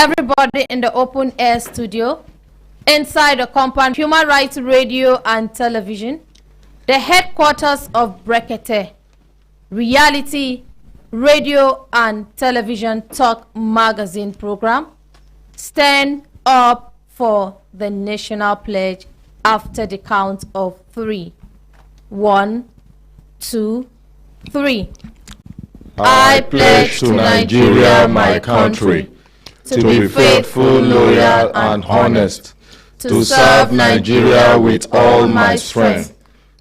everybody in the open air studio, inside the compound, Human Rights Radio and Television, the headquarters of Brekete, reality radio and television talk magazine program. Stand up for the national pledge after the count of 3. 1, 2, 3. I pledge to Nigeria, my country, to be faithful, loyal, and honest, to serve Nigeria with all my strength,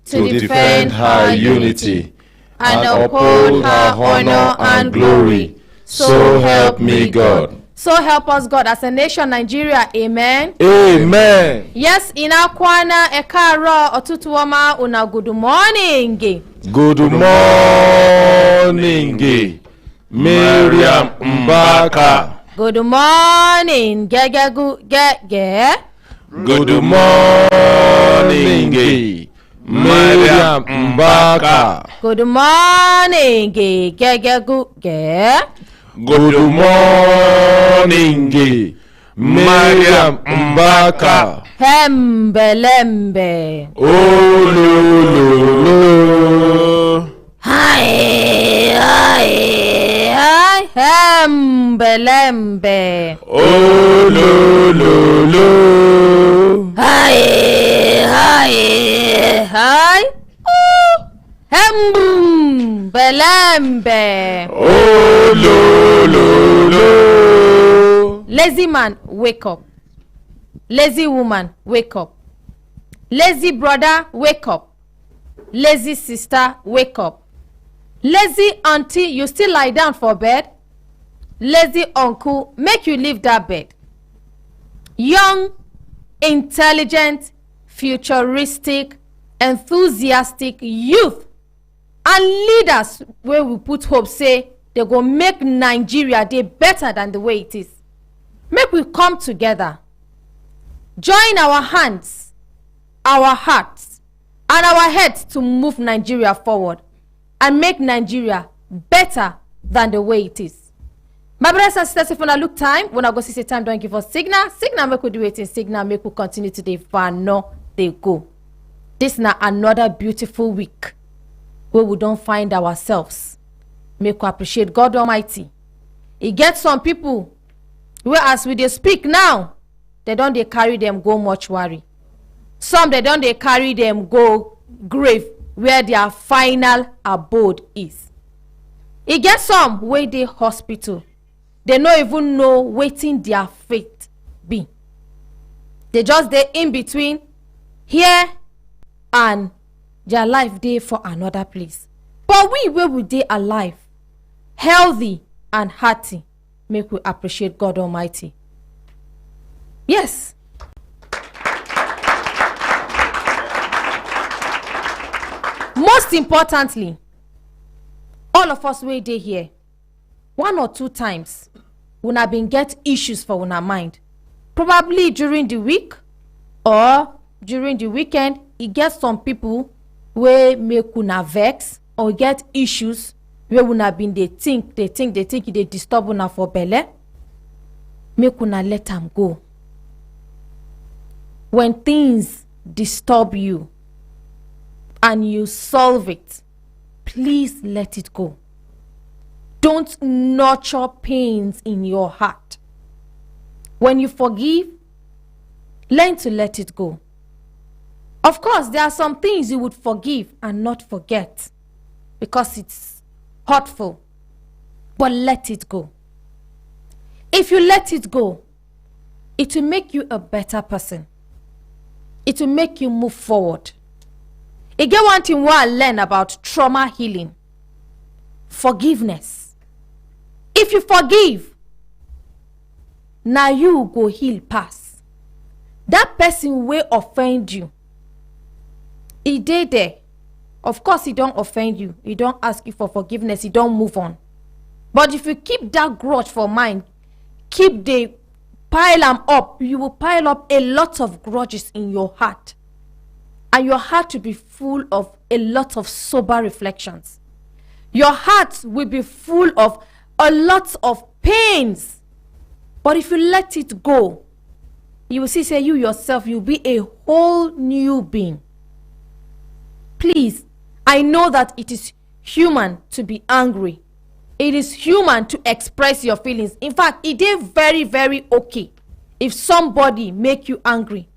to defend her unity, and uphold her honor and glory. So help me God. So help us God as a nation, Nigeria. Amen. Amen. Yes, inakwana ekaro otutuoma una good morning. Good morning, Miriam Mbaka. Good morning, gegegu gege. Good morning, Miriam Mbaka. Good morning, gegegu ge. Good morning, Miriam Mbaka. Hembelembe. Olololo. Hi, hembelembe. Olololo. Hi. Hembelembe. Olololo. Lazy man, wake up. Lazy woman, wake up. Lazy brother, wake up. Lazy sister, wake up. Lazy auntie, you still lie down for bed? Lazy uncle, make you leave that bed. Young, intelligent, futuristic, enthusiastic youth and leaders where we put hope say they go make Nigeria dey better than the way it is. Make we come together, join our hands, our hearts, and our heads to move Nigeria forward and make Nigeria better than the way it is. My brothers and sisters, if you look time, when I go see time, don't give us signal. Signal make we do it in signal, make we continue today. For no, they go. This now another beautiful week where we don't find ourselves. Make we appreciate God Almighty. It gets some people where as we they speak now, they don't they carry them go mortuary. Some they don't they carry them go grave where their final abode is. It gets some where they hospital. They don't even know waiting their fate be. They just they in between here and their life day for another place. But we where we dey alive, healthy and hearty, make we appreciate God Almighty. Yes. Most importantly, all of us wey dey here, 1 or 2 times, una been get issues for una mind. Probably during the week or during the weekend, it gets some people wey make una vex or get issues where una been they think they disturb una for belle. Make una let them go. When things disturb you and you solve it, please let it go. Don't nurture pains in your heart. When you forgive, learn to let it go. Of course, there are some things you would forgive and not forget because it's hurtful. But let it go. If you let it go, it will make you a better person. It will make you move forward. Again, one thing I learn about trauma healing. Forgiveness. If you forgive, now you go heal pass. That person will offend you. He did there. Of course, he don't offend you. He don't ask you for forgiveness. He don't move on. But if you keep that grudge for mind, keep the pile them up, you will pile up a lot of grudges in your heart. And your heart will be full of a lot of sober reflections. Your heart will be full of a lot of pains But if you let it go, you will see, say, you yourself, you'll be a whole new being. Please, I know that it is human to be angry. It is human to express your feelings. In fact, it is very, very okay if somebody make you angry.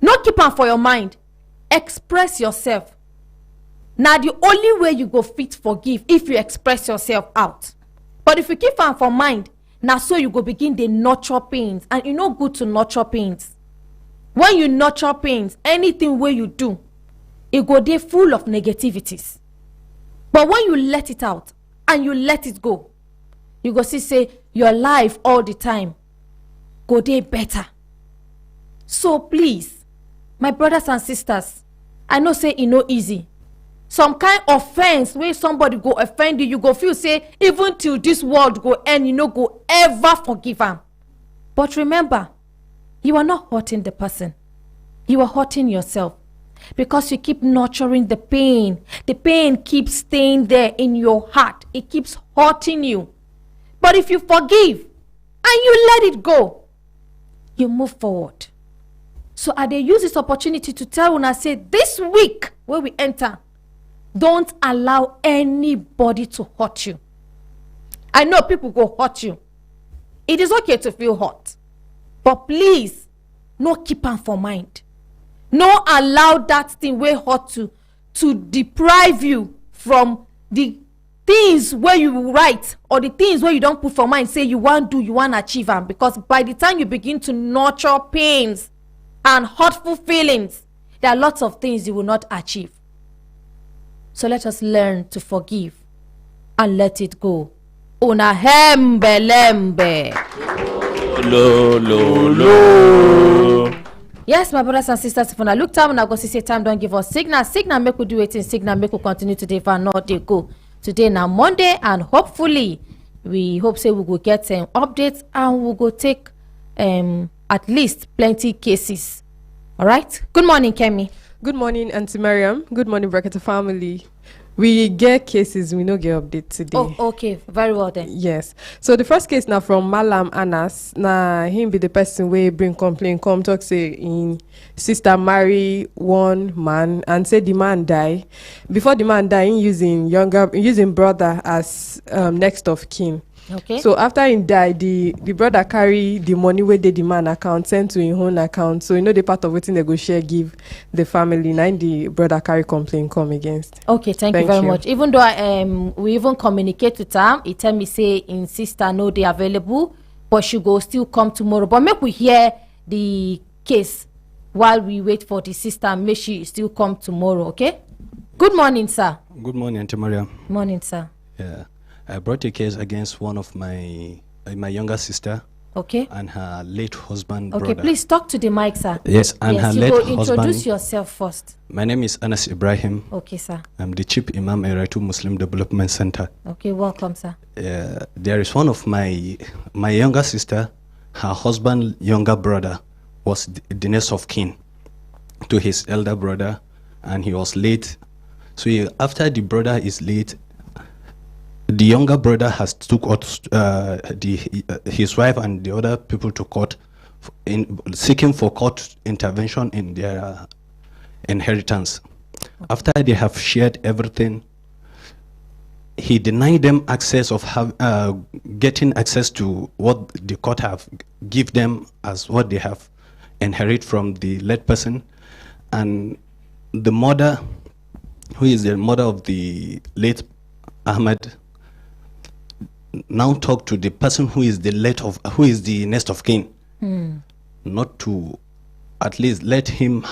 Not keep am for your mind. Express yourself. Now, the only way you go fit forgive if you express yourself out. But if you keep am for mind, now so you go begin the nurture pains, and it's not good to nurture pains. When you nurture pains, anything where you do, it go there full of negativities. But when you let it out and you let it go, you go see, say, your life all the time go there better. So please, my brothers and sisters, I know say it no easy. Some kind of offense where somebody go offend you, you go feel say even till this world go end, you no go ever forgive am. But remember, you are not hurting the person. You are hurting yourself because you keep nurturing the pain. The pain keeps staying there in your heart. It keeps hurting you. But if you forgive and you let it go, you move forward. So I dey use this opportunity to tell una, say, this week where we enter, don't allow anybody to hurt you. I know people go hurt you. It is okay to feel hurt. But please, no keep am for mind. No allow that thing wey hurt you to deprive you from the things where you write or the things where you don't put for mind, say you want do, you want achieve am. Because by the time you begin to nurture pains and hurtful feelings, there are lots of things you will not achieve. So let us learn to forgive and let it go. Una hembe lembe. Lo, lo, lo. Yes, my brothers and sisters, if I look time and I go see say time, don't give us signal. Signal make we do it in signal, make we continue today for not they go. Today now Monday, and hopefully we hope say we will get some updates and we'll go take at least plenty cases. All right. Good morning, Kemi. Good morning, Auntie Mariam. Good morning, Brekete family. We get cases, we no get update today. Oh, okay. Very well then. Yes. So the first case now from Malam Anas. Now him be the person we bring complaint, come talk say in sister marry one man and say the man die. Before the man die, he using brother as next of kin. Okay. So after he died, the brother carry the money where they demand account send to his own account. So you know the part of waiting they go share give the family. Now the brother carry complaint come against. Okay, thank you very much. Even though we even communicate with her, he tell me say in sister no they available, but she go still come tomorrow. But make we hear the case while we wait for the sister. Make she still come tomorrow. Okay. Good morning, sir. Good morning, Auntie Maria. Morning, sir. Yeah, I brought a case against one of my younger sister. Okay. And her late husband. Okay, brother. please talk to the mic, sir. Yes, and her late husband. Introduce yourself first. My name is Anas Ibrahim. Okay, sir. I'm the Chief Imam Eraitu Muslim Development Center. Okay, welcome, sir. There is one of my younger sister. Her husband, younger brother, was the next of kin to his elder brother, and he was late. So after the brother is late, the younger brother has took out his wife and the other people to court, seeking for court intervention in their inheritance. Okay. After they have shared everything, he denied them access of getting access to what the court have give them as what they have inherit from the late person, and the mother, who is the mother of the late Ahmed, now talk to the person who is the next of kin, not to at least let him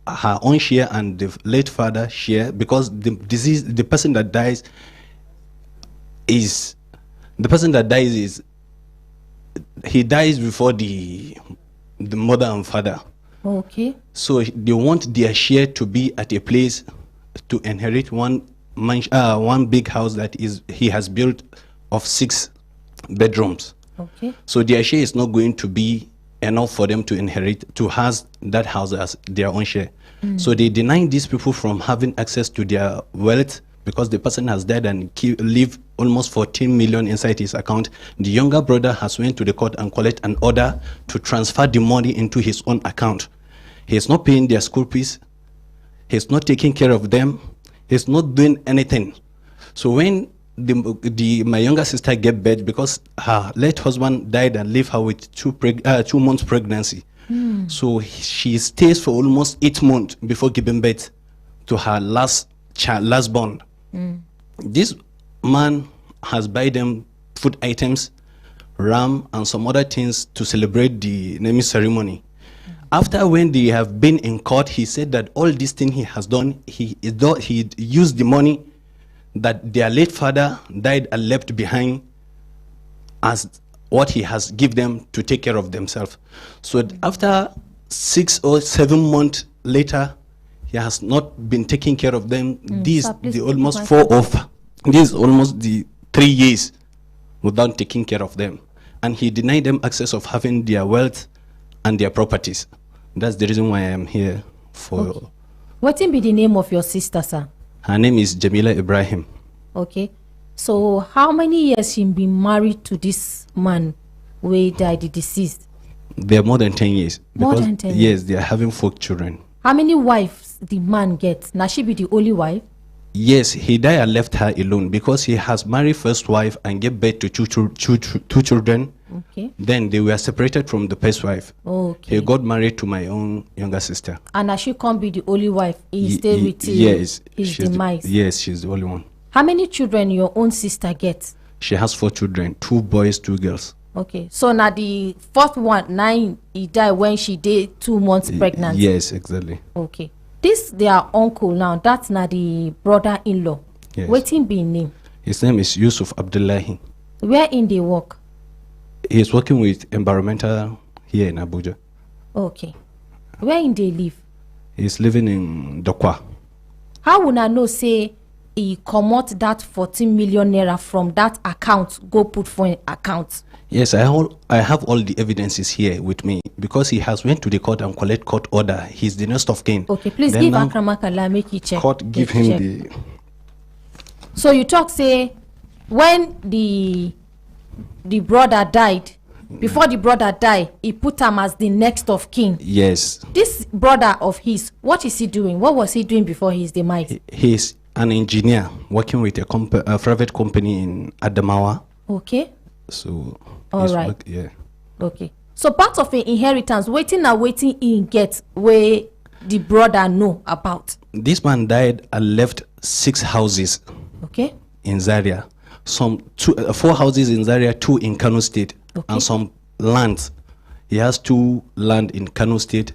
her own share and the late father share, because the person that dies he dies before the mother and father. Okay. So they want their share to be at a place to inherit one big house that he has built of 6 bedrooms. Okay. So their share is not going to be enough for them to inherit, to have that house as their own share. So they deny these people from having access to their wealth because the person has died and leave almost 14 million inside his account. The younger brother has went to the court and collect an order to transfer the money into his own account. He's not paying their school fees. He's not taking care of them. He's not doing anything. So when my younger sister gave birth, because her late husband died and left her with 2 months pregnancy. So she stays for almost 8 months before giving birth to her last born. This man has buy them food items, ram, and some other things to celebrate the naming ceremony. After when they have been in court, he said that all this thing he has done, he used the money that their late father died and left behind as what he has given them to take care of themselves. So after 6 or 7 months later, he has not been taking care of them. This almost the 3 years without taking care of them, and he denied them access of having their wealth and their properties. That's the reason why I am here for. Okay. What will be the name of your sister, sir? Her name is Jamila Ibrahim. Okay. So how many years she been married to this man who died, the deceased? They are more than 10 years. More than 10 years? Yes, they are having 4 children. How many wives the man get? Now she be the only wife? Yes, he died and left her alone because he has married first wife and gave birth to two children. Okay. Then they were separated from the first wife. Okay. He got married to my own younger sister. And now she can't be the only wife. He stay with you. Yes. His demise. Yes, she's the only one. How many children your own sister gets? She has 4 children, 2 boys, 2 girls. Okay. So now the fourth one, 9, he died when she did 2 months pregnant. Yes, exactly. Okay. This their uncle now, that's not the brother-in-law. Yes. Waiting be name. His name is Yusuf Abdullahi. Where in they work? He's working with environmental here in Abuja. Okay. Where in they live? He's living in Dokwa. How would I know say he comot that 14 million naira from that account, go put for an account? Yes, I have all the evidences here with me because he has went to the court and collect court order. He's the next of kin. Okay, please then give Akramakala, make you check. Court give him check. the. So you talk say when the brother died, before the brother died, he put him as the next of kin. Yes. This brother of his, what is he doing? What was he doing before his demise? He's an engineer working with a private company in Adamawa. Okay. So. All right. Yeah. Okay. So part of an inheritance, waiting in get where the brother know about. This man died and left 6 houses. Okay. In Zaria, 4 houses in Zaria, 2 in Kano State, okay. And some lands. He has 2 land in Kano State.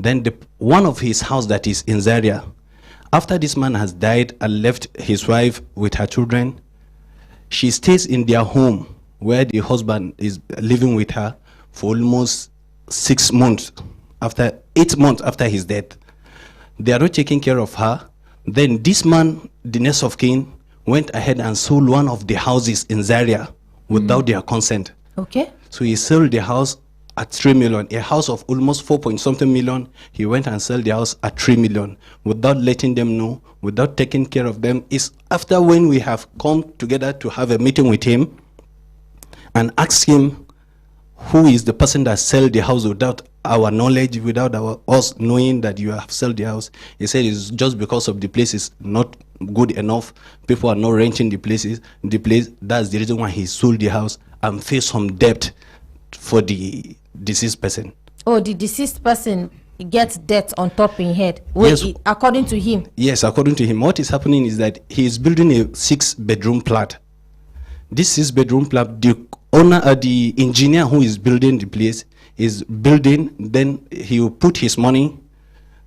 Then one of his house that is in Zaria. After this man has died and left his wife with her children, she stays in their home where the husband is living with her for almost 6 months, 8 months after his death. They are not taking care of her. Then this man, the next of kin, went ahead and sold one of the houses in Zaria without their consent. Okay. So he sold the house at 3 million, a house of almost 4-point-something million. He went and sold the house at 3 million without letting them know, without taking care of them. It's after when we have come together to have a meeting with him and ask him who is the person that sold the house without our knowledge, without us knowing that you have sold the house. He said it's just because of the place is not good enough. People are not renting the place. That's the reason why he sold the house and faced some debt for the deceased person. Oh, the deceased person gets debt on top in head. Yes. According to him. Yes, according to him. What is happening is that he is building a 6-bedroom flat. This 6-bedroom flat, the engineer who is building the place is building, then he will put his money.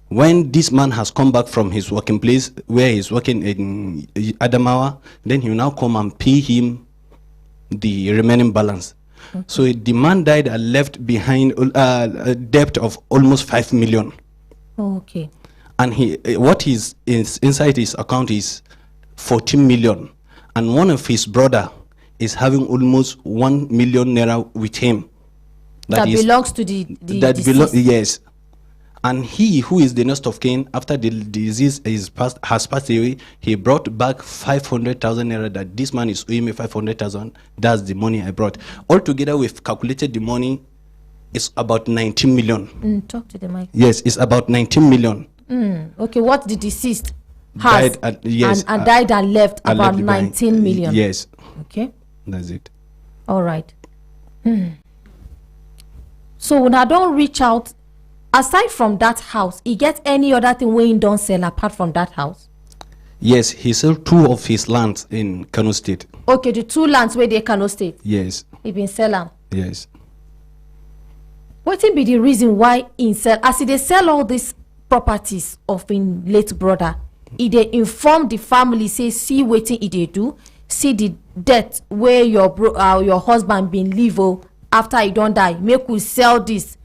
When this man has come back from his working place where he's working in Adamawa, then he will now come and pay him the remaining balance. Okay. So the man died and left behind a debt of almost 5 million. Okay. And what is inside his account is 14 million. And one of his brother is having almost 1 million naira with him. That belongs to the yes. And he who is the next of kin, after the disease has passed away, he brought back 500,000 naira, that this man is owing me 500,000. That's the money I brought. Altogether, we've calculated the money. It's about 19 million. Talk to the mic. Yes, it's about 19 million. Okay, what the deceased has Died, yes, and died and left and about left 19 million. Yes, Okay. that's it. All right. So when I don't reach out, aside from that house, he get any other thing where he don't sell apart from that house? Yes, he sold 2 of his lands in Kano State. Okay, the 2 lands where they Kano State. Yes, He been sell am. yes. What be the reason why he sell? As he they sell all these properties of his late brother, he they inform the family, say, see waiting he they do, see the debt where your husband been leave after he don't die, make we sell this,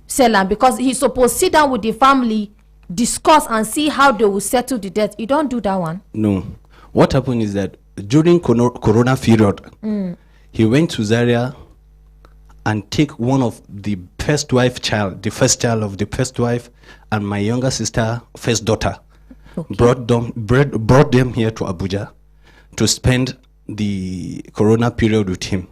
sell am, because he supposed sit down with the family, discuss and see how they will settle the debt. He don't do that one. No. What happened is that during Corona period, he went to Zaria and take one of the first wife child, the first child of the first wife, and my younger sister, first daughter, brought them here to Abuja to spend the Corona period with him.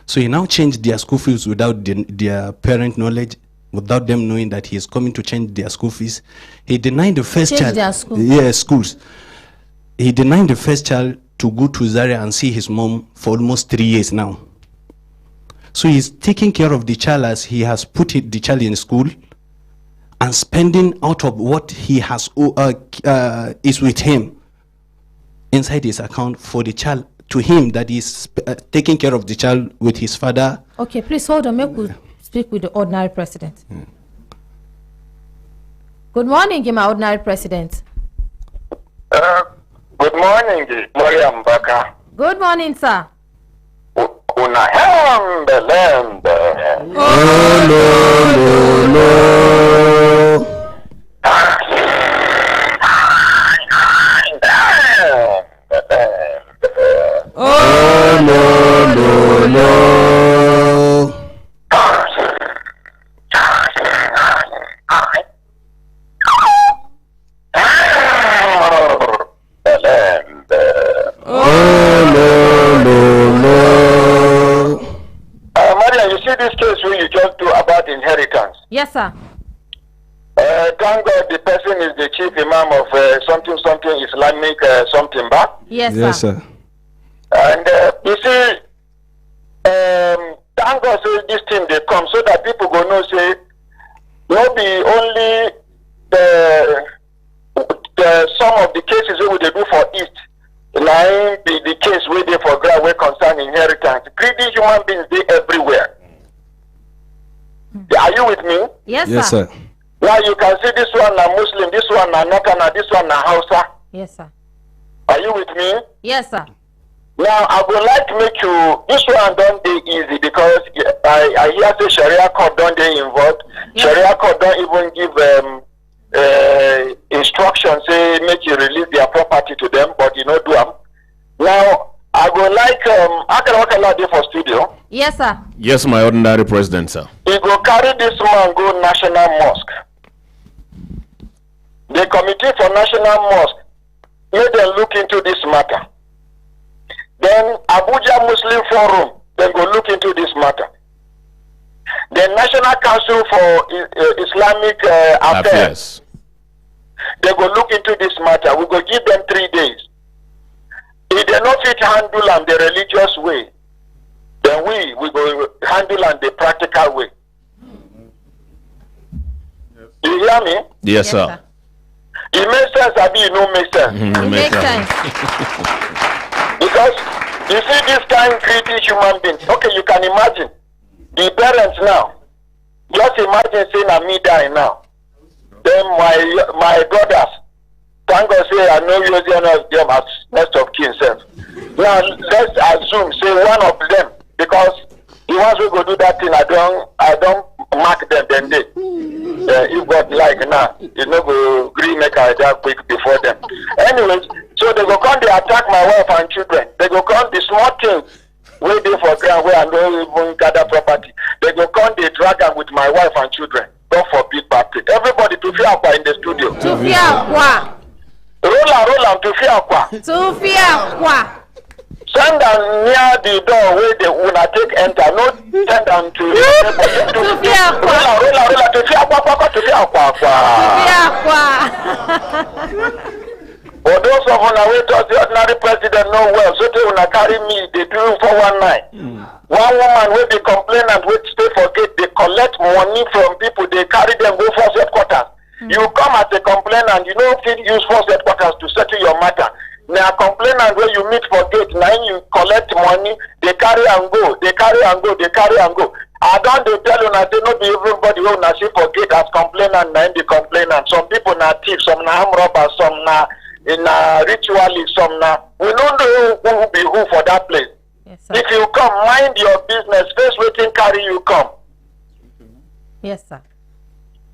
So he now changed their school fees without their parent knowledge, without them knowing that he is coming to change their school fees. He denied the first Change child. their school? Yeah, schools. He denied the first child to go to Zaria and see his mom for almost 3 years now. So he's taking care of the child as he has put the child in school and spending out of what he has is with him inside his account for the child, to him that is taking care of the child with his father. Okay, please hold on. Make we speak with the ordinary president. Good morning, my ordinary president. Good morning, Mariam Baka. Good morning, sir. Una lembe. Oh, no, no, no. Oh, no, no, no. Oh, no, no, no. Maria, you see this case where you just do about inheritance. Yes, sir. Thank God the person is the chief imam of something Islamic something back. Yes, Yes, sir. sir. And you see, thank God say this thing they come so that people go know say not be only the some of the cases where they do for East. Now be the case where they for ground where concern inheritance. Greedy human beings they everywhere. Are you with me? Yes, Yes, sir. sir. Now you can see this one na Muslim, this one na Nakana, this one na Hausa. Yes, sir. Are you with me? Yes, sir. Now I would like to make you this one don't dey easy because I hear say Sharia court don't dey involved. Yes. Sharia court don't even give instructions say make you release their property to them, but you know do them. Now I would like I can work a lot there for studio. Yes, sir. Yes, my ordinary president, sir. He go carry this man go National Mosque. The Committee for National Mosque let them look into this matter. Then Abuja Muslim Forum, then go look into this matter. The National Council for Islamic Affairs, they go look into this matter. We go give them 3 days. If they not fit handle them the religious way, then we go handle them the practical way. You hear me? Yes, sir. It makes sense, Abi, it don't make sense. It makes sense. Because you see this kind of greedy human beings. Okay, you can imagine the parents now. Just imagine saying I'm me die now. Then my brothers, thank God say I know you as them as next of kin self. Now let's assume say one of them, because the ones who go do that thing I don't mark them then they if God like now, you know go agree make I die quick before them. Anyways, so they go come they attack my wife and children. They go come the small things where they for ground where I don't even gather property. They go come they drag them with my wife and children. God forbid bad thing. Everybody For those of una who does the ordinary president know well, so they wanna carry me, they do 419. One woman will be complainant, will stay for gate, they collect money from people, they carry them go force headquarters. You come as a complainant, you don't fit use force headquarters to settle your matter. Now complainant where you meet for gate, now you collect money, they carry and go, they carry and go, they carry and go. I don't they tell you now say not be everybody who na see for gate as complainant, now the complainant. Some people na thieves, some na armed robbers, some na in ritualists, some na we don't know who will be who for that place. Yes, sir. If you come, mind your business. Face waiting carry you come. Yes, sir.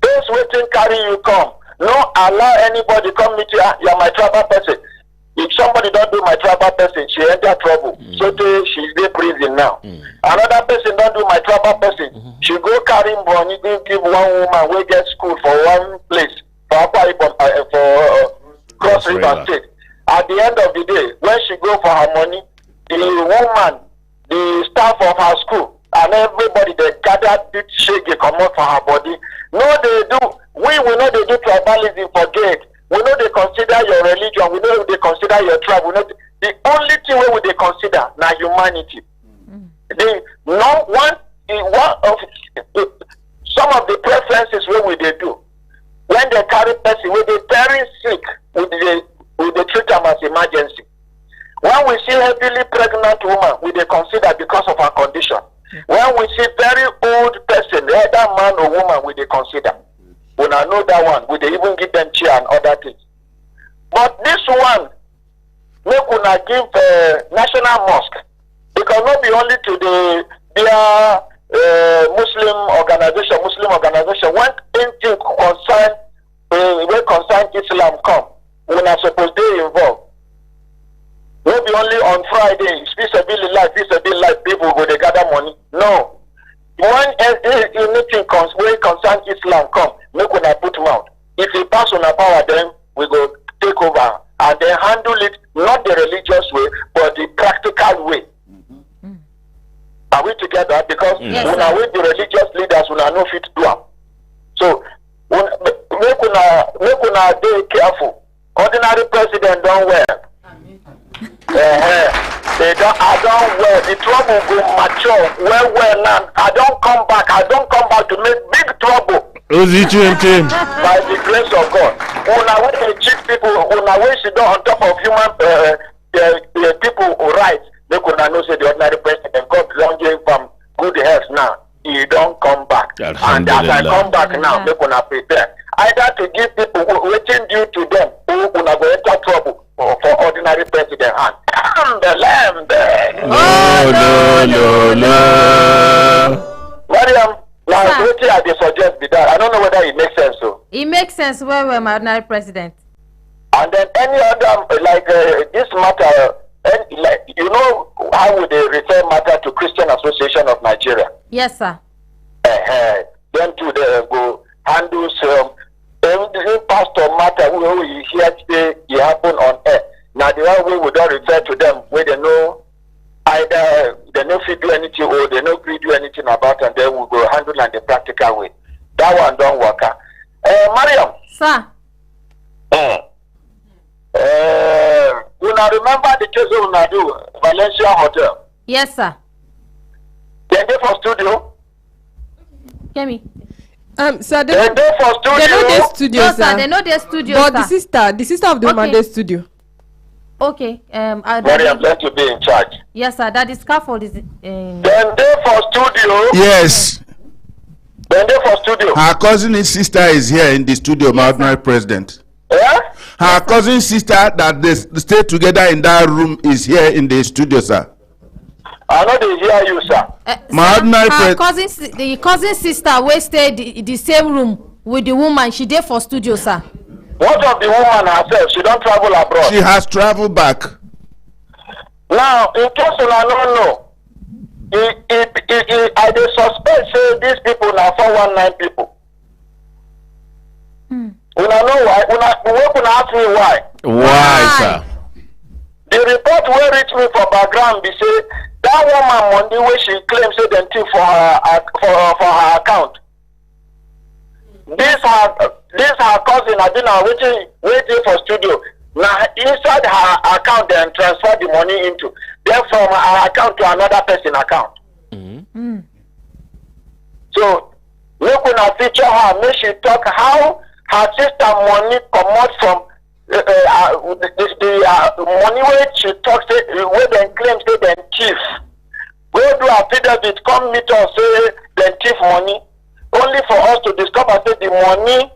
Face waiting carry you come. No allow anybody come meet you. You're my tribal person. If somebody don't do my tribal person, she enter trouble. So she's in prison now. Another person don't do my tribal person. She go carry money, go give one woman we get school for one place for Cross River State. At the end of the day, when she go for her money, the woman, the staff of her school, and everybody they gather big shake come out for her body. No, they do. We know they do tribalism for gate. We know they consider your religion. We know they consider your tribe. We know the only thing we they consider now humanity. The no one of some of the preferences we they do when they carry person when they very sick with the treat them as emergency. When we see heavily pregnant woman, we they consider because of her condition. When we see very old person, either man or woman, we they consider. When I know that one, we they even give them chair and other things. But this one, we could give national mosque because not be only to the Muslim organization. When anything concern Islam come, we are supposed to be involved. Not be only on Friday, peace people go they gather money. No. When anything concern Islam come, make una put mouth. If you pass on a power, then we go take over and then handle it not the religious way, but the practical way. Are we together? Because when I with the religious leaders, when I know fit to do them. So make una be careful. Ordinary president don't wear. I don't wear. The trouble will mature well now. I don't come back to make big trouble. By the grace of God. Una way they cheat people, una way she don't on top of human people rights. They could not know say the ordinary president God long from good health now. He don't come back. And as I come back now, they could not prepare. Either to give people waiting due to them, who could not go enter trouble for ordinary president hand. The lamb there. No. Mariam, now what I suggest be that. I don't know whether it makes sense so. It makes sense where my ordinary president. And then any other this matter, like you know how would they refer matter to Christian Association of Nigeria? Yes, sir. Then to the go handle some pastor matter who you hear today it happen on air. Now the one way we don't refer to them where they know either they no fit do anything or they no agree do anything about and then we go handle in the practical way. That one don't work out. Mariam. Sir. Una remember the case of una do Valencia Hotel? Yes, sir. They dey for studio? Kemi. Sir, they dey for studio. They know their studio, no, sir. They know their studio, but sir. the sister of the woman dey studio. Okay. Mariam going to be in charge. Yes, sir. That the scaffold is Then they for studio. Yes. Then they for studio. Her cousin's sister is here in the studio, my ordinary president. Yeah? Her cousin's sister that they stay together in that room is here in the studio, sir. I know they hear you, sir. My ordinary the cousin sister wey stay the same room with the woman, she dey for studio, sir. What of the woman herself? She don't travel abroad. She has traveled back. Now, in case you don't know, I dey suspect say these people are 419 people. Una know why? Una ask me why? Why, sir? The report will reach me for background be say That woman money where she claims say them thief for her account. This her cousin had been waiting for studio. Now inside her account then transfer the money into. Then from her account to another person account. So look when I feature her, make she talk how her sister money come out from the money where she talks where they claim say them thief. Go do a affidavit, come meet us say them thief money. Only for us to discover say the money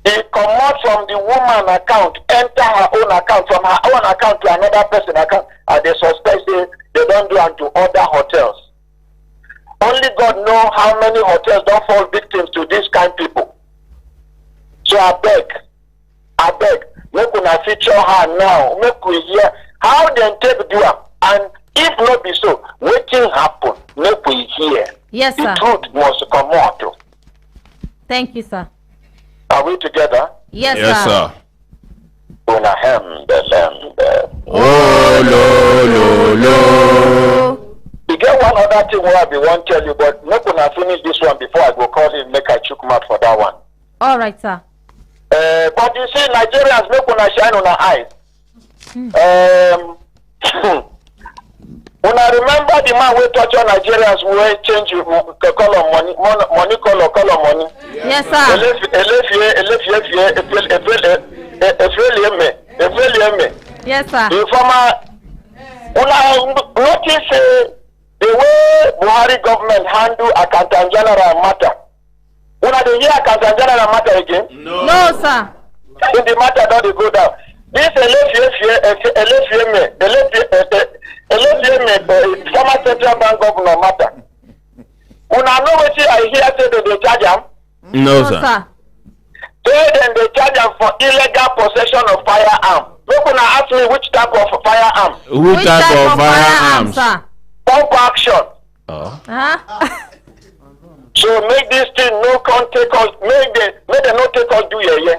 it come out from the woman account, enter her own account, from her own account to another person account, and they suspect say they don't do it to other hotels. Only God know how many hotels don't fall victims to these kind of people. So I beg, make we feature her now, make we hear how they take do it, and if not be so, wetin happen, make we hear. Yes, sir. The truth must come out. Thank you, sir. Are we together? Yes, Sir. Una hembe. Oh, lo. You get one other thing where I be want tell you, but make una finish this one before I go call him, make I chook mouth for that one. All right, sir. But you see, Nigerians make una shine on our eyes. When I remember the man who torture Nigerians who change color money color money. Yes, sir. Yes, sir. The former, notice the way Buhari government handle accountant general matter. Una the hear accountant general matter again? No, sir. In the matter don't they go down. This former central bank governor matter. Una know what I hear say that they charge him? No, sir. Say then they charge him for illegal possession of firearm. Look, una ask me which type of firearm? Which type of firearms? sir? Pump action. Huh? So make this thing no come take us, make them not take us do yeah.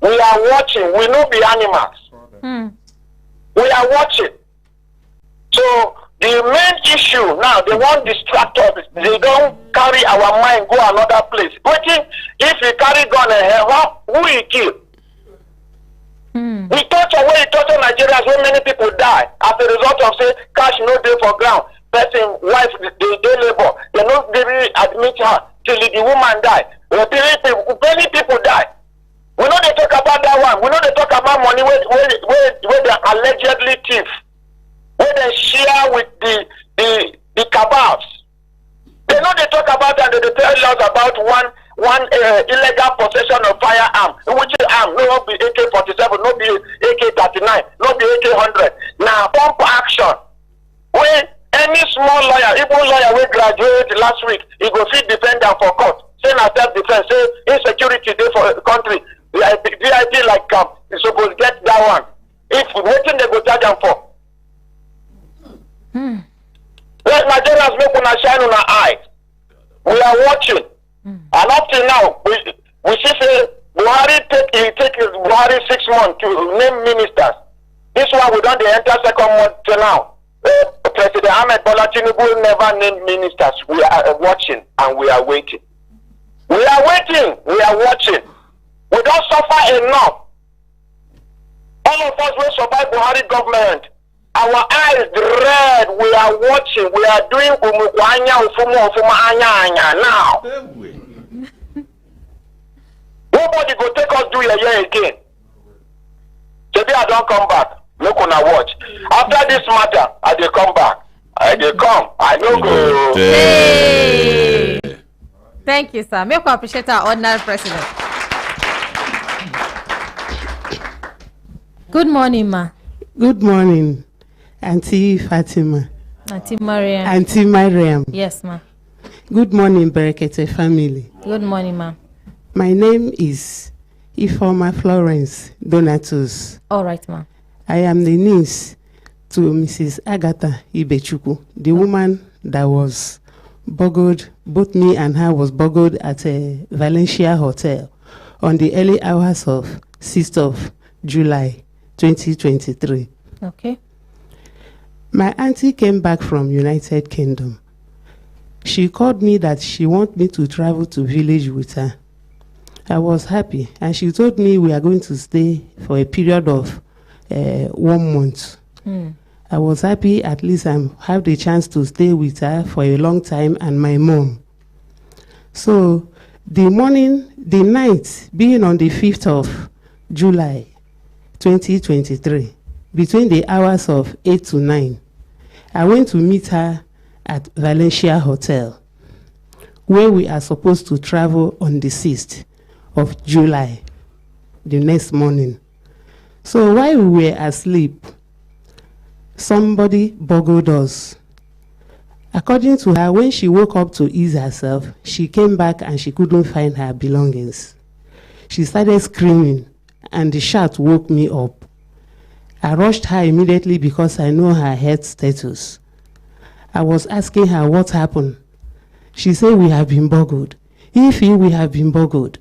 We are watching, we no be animals. We are watching. So the main issue now, they want distract us. They don't carry our mind go another place. But if we carry gun and who we kill? We touch Nigerians when many people die as a result of say cash no day for ground. Person wife they labor. They not really admit her till the woman die. Many people die. We know they talk about that one. We know they talk about money where they allegedly thief. Where they share with the cabals. They know they talk about that. They tell us about one illegal possession of firearm. Which arm? No be AK-47, no be AK-39, no be AK-100. Now pump action. When any small lawyer, even lawyer we graduate last week, he go fit defend them for court. Say na self-defense, say insecurity dey for the country. VIP like you suppose get that one. If waiting they go charge them for. Let Nigerians make una shine on our eyes. We are watching. And up till now, we see say Buhari take Buhari 6 months to name ministers. This one we don't enter second month till now. President Ahmed Bola Tinubu never named ministers. We are watching and we are waiting. We are waiting. We are watching. We don't suffer enough. All of us will survive Buhari government. Our eyes red. We are watching. We are doing anya now. Nobody go take us do a year again. Today I don't come back. Look on a watch. After this matter, I dey come back. I dey come. I no go. Hey. Thank you, sir. Make we appreciate our ordinary president. Good morning, ma. Good morning, Auntie Fatima. Auntie Mariam. Auntie Mariam. Yes, ma. Good morning, Brekete family. Good morning, ma. My name is Ifoma Florence Donatus. All right, ma. I am the niece to Mrs. Agatha Ibechuku, the woman that was boggled, both me and her was boggled at a Valencia Hotel on the early hours of 6th of July 2023. Okay. My auntie came back from United Kingdom. She called me that she want me to travel to village with her. I was happy, and she told me we are going to stay for a period of 1 month. I was happy at least I have the chance to stay with her for a long time and my mom. So the night being on the 5th of July 2023, between the hours of 8 to 9, I went to meet her at Valencia Hotel, where we are supposed to travel on the 6th of July, the next morning. So while we were asleep, somebody burgled us. According to her, when she woke up to ease herself, she came back and she couldn't find her belongings. She started screaming, and the shout woke me up. I rushed her immediately because I know her health status. I was asking her what happened. She said, we have been burgled. We have been burgled.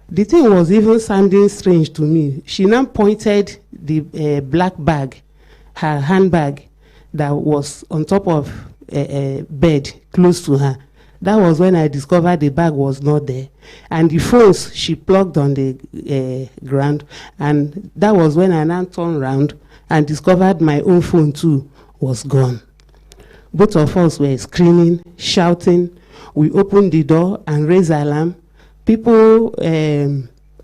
The thing was even sounding strange to me. She now pointed the black bag, her handbag, that was on top of a bed close to her. That was when I discovered the bag was not there. And the phones she plugged on the ground. And that was when I now turned around and discovered my own phone too was gone. Both of us were screaming, shouting. We opened the door and raised alarm. People,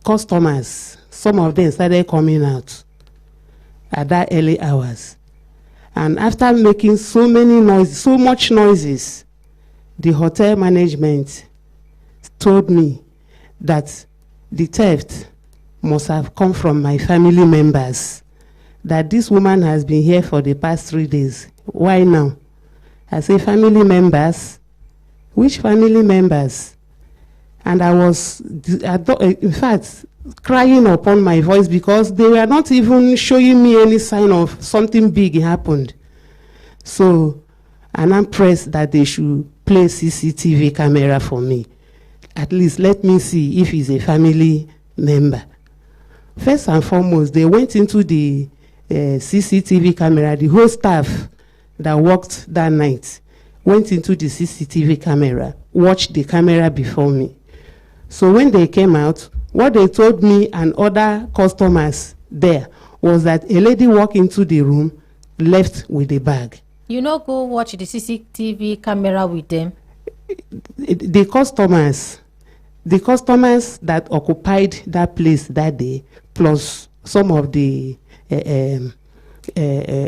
customers, some of them started coming out at that early hours. And after making so much noises, the hotel management told me that the theft must have come from my family members, that this woman has been here for the past 3 days. Why now? I say, family members? Which family members? And I was, in fact, crying upon my voice because they were not even showing me any sign of something big happened. So, and I'm pressed that they should play CCTV camera for me. At least let me see if he's a family member. First and foremost, they went into the CCTV camera. The whole staff that worked that night went into the CCTV camera, watched the camera before me. So when they came out, what they told me and other customers there was that a lady walked into the room, left with a bag. You know, go watch the CCTV camera with them. The customers that occupied that place that day, plus some of the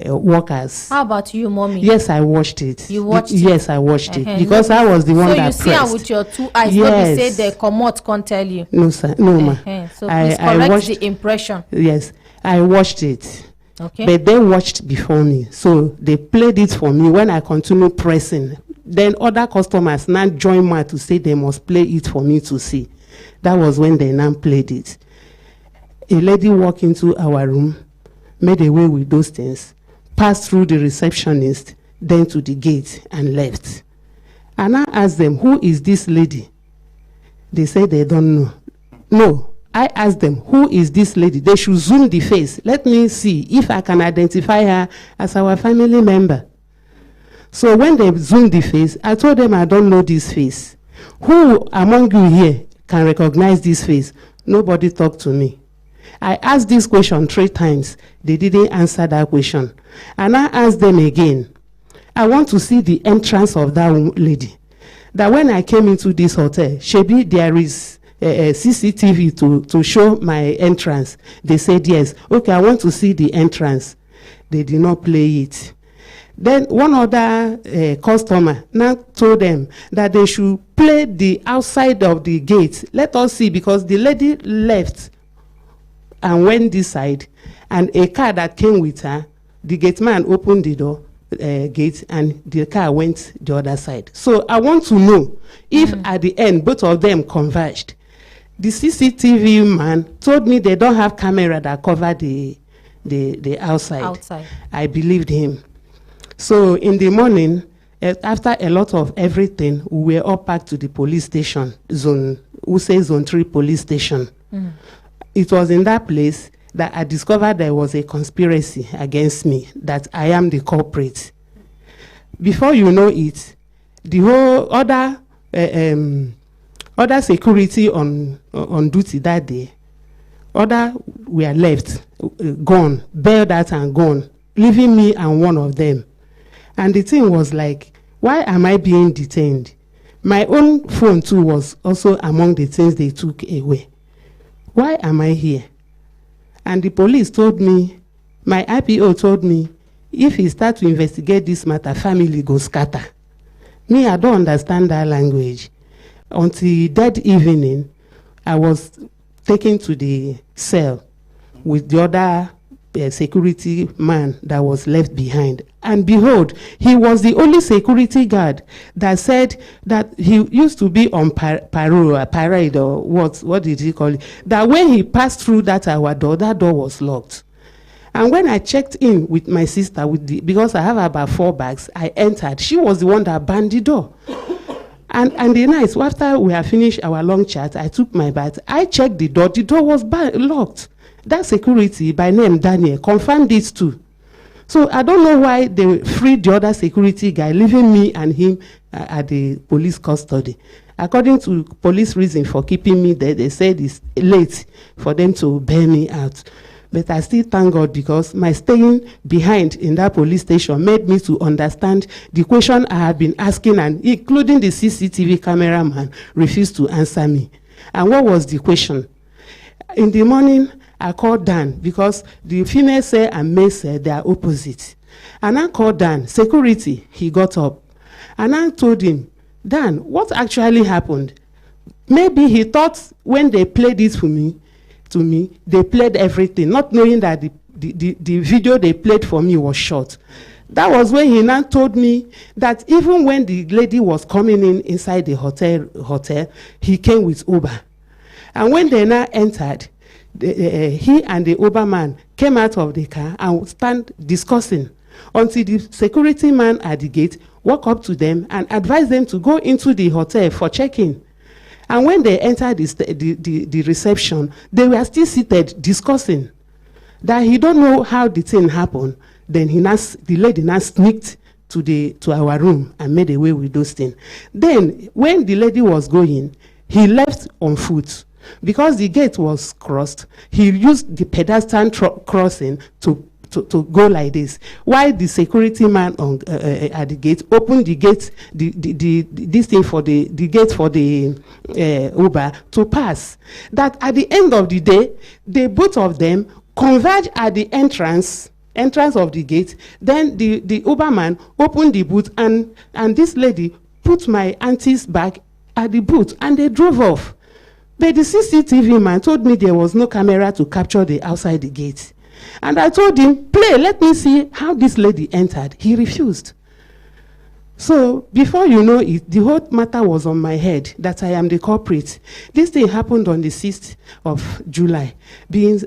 workers. How about you, mommy? Yes, I watched it. You watched it? Yes, I watched it because I was the one that pressed. So you see her with your 2 eyes. Yes. Nobody say they come out, can't tell you. No, sir. No, ma. So please correct the impression. Yes, I watched it. Okay. But they watched before me. So they played it for me when I continued pressing. Then other customers now joined me to say they must play it for me to see. That was when they now played it. A lady walked into our room, made away with those things, passed through the receptionist, then to the gate and left. And I asked them, who is this lady? They said they don't know. No. I asked them, who is this lady? They should zoom the face. Let me see if I can identify her as our family member. So when they zoomed the face, I told them I don't know this face. Who among you here can recognize this face? Nobody talked to me. I asked this question 3 times. They didn't answer that question. And I asked them again. I want to see the entrance of that lady. That when I came into this hotel, Shebi, there is CCTV to show my entrance. They said yes. Okay, I want to see the entrance. They did not play it. Then one other customer now told them that they should play the outside of the gate. Let us see, because the lady left and went this side, and a car that came with her, the gate man opened the door gate and the car went the other side. So I want to know if at the end both of them converged. The CCTV man told me they don't have camera that cover the outside. I believed him. So in the morning, after a lot of everything, we were all packed to the police station, Zone 3 police station. It was in that place that I discovered there was a conspiracy against me, that I am the culprit. Before you know it, the whole other security on duty that day, other were left, gone, bailed out and gone, leaving me and one of them. And the thing was like, why am I being detained? My own phone too was also among the things they took away. Why am I here? And the police told me, my IPO told me, if he start to investigate this matter, family go scatter. Me, I don't understand that language. Until that evening, I was taken to the cell with the other security man that was left behind. And behold, he was the only security guard that said that he used to be on parade, or what did he call it? That when he passed through that door was locked. And when I checked in with my sister, because I have about 4 bags, I entered. She was the one that banged the door. And the night, after we had finished our long chat, I took my bath. I checked the door was locked. That security, by name Daniel, confirmed this too. So I don't know why they freed the other security guy, leaving me and him at the police custody. According to police reason for keeping me there, they said it's late for them to bail me out. But I still thank God, because my staying behind in that police station made me to understand the question I had been asking, and including the CCTV cameraman refused to answer me. And what was the question? In the morning, I called Dan, because the female cell and male cell, they are opposite. And I called Dan, security. He got up. And I told him, Dan, what actually happened? Maybe he thought when they played it to me, they played everything, not knowing that the video they played for me was short. That was when he now told me that even when the lady was coming inside the hotel, he came with Uber. And when they now entered, he and the Uber man came out of the car and stand discussing until the security man at the gate walked up to them and advised them to go into the hotel for check-in. And when they entered the reception, they were still seated discussing that he don't know how the thing happened. Then the lady now sneaked to our room and made away with those things. Then when the lady was going, he left on foot. Because the gate was crossed, he used the pedestrian crossing to go like this, while the security man at the gate opened the gate, this thing for the gate for the Uber to pass. That at the end of the day, the both of them converge at the entrance of the gate. Then the Uber man opened the boot, and this lady put my auntie's bag at the boot, and they drove off. But the CCTV man told me there was no camera to capture the outside the gate. And I told him, play, let me see how this lady entered. He refused. So before you know it, the whole matter was on my head, that I am the culprit. This thing happened on the 6th of July, being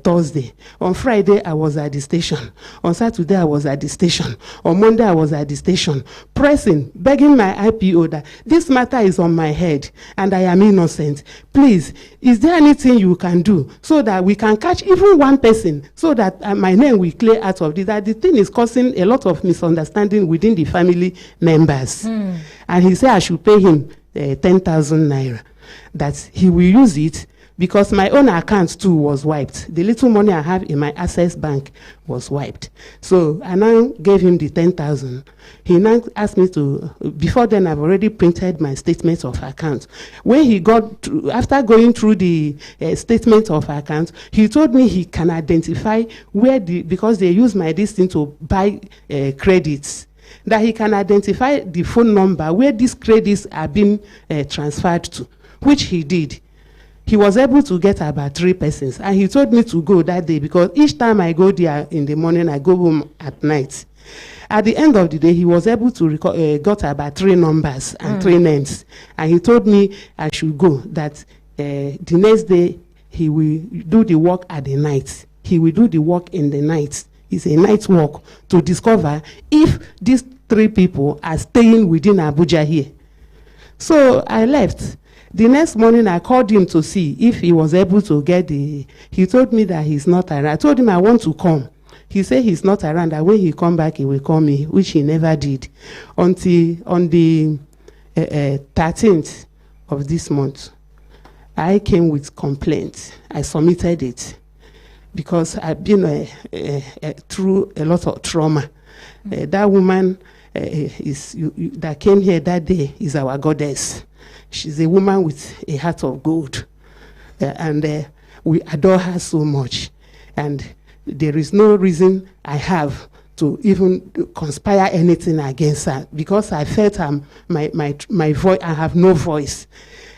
Thursday. On Friday, I was at the station. On Saturday, I was at the station. On Monday, I was at the station, pressing, begging my IPO that this matter is on my head and I am innocent. Please, is there anything you can do so that we can catch even one person, so that my name will clear out of this? That the thing is causing a lot of misunderstanding within the family members. And he said I should pay him 10,000 naira, that he will use it, because my own account too was wiped. The little money I have in my Access Bank was wiped. So I now gave him the 10,000. He now asked me to, before then I've already printed my statement of account. When he got, after going through the statement of account, he told me he can identify where because they use my this thing to buy credits, that he can identify the phone number where these credits are being transferred to, which he did. He was able to get about 3 persons, and he told me to go that day, because each time I go there in the morning, I go home at night. At the end of the day, he was able to got about 3 numbers and 3 names, and he told me I should go, that the next day he will do the work at the night. He will do the work in the night. It's a night work to discover if these 3 people are staying within Abuja here. So I left. The next morning, I called him to see if he was able to get he told me that he's not around. I told him I want to come. He said he's not around, that when he come back, he will call me, which he never did. Until on the 13th of this month, I came with complaints. I submitted it because I've been through a lot of trauma. That woman that came here that day is our goddess. She's a woman with a heart of gold. And we adore her so much. And there is no reason I have to even conspire anything against her, because I felt my voice, I have no voice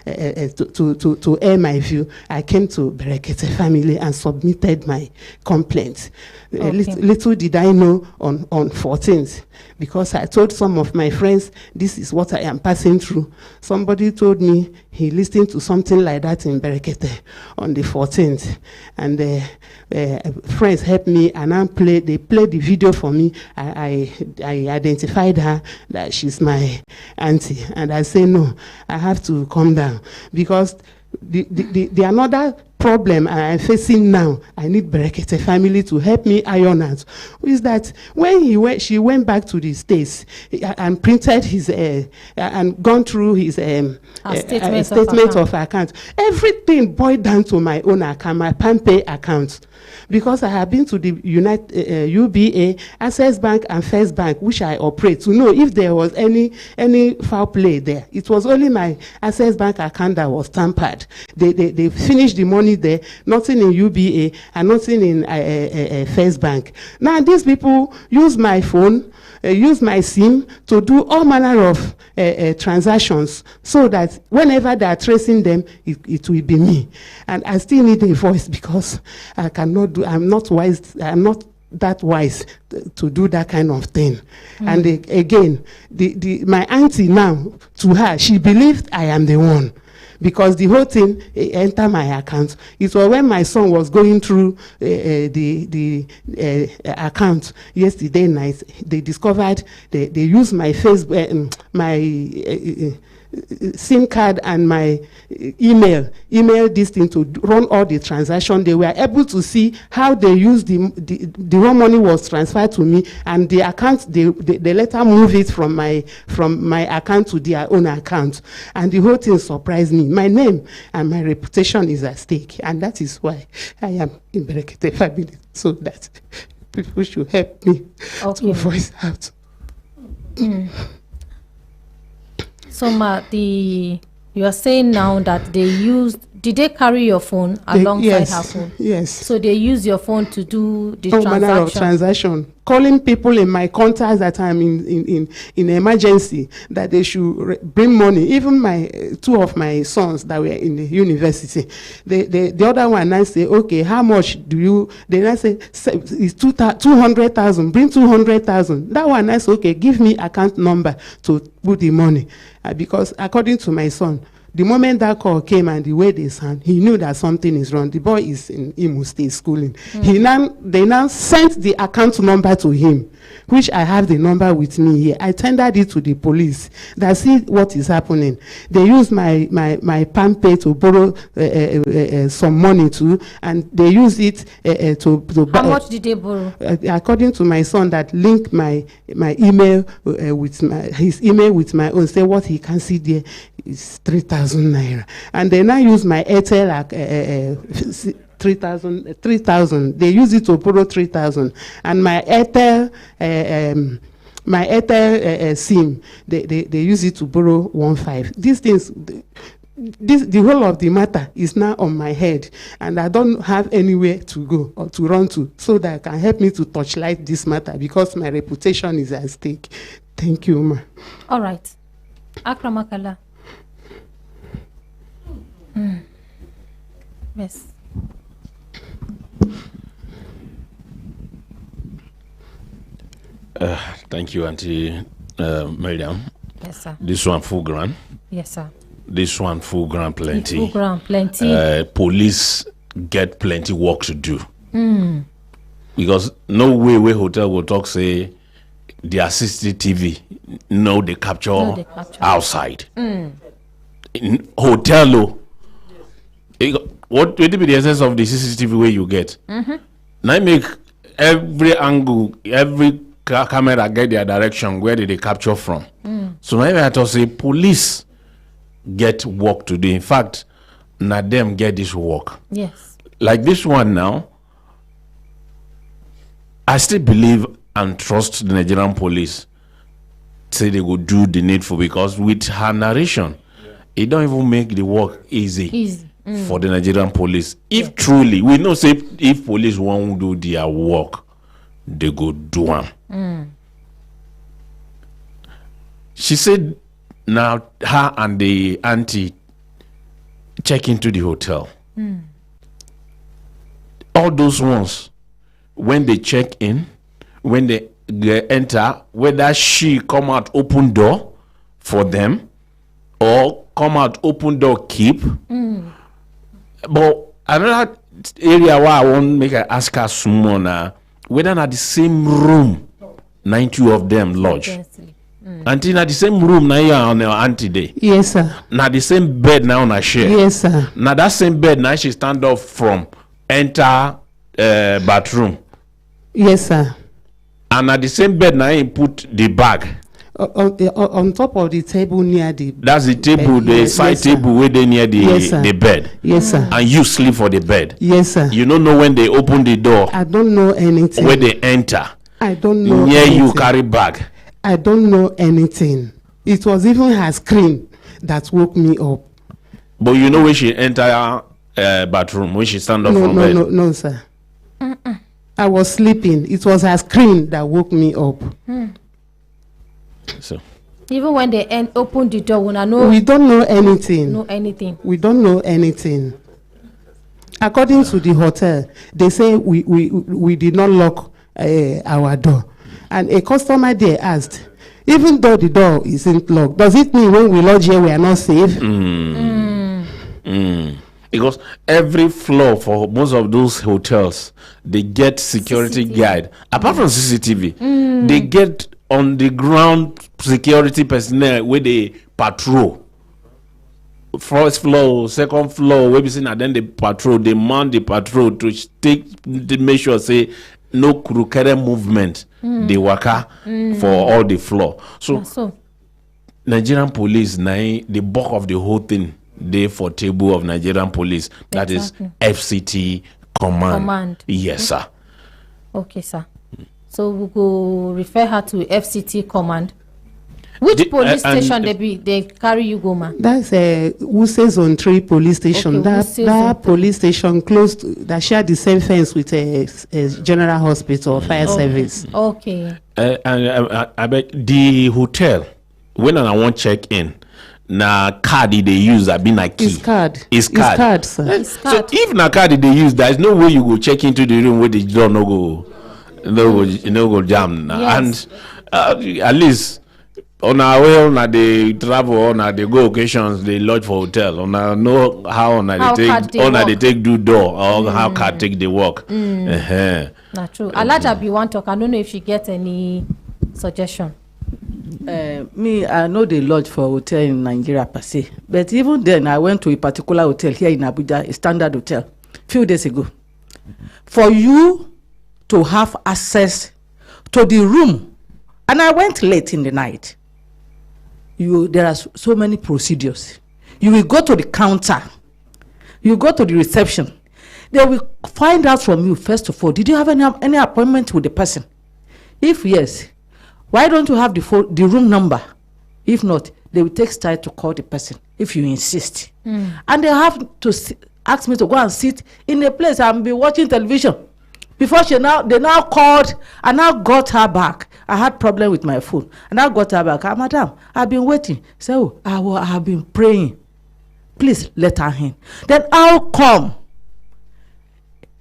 to air my view. I came to Brekete family and submitted my complaint. Okay. Little did I know on 14th, because I told some of my friends, this is what I am passing through. Somebody told me he listened to something like that in Brekete on the 14th. And friends helped me, and they played the video for me. I identified her, that she's my auntie. And I say, no, I have to come down, because the another problem I am facing now, I need Brekete family to help me iron out, is that when she went back to the States and printed his and gone through his statement of account, everything boiled down to my own account, my PAMPay account. Because I have been to the UBA, Access Bank, and First Bank, which I operate, to know if there was any foul play there. It was only my Access Bank account that was tampered. They finished the money there, nothing in UBA and nothing in First Bank. Now these people use my phone, use my SIM to do all manner of transactions, so that whenever they are tracing them, it will be me. And I still need a voice, because I'm not wise, I'm not that wise to do that kind of thing. And again, my auntie now, to her, she believed I am the one, because the whole thing entered my account. It was when my son was going through the account yesterday night, they discovered they used my Facebook, my SIM card and my email this thing to run all the transaction. They were able to see how they used the raw money was transferred to me, and the account they later move it from my account to their own account. And the whole thing surprised me. My name and my reputation is at stake, and that is why I am in Brekete family, so that people should help me to voice out. So, you are saying now that did they carry your phone alongside her phone? Yes. So they use your phone to do the manner of transaction. Calling people in my contacts that I'm in emergency, that they should bring money. Even two of my sons that were in the university, the other one, I say, okay, how much do you? Then I say, it's 200,000. Bring 200,000. That one, I say, okay, give me account number to put the money, because according to my son, the moment that call came and the way they sound, he knew that something is wrong. The boy is in Imo State schooling. They now sent the account number to him, which I have the number with me here. I tendered it to the police. That see what is happening. They use my PAMPay to borrow some money too, and they use it to buy. How much did they borrow? According to my son, that linked my email with his email with my own. Say what he can see there is 3,000 naira, and they now use my Airtel 3,000. They use it to borrow 3,000, and my Airtel SIM, they use it to borrow 1,500. These things, the whole of the matter is now on my head, and I don't have anywhere to go or to run to, so that can help me to touchlight this matter, because my reputation is at stake. Thank you, ma. All right. Akramakala. Yes. Thank you, Auntie Miriam. Yes, sir. This one full grant. Yes, sir. This one full grant plenty. Full grant plenty. Police get plenty work to do. Because no way hotel will talk say their CCTV they capture outside. in hotel. What will be the essence of the CCTV way you get? Now make every angle, every camera get their direction. Where did they capture from? So now I have to say police get work to do. In fact, now them get this work. Yes. Like this one now, I still believe and trust the Nigerian police. Say they go do the needful, because with her narration, it don't even make the work easy. For the Nigerian police. If truly, we know say if police won't do their work, they go do them. She said now her and the auntie check into the hotel. All those ones, when they check in, when they enter, whether she come out open door for them or come out open door keep. But another area where I want make I ask her someone whether not the same room 90 of them lodge. Auntie, na the same room now you are on your auntie day. Yes, sir. Now the same bed now on a share. Yes, sir. Now that same bed now she stand up from enter bathroom. Yes, sir. And at the same bed now you put the bag. On top of the table near the that's the table, the side table where they near the bed. Yes, sir. And you sleep for the bed. Yes, sir. You don't know when they open the door. I don't know anything. When they enter. I don't know near anything. You carry bag. I don't know anything. It was even her scream that woke me up. But you know when she enter bathroom, when she stand up from bed? No, sir. I was sleeping. It was her scream that woke me up. So even when they open the door, we don't know anything. We don't know anything. According to the hotel, they say we did not lock our door, and a customer there asked, even though the door isn't locked, does it mean when we lodge here we are not safe? Because every floor for most of those hotels, they get security guide. Apart from CCTV, they get on the ground security personnel where they patrol. First floor, second floor, where we see then they patrol, they mount the patrol to make sure say no crooked movement. They waka for all the floor. So Nigerian police now the bulk of the whole thing they for table of Nigerian police. That is FCT command. Yes, sir. Okay, sir. So we go refer her to FCT command. Which police station they carry you go, ma? That's Wuse Zone 3 police station. Okay, that police station close to, that share the same fence with a general hospital fire service. Okay. I bet the hotel when I want check in. Na card they use have been like key. It's card, sir. It's card. So if na card they use, there is no way you go check into the room where the door no go jam. Yes. And at least on our way on they travel on they go occasions they lodge for hotel on know how they take do door or how card take the work. Not true. Alaja be one talk. I don't know if she get any suggestion. Me, I know they lodge for hotel in Nigeria per se, but even then I went to a particular hotel here in Abuja, a standard hotel, few days ago. For you to have access to the room, and I went late in the night, there are so many procedures. You will go to the counter, you go to the reception, they will find out from you first of all, did you have any appointment with the person? If yes, why don't you have the room number? If not, they will take style to call the person if you insist. And they have to ask me to go and sit in a place and be watching television. Before they now called and now got her back. I had problem with my phone and I got her back. Madam, I've been waiting. So I have been praying. Please let her in. Then how come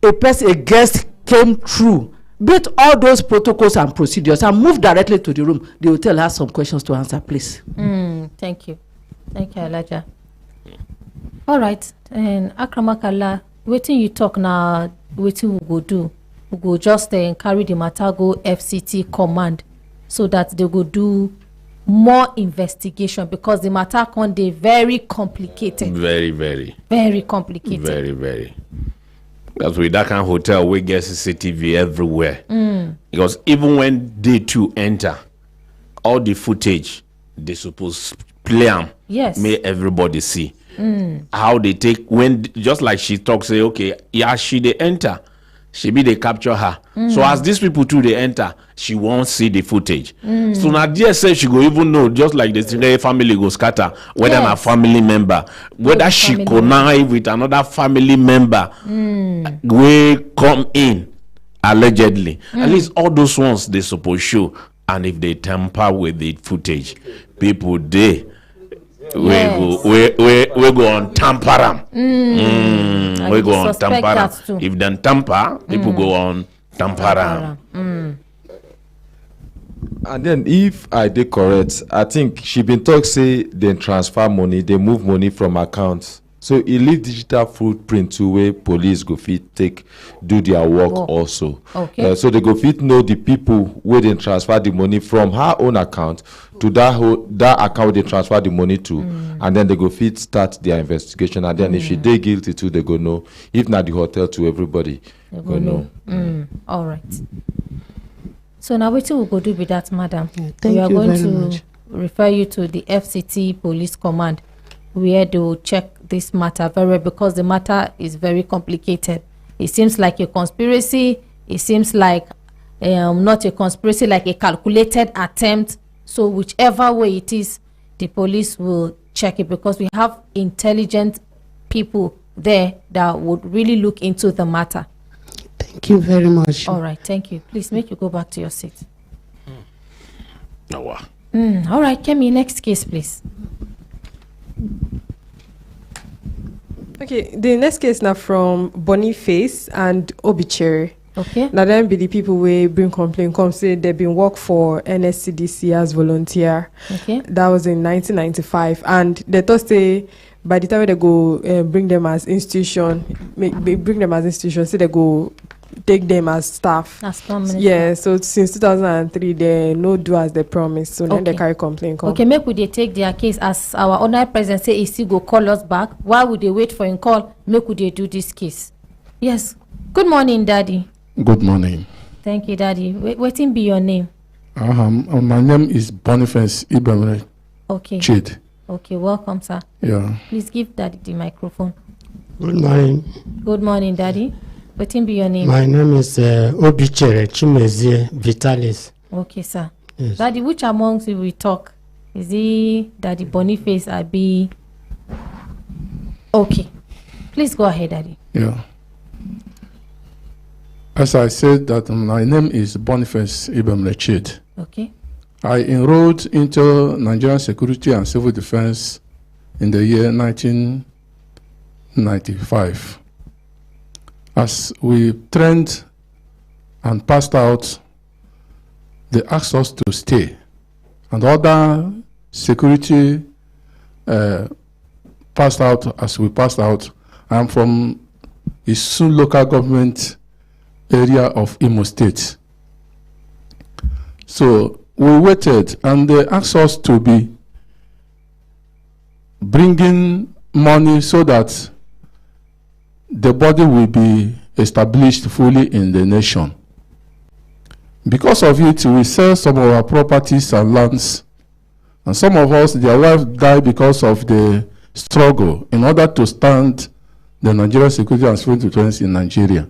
a guest came through, beat all those protocols and procedures and move directly to the room? They will tell her some questions to answer, please. Thank you, Elijah. All right, and Akramakala, waiting you talk now, waiting we go do. We go just carry the matter go FCT command so that they go do more investigation because the matter can be very complicated. Very complicated. Very. That's with that kind of hotel we get CCTV everywhere. Because even when they too enter, all the footage they suppose play them. Yes. May everybody see. How they take when just like she talks, say, okay, yeah, she they enter. She be they capture her. So as these people too they enter, she won't see the footage. So now dear says she go even know, just like the family go scatter, whether a family member, whether she connive with another family member will come in allegedly. At least all those ones they suppose show. And if they tamper with the footage, people they we go on tamper them. We go on tamper them. If then tamper, people go on tamper them. And then if I did correct, I think she been talk say they transfer money, they move money from accounts. So it leave digital footprint to where police go fit take do their work also. Okay. So they go fit know the people where they transfer the money from her own account to that account they transfer the money to, and then they go fit start their investigation. And then if she they guilty too, they go know. If not the hotel to everybody, they go know. All right. So now what we go do with that, madam? Thank we are you going very to much. refer you to the FCT Police Command, where they will check this matter very well because the matter is very complicated. It seems like a conspiracy. It seems like not a conspiracy, like a calculated attempt. So whichever way it is, the police will check it because we have intelligent people there that would really look into the matter. Thank you very much. All right, thank you. Please make you go back to your seat. Oh, wow. All right, Kemi, next case, please. Okay, the next case now from Boniface and Obicheri. Okay. Now them be the people we bring complaint come say they been work for NSCDC as volunteer. Okay. That was in 1995, and they thought say by the time they go bring them as institution, bring them as institution, say they go take them as staff. As permanent. Yeah, so since 2003 they no do as they promised, so then they carry complaint come. Okay, make we they take their case as our honorary president say he still go call us back. Why would they wait for him call? Make we they do this case. Yes. Good morning, Daddy. Good morning. Thank you, Daddy. Waiting be your name. My name is Boniface Ibrahim Okay. Chid. Okay, welcome, sir. Yeah. Please give Daddy the microphone. Good morning. Good morning, Daddy. Waiting be your name. My name is Obicheri Chimezie Vitalis. Okay, sir. Yes. Daddy, which amongst you we talk? Is he Daddy Boniface Abi? Okay. Please go ahead, Daddy. Yeah. As I said that my name is Boniface Ibrahim Chid. Okay. I enrolled into Nigerian Security and Civil Defense in the year 1995. As we trained and passed out, they asked us to stay. And other security passed out as we passed out. I'm from Isun local government area of Imo State. So we waited and they asked us to be bringing money so that the body will be established fully in the nation. Because of it, we sell some of our properties and lands, and some of us, their wives died because of the struggle in order to stand the Nigerian security and civil defense in Nigeria.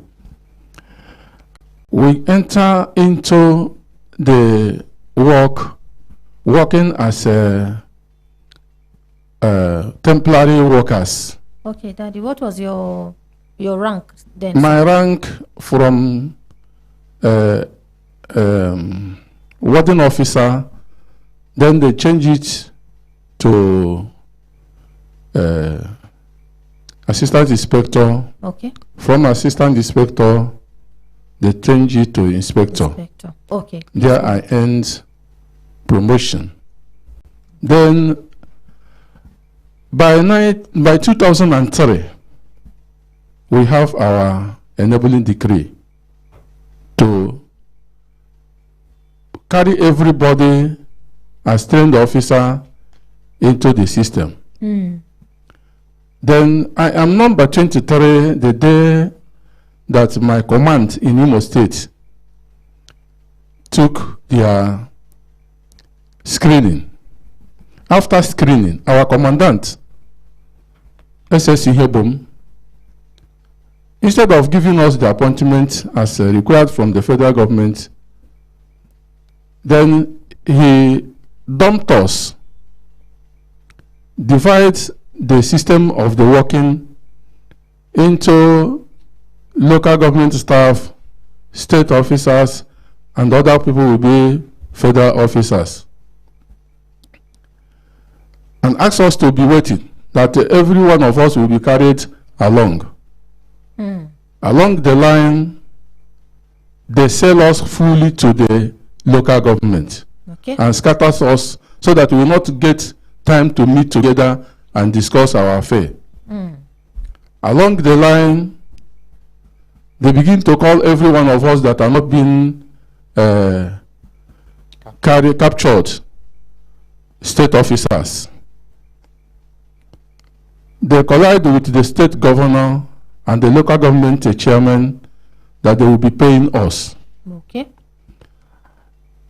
We enter into the working as temporary workers. Okay, Daddy, what was your rank then? My rank from warden officer, then they change it to assistant inspector. Okay. From assistant inspector, they change it to inspector. Okay. There I earned promotion. Then by 2003, we have our enabling decree to carry everybody as trained officer into the system. Then I am number 23 the day that my command in Imo State took their screening. After screening, our commandant, SSC Hebom, instead of giving us the appointment as required from the federal government, then he dumped us, divides the system of the working into local government staff, state officers, and other people will be federal officers. And asked us to be waiting, that every one of us will be carried along. Along the line, they sell us fully to the local government and scatters us so that we will not get time to meet together and discuss our affair. Along the line, they begin to call every one of us that are not being captured state officers. They collide with the state governor and the local government chairman that they will be paying us.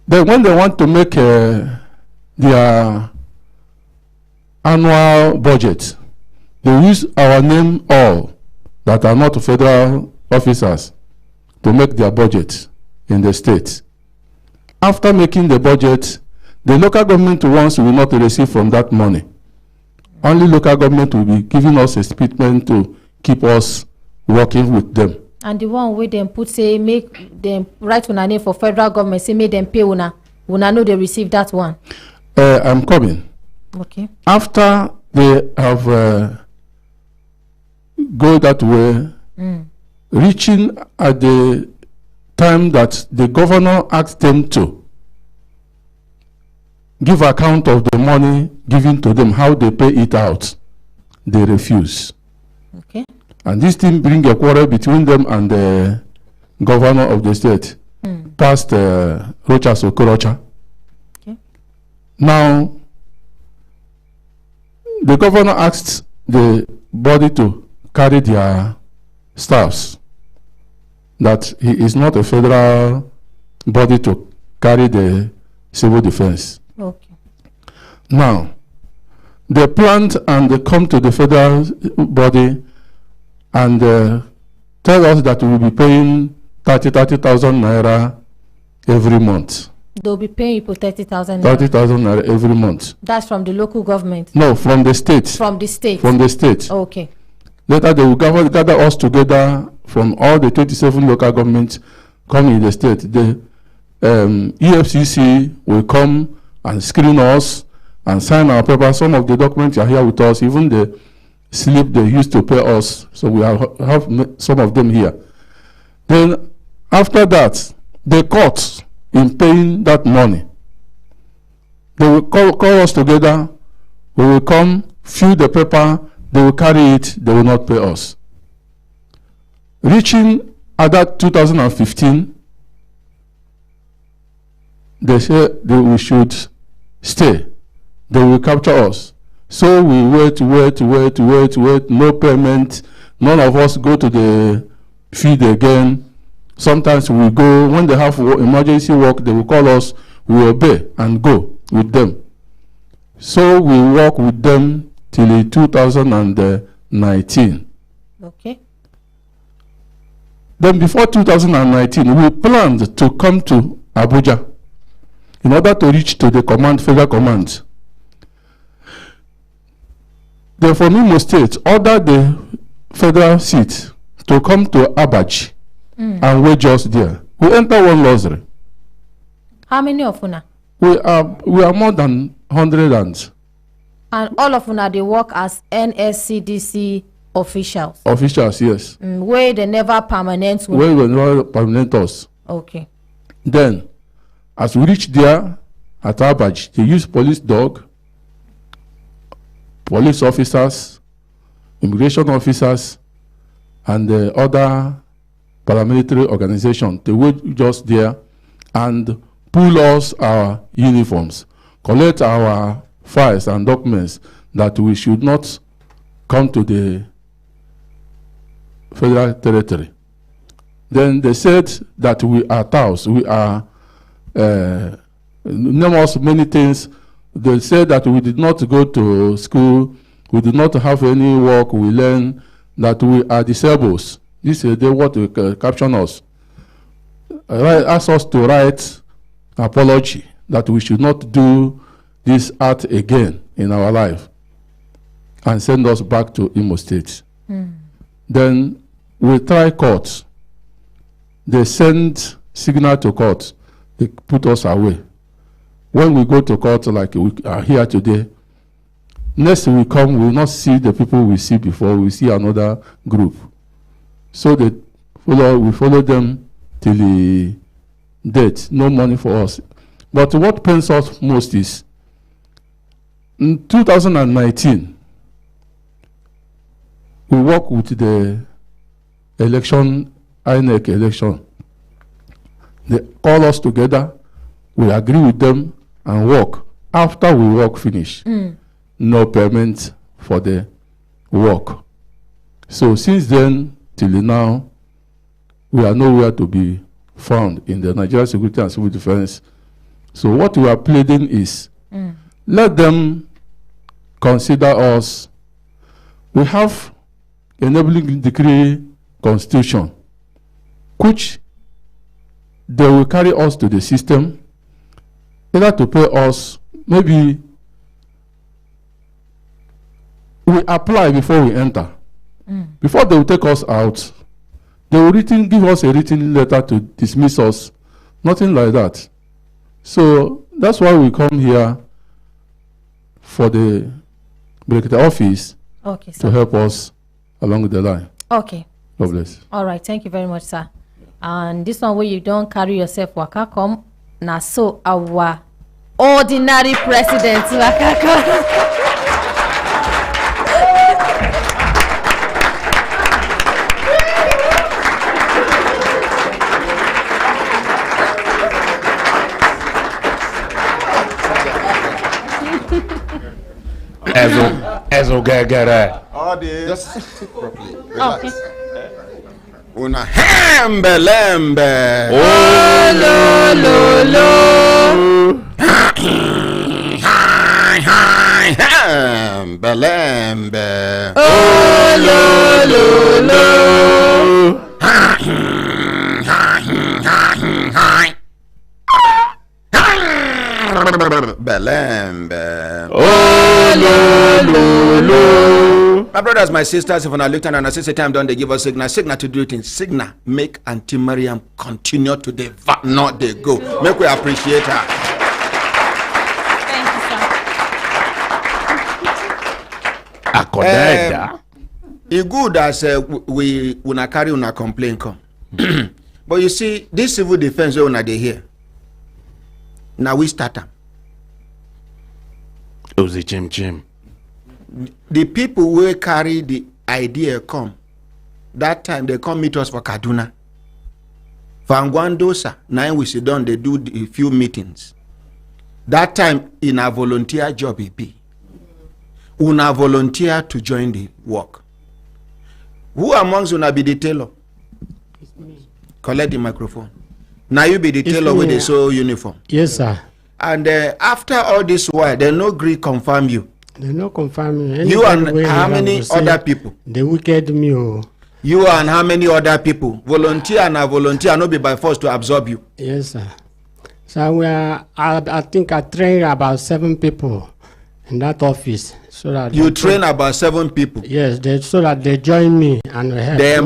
Then when they want to make their annual budget, they use our name all that are not federal officers to make their budget in the state. After making the budget, the local government ones will not receive from that money. Only local government will be giving us a statement to keep us working with them. And the one where them put say make them write on a name for federal government, say make them pay una know they receive that one. I'm coming. Okay. After they have go that way, reaching at the time that the governor asked them to give account of the money given to them, how they pay it out, they refuse. Okay. And this thing bring a quarrel between them and the governor of the state, past Rochas Okorocha. Okay. Now, the governor asked the body to carry their staffs, that he is not a federal body to carry the civil defense. Okay. Now, they planned and they come to the federal body and tell us that we will be paying 30,000 naira every month. They'll be paying people 30,000 naira. 30,000 naira every month. That's from the local government? No, from the state. From the state? From the state. Okay. Later they will gather us together from all the 27 local governments come in the state. The EFCC will come and screen us and sign our papers. Some of the documents are here with us, even the slip they used to pay us. So we have some of them here. Then after that, the courts in paying that money, they will call us together. We will come, fill the paper, they will carry it, they will not pay us. Reaching at that 2015, they say we should stay. They will capture us. So we wait, no payment. None of us go to the field again. Sometimes we go, when they have emergency work, they will call us, we obey and go with them. So we work with them till 2019. Okay. Then before 2019, we planned to come to Abuja in order to reach to the command, federal command. The from Imo State ordered the federal seat to come to Abaji and wait just there. We enter one luxury. How many of una? We are more than 100 and all of una they work as NSCDC officials. Officials, yes. Where they never permanent. Where they never permanent us. Okay. Then, as we reach there at Abaji, they use police dog, police officers, immigration officers, and the other paramilitary organization. They wait just there and pull us our uniforms, collect our files and documents that we should not come to the federal territory. Then they said that we are touts, we are name us many things. They said that we did not go to school, we did not have any work, we learn that we are disabled. This is they want to caption us. Ask us to write apology that we should not do this act again in our life and send us back to Imo State. Then we try court. They send signal to court. They put us away. When we go to court, like we are here today, next we come, we will not see the people we see before, we see another group. So we follow them till the date, no money for us. But what pains us most is, in 2019, we work with the election, INEC election. They call us together, we agree with them and work. After we work finish, no payment for the work. So since then till now, we are nowhere to be found in the Nigeria Security and Civil Defense. So what we are pleading is, let them consider us. We have enabling decree constitution, which they will carry us to the system, either to pay us, maybe we apply before we enter. Before they will take us out, they will give us a written letter to dismiss us. Nothing like that. So that's why we come here for the Brekete office to help us along the line. Okay. God bless. All right. Thank you very much, sir. And this one where you don't carry yourself waka come, na so our ordinary president waka come. Ezo gegere. Just sit properly. Relax. Una hembe lembe. Oh lo lo lo. Hi hi hembe lembe. Oh lo lo lo. Hi. Belembe. Oh lo lo lo. My brothers, my sisters, if I looked and I say time done, they give us signal to do it in signal. Make Auntie Mariam continue to the not they go. Make we appreciate her. Thank you, sir. Akodeda. It's good as we una carry una complaint come. But you see, this civil defense una they here. Now we start them. Ozi Jim. The people who carry the idea come. That time they come meet us for Kaduna. For Angwandosa, now we sit down, they do a few meetings. That time in a volunteer job it be. Una volunteer to join the work. Who amongst una be the tailor? Collect the microphone. Now you be the tailor with the sew uniform. Yes, sir. And after all this while, they no agree confirm you. They no confirm me. You and how many other people? The wicked me. Oh. You and how many other people? Volunteer and a volunteer, no be by force to absorb you. Yes, sir. So we are, I think I train about 7 people in that office. So that you train about 7 people? Yes, so that they join me and help. They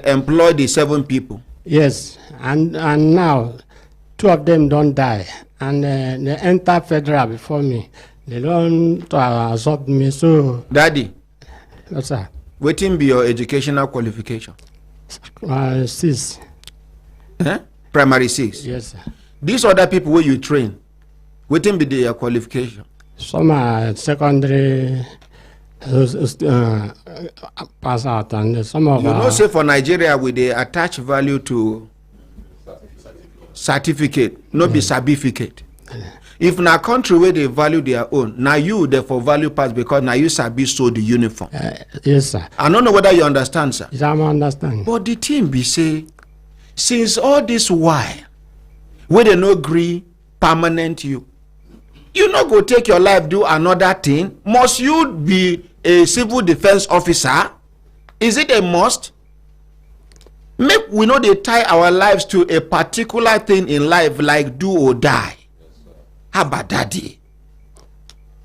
employ the 7 people? Yes, and now 2 of them don't die. And they enter federal before me. They don't absorb me, so... Daddy? Yes, sir. What be your educational qualification? 6. Primary 6? Yes, sir. These other people where you train, what be their qualification? Some are secondary pass out, and some of you know, say for Nigeria, we they attach value to certificate, not be certificate. If na country where they value their own, now you therefore value pass because now you sabi sew the uniform. Yes, sir. I don't know whether you understand, sir. Yes, I understand. But the thing be say, since all this while, where they no agree permanent you no go take your life do another thing. Must you be a civil defense officer? Is it a must? Make we know they tie our lives to a particular thing in life, like do or die. How about daddy?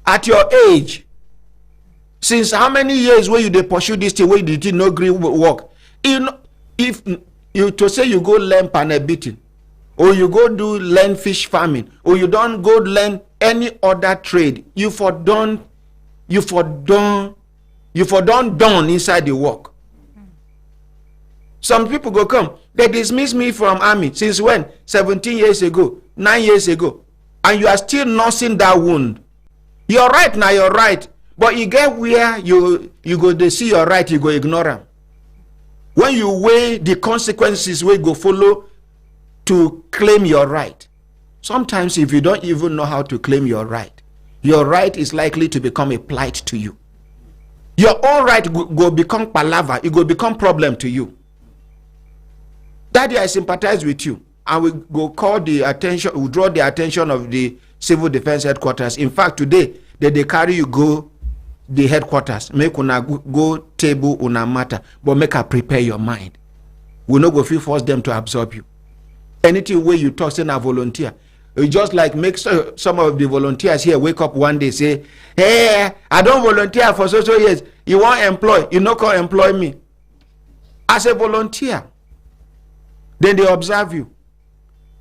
At your age, since how many years where you dey pursue this thing where you did no agree work? If you to say you go learn panel beating, or you go do learn fish farming, or you don't go learn any other trade, you for done done inside the work. Some people go come, they dismiss me from army since when? 17 years ago, 9 years ago, and you are still nursing that wound. You're right now, you're right, but you get where you go to see your right, you go ignore them. When you weigh the consequences where you go follow to claim your right, sometimes if you don't even know how to claim your right is likely to become a plight to you. Your own right go become palaver, it go become problem to you. Daddy, I sympathize with you, and we go call the attention, we draw the attention of the civil defense headquarters. In fact, today they carry you go the headquarters, make una go table una matter, but make her prepare your mind. We no go feel force them to absorb you. Anything where you talk, say na volunteer. You just like make some of the volunteers here wake up one day, say, hey, I don't volunteer for so years. You want employ, you no can employ me as a volunteer. Then they observe you.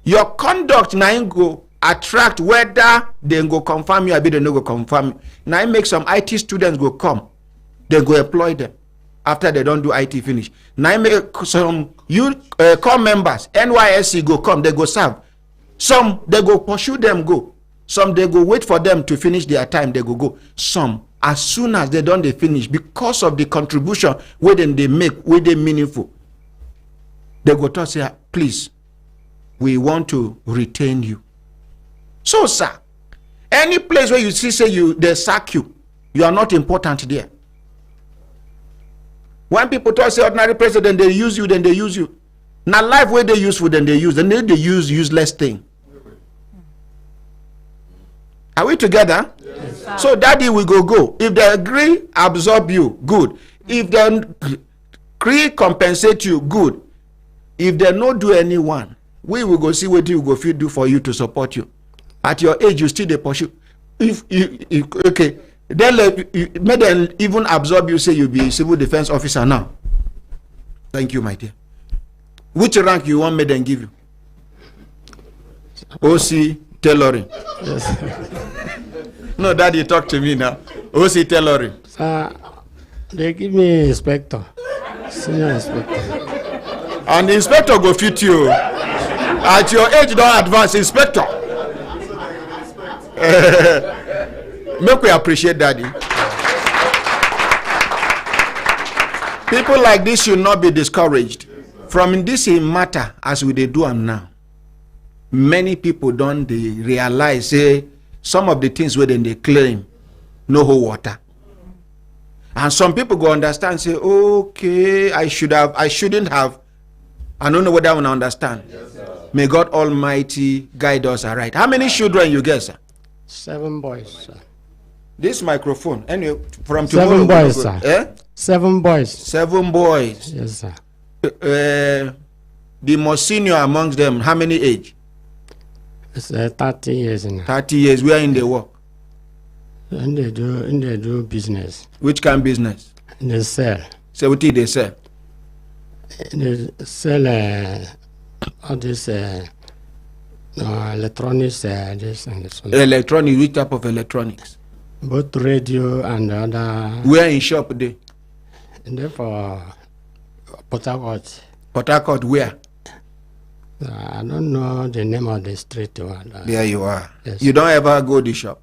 Your conduct now go attract whether they go confirm you or they no go confirm you. Now make some IT students go come, they go employ them after they don't do IT finish. Now make some core members, NYSC go come, they go serve. Some they go pursue them go. Some they go wait for them to finish their time, they go. Some as soon as they finish, because of the contribution where they make, where they meaningful, they go to say, please, we want to retain you. So, sir, any place where you see say they sack you, you are not important there. When people talk say ordinary president, they use you, then they use you. Now life where they useful, then they use useless thing. Are we together? Yes, so daddy will go. If they agree, absorb you, good. If they agree, compensate you, good. If they no do anyone, we will go see what you go feel do for you to support you. At your age, you still they pursue. If okay, then may them even absorb you, say you be civil defense officer now. Thank you, my dear. Which rank you want me then give you? OC tailoring. Yes. No, daddy, talk to me now. OC tailoring. They give me inspector, senior inspector. And the inspector go fit you. At your age, don't advance, inspector. Make we appreciate daddy. People like this should not be discouraged. From this matter as we they do them now, many people don't realize say some of the things where they claim no whole water. And some people go understand, say, okay, I shouldn't have. I don't know whether I want to understand. Yes, may God Almighty guide us aright. How many children you get, sir? 7 boys, sir. This microphone, anyway, from 7 boys, sir. Eh? 7 boys. 7 boys. Yes, sir. The most senior amongst them, how many age? It's 30 years now. 30 years. Where in the work? And they do business. Which kind of business? They sell. So what did they sell? They sell all this electronics. This and this. Electronics. Which type of electronics? Both radio and other. Where in shop they? And therefore, Port Harcourt. Port Harcourt, where? I don't know the name of the street. There you are. Yes. You don't ever go to the shop?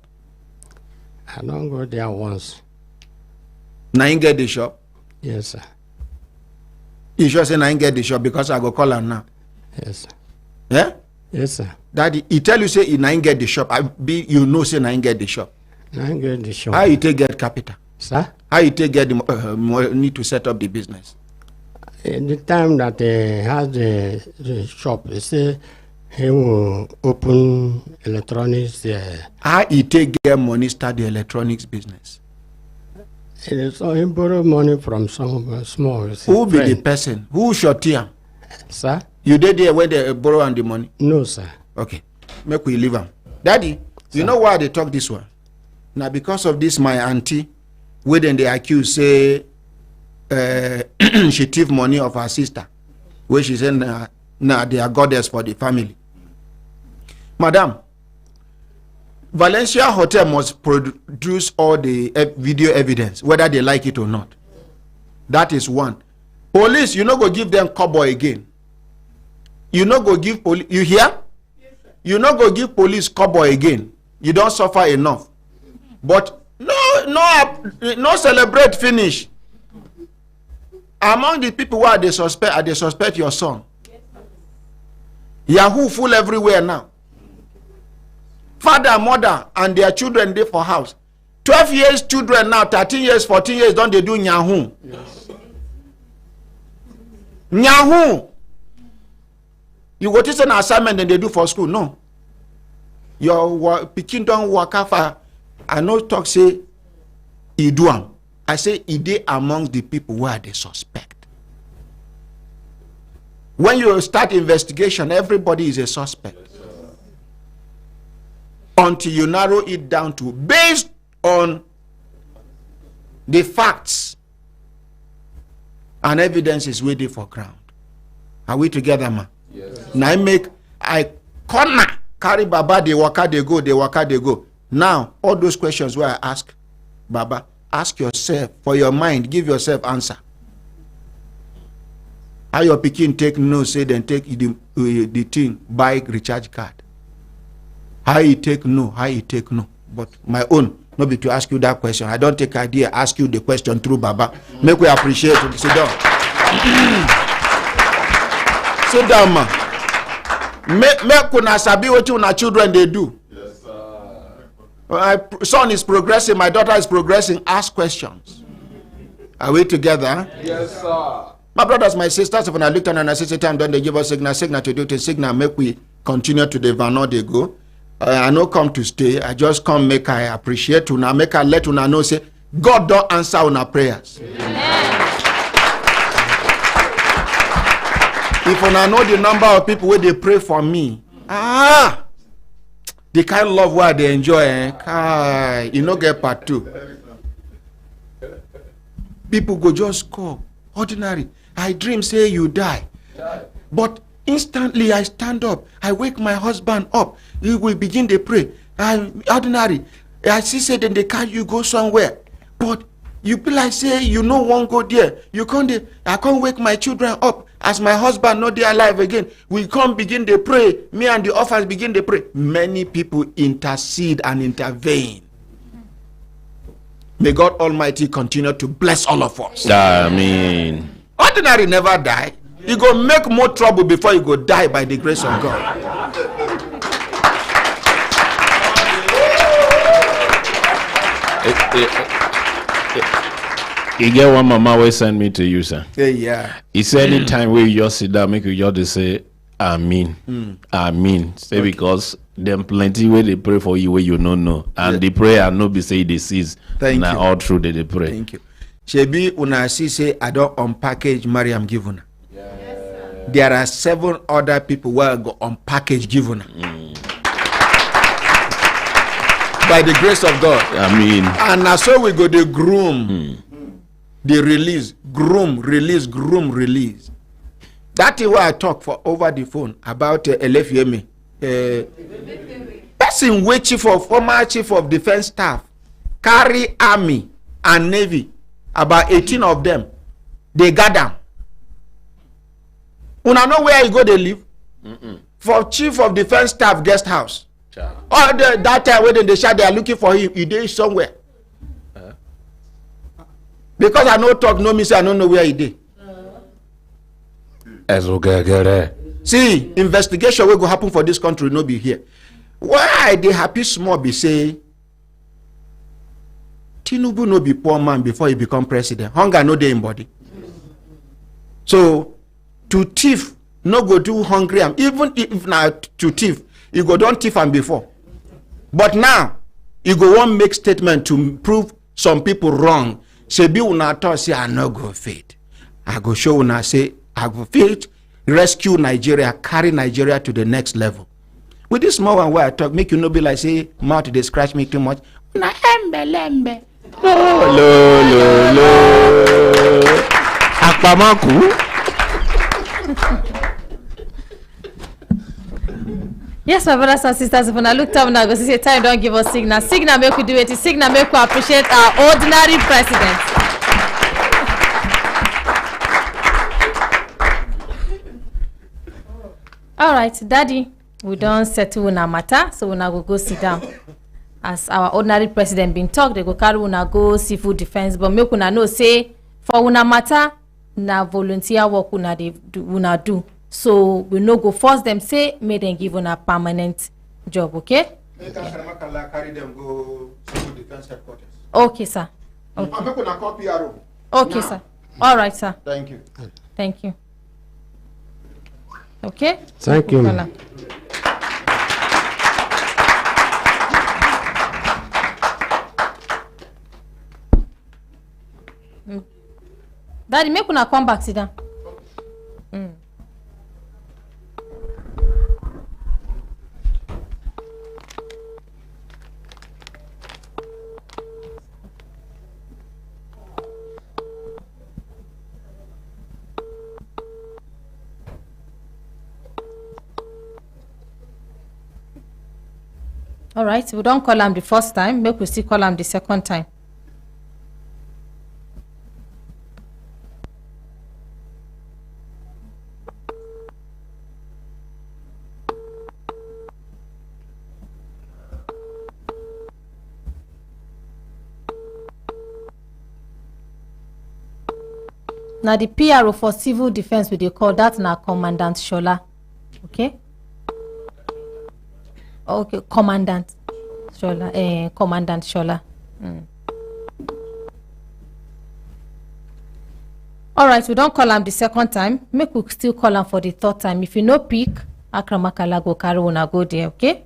I don't go there once. Now you get the shop? Yes, sir. You sure say now you get the shop because I go call her now? Yes, sir. Yeah? Yes, sir. Daddy, he tell you say he ain't get the shop. You know say ain't get the shop. I get the shop. How you take get capital? Sir? How you take get the money to set up the business? At the time that he has the shop, he say he will open electronics. How he take get money start the electronics business? So he borrow money from some small. Who be the person? Who shot him? Sir? You did there when they borrow and the money? No, sir. Okay. Make we leave him. Daddy, you know why they talk this one? Now because of this, my auntie, where then they accuse say she thief money of her sister, where she said nah, they are goddess for the family. Madam, Valencia Hotel must produce all the video evidence, whether they like it or not. That is one. Police, you no go give them cowboy again. You no go give police. You hear? You no go give police cowboy again. You don't suffer enough. But no celebrate finish. Among the people who are they suspect your son. Yahoo full everywhere now. Father, mother, and their children dey for house. 12 years children now, 13 years, 14 years, don't they do Yahoo? Yes. Yahoo! You go to an assignment and they do for school? No. Your pikin don't work out. I no talk say he do am. I say he dey amongst the people where they suspect. When you start investigation, everybody is a suspect. Until you narrow it down to based on the facts and evidence is waiting for ground. Are we together, man? Yes. Now I corner carry Baba, they waka they go. Now all those questions where I ask Baba, ask yourself for your mind, give yourself answer. How your pikin take no say then take the thing buy recharge card. How you take no, but my own no be to ask you that question. I don't take idea ask you the question through Baba. Make we appreciate it. Sit down. Sit down, man. Make una sabi what una children they do. Yes, sir. My son is progressing, my daughter is progressing. Ask questions. Are we together? Yes, sir. My brothers, my sisters, if I look down and I say time, don't they give us signal to do the signal, make we continue to the van they go. I no come to stay. I just come make I appreciate una, make I let una know say God don't answer una prayers. Amen. If una know the number of people where they pray for me, the kind of love where they enjoy, you no get part two. People go just call ordinary. I dream say you die, but instantly I stand up. I wake my husband up. We will begin to pray. Ordinary. I see say then they carry you go somewhere. But you be like say you no one go there. I can't wake my children up as my husband not there alive again. We can't begin to pray. Me and the orphans begin to pray. Many people intercede and intervene. May God Almighty continue to bless all of us. Amen. Ordinary never die. You go make more trouble before you go die by the grace of God. You get one mama will send me to you, sir. Yeah. He said anytime where you just sit down, make you just say Amen. Amen. Say okay. Because them plenty where they pray for you where you don't know. And the prayer no be say they cease. Thank you. All through they pray. Thank you. Shebi una see say I don't unpackage Mariam Givuna. There are 7 other people who are go unpackage Givuna. By the grace of God. Amen. And now so we go the groom. The release. Groom, release. That is why I talk for over the phone about LFUMA. Person way former chief of defense staff carry army and navy. About 18 of them. They gather. Una know where you go they live? For chief of defense staff guest house. Or that time when they shout they are looking for him, he dey somewhere. Because I no talk, no me say I don't know where he dey. See, investigation will go happen for this country, no be here. Why they happy small be say Tinubu no be poor man before he become president. Hunger no dey in body. So to thief no go do hungry am. Even if now to thief, he go don thief am before. But now he go want make statement to prove some people wrong. Say be una talk say I no go fit. I go show una say I go fit rescue Nigeria, carry Nigeria to the next level. With this small one where I talk, make you no be like say mouth they scratch me too much. Una embe. Lo. Akpamaku. Yes, my brothers and sisters, if I look up now, go see time don't give us signal. Signal make we do it. Signal make we appreciate our ordinary president. All right, Daddy, we don't settle una matter, so we now go sit down. As our ordinary president been talk, they go carry una go civil defense, but make una know say for una matter na volunteer work una do. So we no go force them say may them give una permanent job, okay? Carry them go civil defense headquarters. Okay, sir. Okay. I'm going to call PRO. Okay, sir. All right, sir. Thank you. Thank you. Okay? Thank you. Daddy, make una come back, sit down. All right, we don't call him the first time, make we still call him the second time. Now the PRO for civil defense we dey call that na Commandant Shola. Okay? Okay, Commandant Shola. Commandant Shola. All right, we don't call him the second time. Make we still call him for the third time. If you no pick, Akramakala go carry una go there, okay?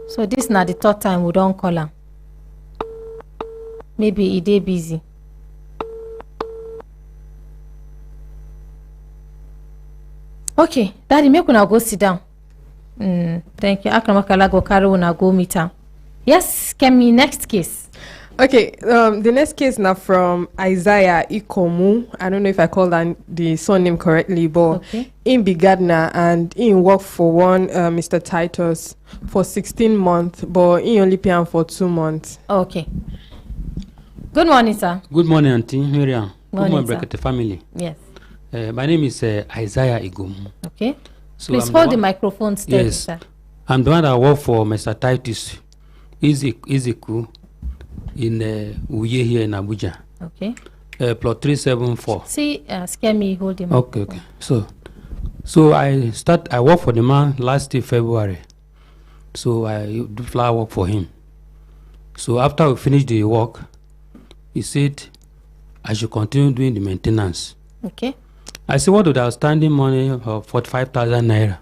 So this na the third time we don't call him. Maybe he dey busy. Okay, Daddy, make una go sit down. Thank you. Akramakala go carry una go meet him. Yes, Kemi, next case. Okay, the next case now from Isaiah Ikomu. I don't know if I called the surname correctly, but Okay. in be gardener and in work for one Mr. Titus for 16 months, but in only pay him for 2 months. Okay. Good morning, sir. Good morning, Auntie Miriam. Good Morning, morning, sir. Brekete family. Yes. My name is Isaiah Igumu. Okay. So Please I'm hold the one- microphone steady, Yes. sir. I'm the one that work for Mr. Titus Iziku in Uye here in Abuja. Okay. Plot 374. See, scare me, hold him. Okay. So I work for the man last year February. So I do flower work for him. So after we finish the work, he said I should continue doing the maintenance. Okay. I said, what do the outstanding money of 45,000 naira?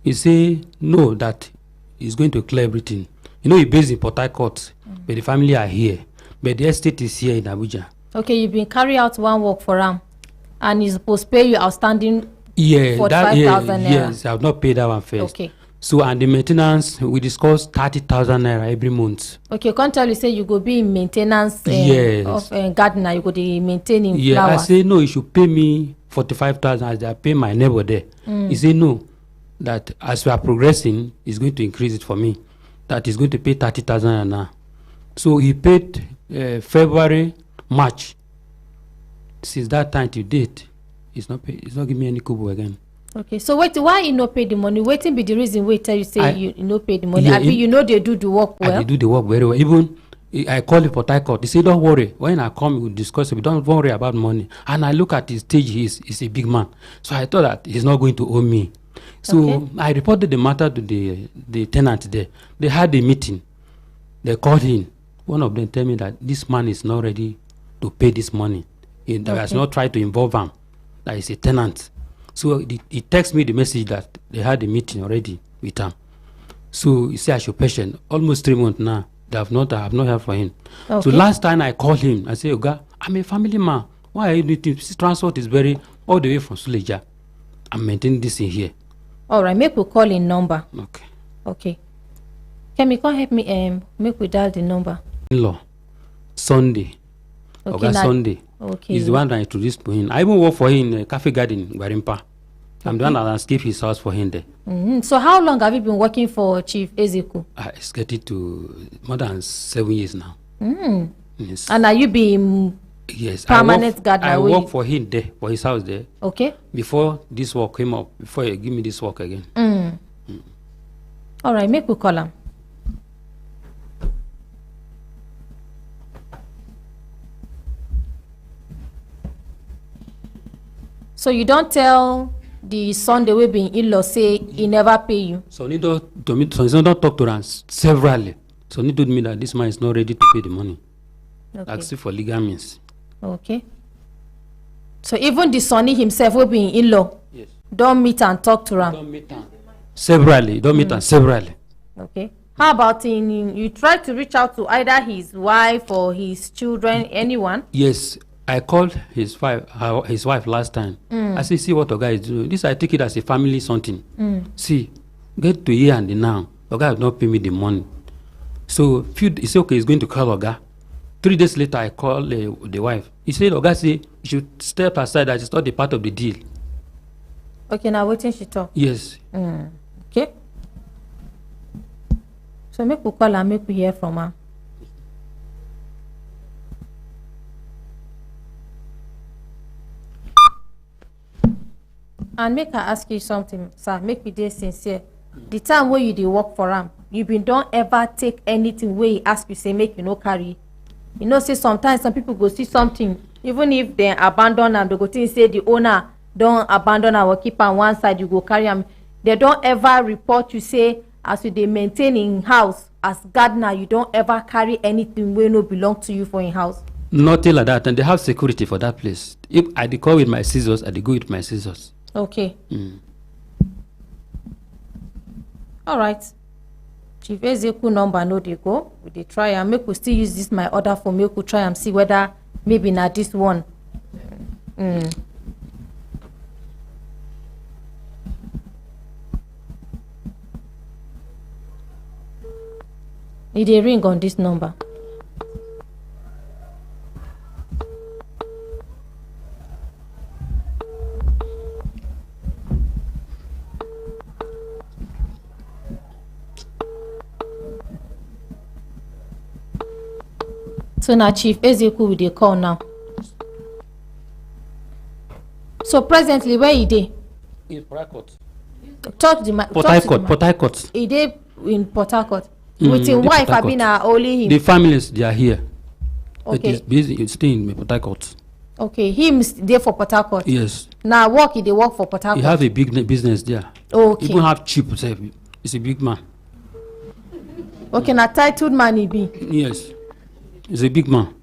He said, no, that he's going to clear everything. You know, he's based in Port Harcourt, but the family are here. But the estate is here in Abuja. Okay, you've been carry out one work for him, and he's supposed to pay you outstanding. Yeah, 45,000 naira. Yes, I have not paid that one first. Okay. So, and the maintenance, we discussed 30,000 naira every month. Okay, can't tell you say you go be in maintenance Yes. of gardener, you go be maintaining Yeah, flowers. I say no, you should pay me 45,000 as I pay my neighbor there. He said no, that as we are progressing, he's going to increase it for me. That he's going to pay 30,000 now. So he paid February, March. Since that time to date, it's not giving me any kobo again. Okay, so wait, why you no pay the money? Waiting be the reason wait tell you say you no pay the money. Yeah, Abi you know they do the work well. They do the work very well. Even I call him for Thai court. They say, don't worry. When I come, we'll discuss it. Don't worry about money. And I look at his stage. He's a big man. So I thought that he's not going to owe me. So I reported the matter to the tenant there. They had a meeting. They called in. One of them tell me that this man is not ready to pay this money. He has not tried to involve him. That is a tenant. So he texted me the message that they had a meeting already with him. So he said I should patient. Almost 3 months now. I have not heard from him. So last time I called him, I said, Oga, I'm a family man. Why are you doing this? Transport is very all the way from Suleja. I'm maintaining this in here. All right, make we call in number. Okay. Okay. Can you help me make we dial the number? In-law. Sunday. Okay, Oga Sunday. Okay. He's the one that introduced to him. I even work for him in a cafe garden in Gwarimpa. I'm the one that landscape his house for him there. So how long have you been working for Chief Ezeku? It's getting to more than 7 years now. Yes. And are you being permanent gardener? I work for him there, for his house there. Okay. Before this work came up, before he give me this work again. All right, make we call him. So you don't tell the son the way being in-law say he never pay you. So he don't talk to us severally. So he told me that this man is not ready to pay the money. Asking for legal means. Okay. So even the sonny himself will be in-law. Yes. Don't meet and talk to him. Don't meet him severally. Don't meet him severally. Okay. How about you try to reach out to either his wife or his children, anyone? Yes. I called his wife last time. I said, see what the guy is doing. This I take it as a family something. See, get to here and now. The guy will not pay me the money. So he said, okay, he's going to call Oga. 3 days later, I called the wife. He said, Oga say you should step aside. That is not the part of the deal. Okay, now waiting she talk. Yes. Okay. So make we call her, make we hear from her. And make her ask you something, sir. Make me dey sincere. The time where you dey work for him, you been don't ever take anything where he ask you say make you no carry. You know, say sometimes some people go see something, even if they abandon them, they go think say the owner don't abandon our keeper on one side, you go carry them. They don't ever report you say as you dey maintain in house as gardener, you don't ever carry anything where no belong to you for in house. Nothing like that, and they have security for that place. If I dey call with my scissors, I dey go with my scissors. Okay. All right. Chief Ezeku number no dey go. We dey try and make we still use this my other phone. Make we try and see whether maybe na this one. It dey ring on this number. So now Chief Ezeku will dey call now. So presently where he dey? In Port Harcourt. Talk to the Port Harcourt. He dey in Port Harcourt. With his wife, I been only him. The families they are here. Okay. It is busy. It's staying in Port Harcourt. Okay, him there for Port Harcourt. Yes. Now work, he dey work for Port Harcourt. He have a big business there. Okay. Even have cheap. He's a big man. Okay, now titled man he be. Yes. He's a big man.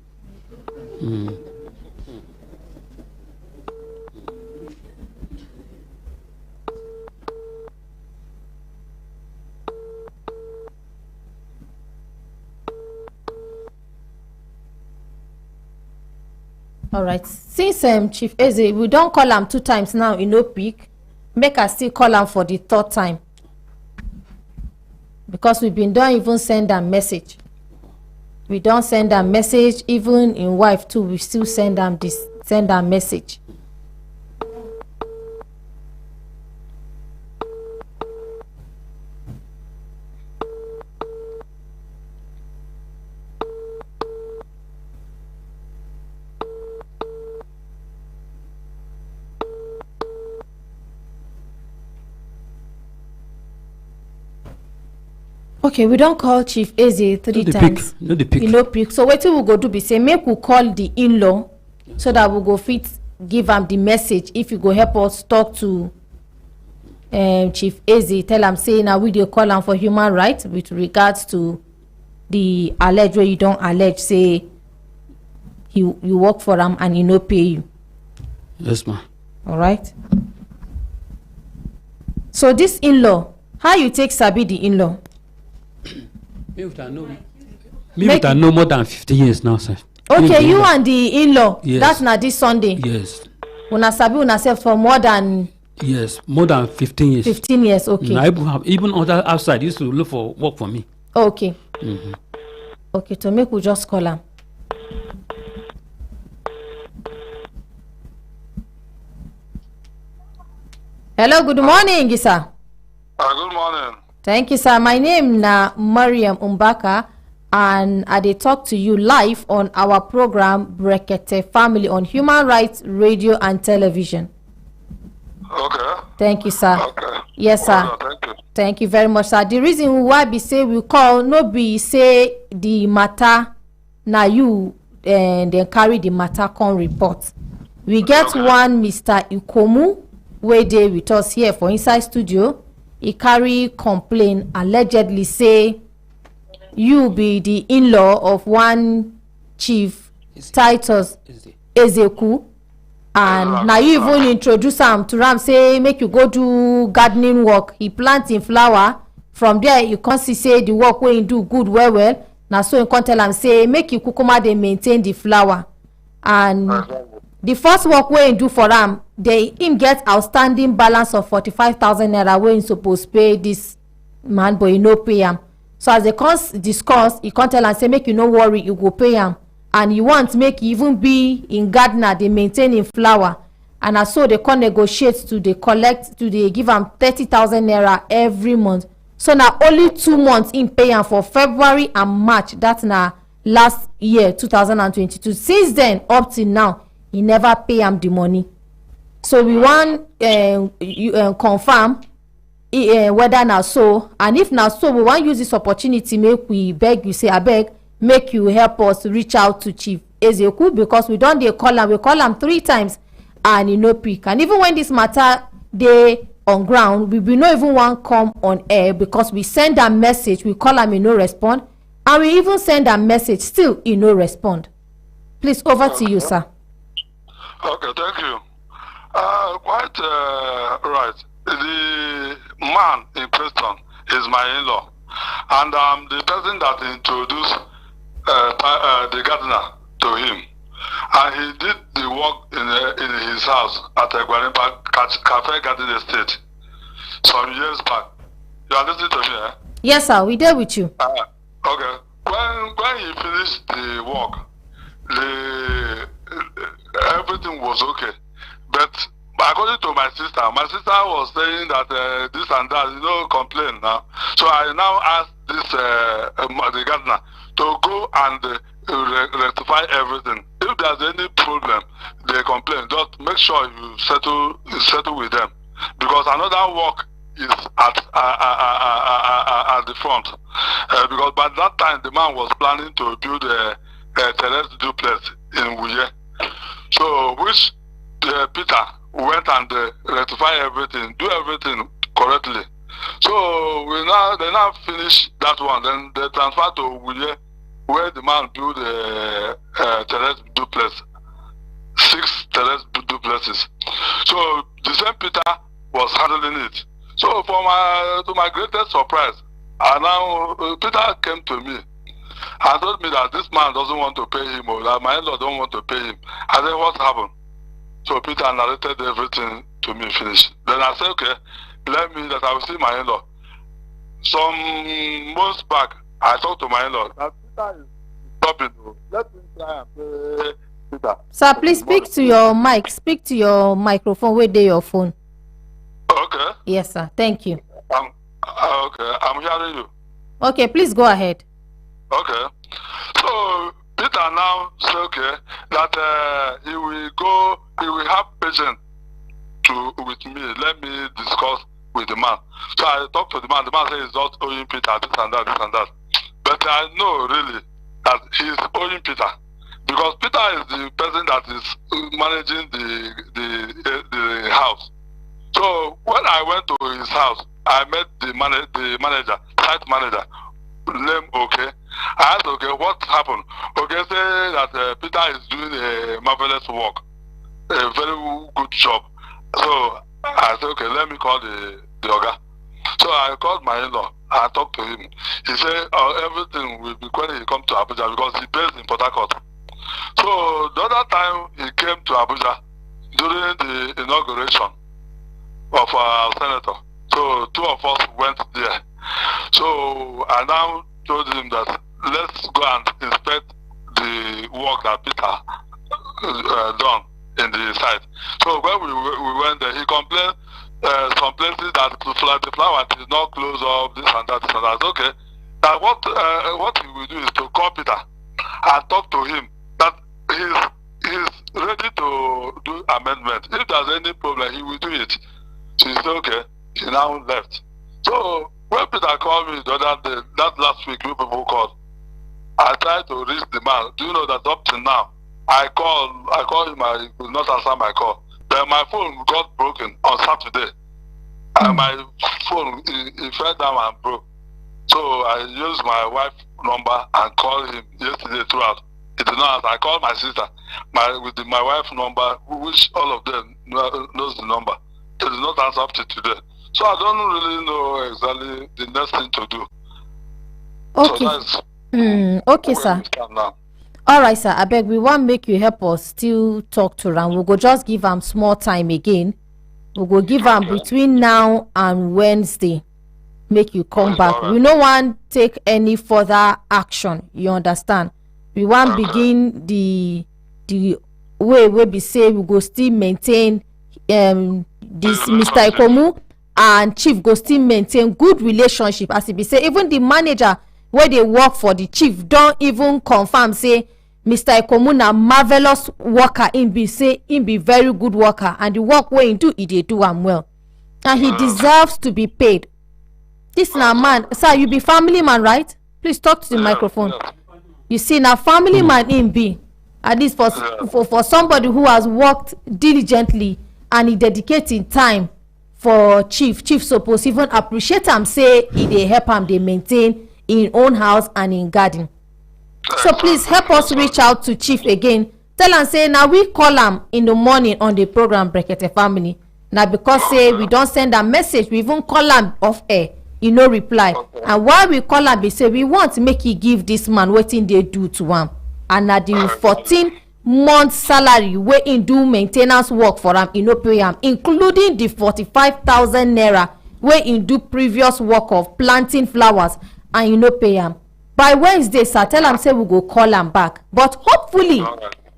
All right. Since Chief Eze, we don't call him 2 times now, he no pick. Make us still call him for the 3rd time. Because we been don't even send a message. We don't send a message, even in wife too, we still send them a message. Okay, we don't call Chief Eze 3 times. No the pick. You know pick. So wetin we go do be say make we call the in-law so that we go fit give am the message. If you go help us talk to Chief Eze, tell am say na we dey call am for human rights with regards to the allege wey you don allege say you work for am and he no pay you. Yes, ma'am. All right. So this in-law, how you take sabi the in-law? Me with I know more than 15 years now, sir. Okay, you and the in-law. Yes. That's na this Sunday. Yes. Una sabi una self for more than. Yes, more than 15 years. 15 years, okay. Even other outside used to look for work for me. Okay. Okay, to make we just call am. Hello, good morning, sir. Good morning. Thank you, sir. My name na Mariam Umbaka, and I dey talk to you live on our program Brekete Family on Human Rights Radio and Television. Okay. Thank you, sir. Okay. Yes, sir. Well, thank you. Thank you very much, sir. The reason why be say we call no be say the matter na you and then carry the matter come report. We get one Mr. Ikomu wey dey with us here for inside studio. He carry complaint allegedly say you be the in-law of one Chief Titus Ezeku, and now you even introduce am to am say make you go do gardening work. He plant in flower. From there you come see say the work wey he do good well. Now so you come tell am say make you kukuma dey maintain the flower, and the first work wey he do for am, him get outstanding balance of 45,000 naira wey he suppose pay this man, but he no pay am. So as they come discuss, he come tell am say make you no worry, you go pay am, and you want make you even be in gardener dey maintain in flower. And as so they come negotiate to dey collect to dey give am 30,000 naira every month. So na only 2 months in pay am for February and March. That na last year 2022. Since then up till now he never pay am the money. So we want confirm whether na so, and if na so, we want use this opportunity make we beg you say abeg make you help us reach out to Chief Ezeku, because we don dey call am. We call am 3 times and he no pick. And even when this matter dey on ground, we no even want come on air because we send am message, we call am, he no respond, and we even send am message, still he no respond. Please, over to you, sir. Okay, thank you. Quite right. The man in question is my in-law, and I'm the person that introduced the gardener to him, and he did the work in his house at Gwarimpa Cafe Garden Estate some years back. You are listening to me, eh? Yes, sir. We there with you. Okay. When he finished the work, everything was okay, but according to my sister was saying that this and that, you know, complain now. So I now asked this the gardener to go and rectify everything. If there's any problem, they complain, just make sure you settle with them, because another work is at the front. Because by that time the man was planning to build a terrace duplex in Wuye. So which Peter went and rectify everything, do everything correctly. So they now finish that one. Then they transfer to Wuye, where the man built a terrace duplex, 6 terrace duplexes. So the same Peter was handling it. So to my greatest surprise, Peter came to me and told me that this man doesn't want to pay him, or that my in-law don't want to pay him. I said, what happened? So Peter narrated everything to me, finished. Then I said, okay, let me that I will see my in-law. Some months back, I talked to my in-law. That Peter is stopping. Let me try and pay Peter. Sir, please speak to your mic. Speak to your microphone. Where dey your phone? Okay. Yes, sir. Thank you. Okay, I'm hearing you. Okay, please go ahead. Okay. So Peter now said, okay, that he will have patience with me. Let me discuss with the man. So I talked to the man. The man said he's not owing Peter this and that, this and that. But I know really that he's owing Peter, because Peter is the person that is managing the house. So when I went to his house, I met the manager, site manager, name Okay. I asked Okay, what happened? Okay, say that Peter is doing a marvelous work, a very good job. So I said, okay, let me call the Oga. So I called my in-law. I talked to him. He said everything will be when he come to Abuja, because he based in Port Harcourt. So the other time he came to Abuja during the inauguration of our senator. So two of us went there. So I now told him that let's go and inspect the work that Peter done in the site. So when we went there, he complained some places that the flower is not close up, this and that, this and that. Okay. Now what he will do is to call Peter and talk to him that he's ready to do amendment. If there's any problem, he will do it. So he said, okay. He now left. So when Peter called me the other day, that last week, you people called, I tried to reach the man. Do you know that up till now, I called him, I could not answer my call. Then my phone got broken on Saturday. And my phone, it fell down and broke. So I used my wife's number and called him yesterday throughout. It did not answer. I called my sister with my wife's number, which all of them knows the number. It did not answer up to today. So I don't really know exactly the next thing to do. Okay. So Okay, sir. All right, sir. I beg we want make you help us still talk to Ram. We'll go just give him small time again. We'll go give him between now and Wednesday. Make you come back. We no want take any further action. You understand? We want begin the way we be say we go still maintain this Mr. Ikomu and chief go still maintain good relationship, as he be say. Even the manager where they work for the chief don't even confirm say Mr. Ikomu na marvelous worker. Him be say him be very good worker, and the work where he do am well, and he deserves to be paid. This na man, sir. You be family man, right? Please talk to the microphone. You see, now family man him be, at least for somebody who has worked diligently and he dedicating time for chief suppose even appreciate him, say he dey help him, they maintain in own house and in garden. So please help us reach out to chief again. Tell him say now we call him in the morning on the program Brekete Family. Now because say we don't send a message, we even call him off air, he no reply. And while we call him, we say we want to make he give this man wetin they do to him, and at the 14 month salary wey he do maintenance work for him, he no pay him, including the 45,000 naira wey he do previous work of planting flowers, and he no pay him. By Wednesday, sir, tell him say we go call him back, but hopefully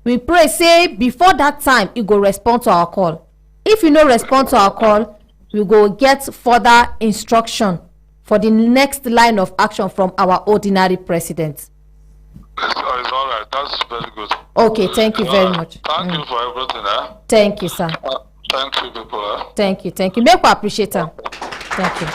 we pray say before that time he go respond to our call. If he no respond to our call, we go get further instruction for the next line of action from our ordinary president. It's all right. That's very good. Okay, thank you very much. Thank you for everything. Thank you, sir. Thank you, people. Thank you. Make we appreciate her. Thank you.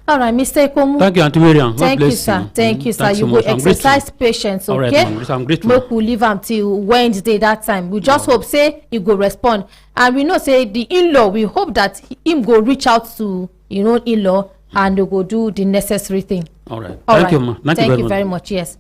All right, Mr. Ikomu. Thank you, Auntie Miriam. Thank you, sir. Thank you, sir. You will exercise patience, okay? Right, I'm grateful. Make we leave until Wednesday that time. We just hope say he go respond, and we know say the in-law. We hope that him go reach out to in-law and they go do the necessary thing. All right. Thank you, ma. Thank you very much. Yes,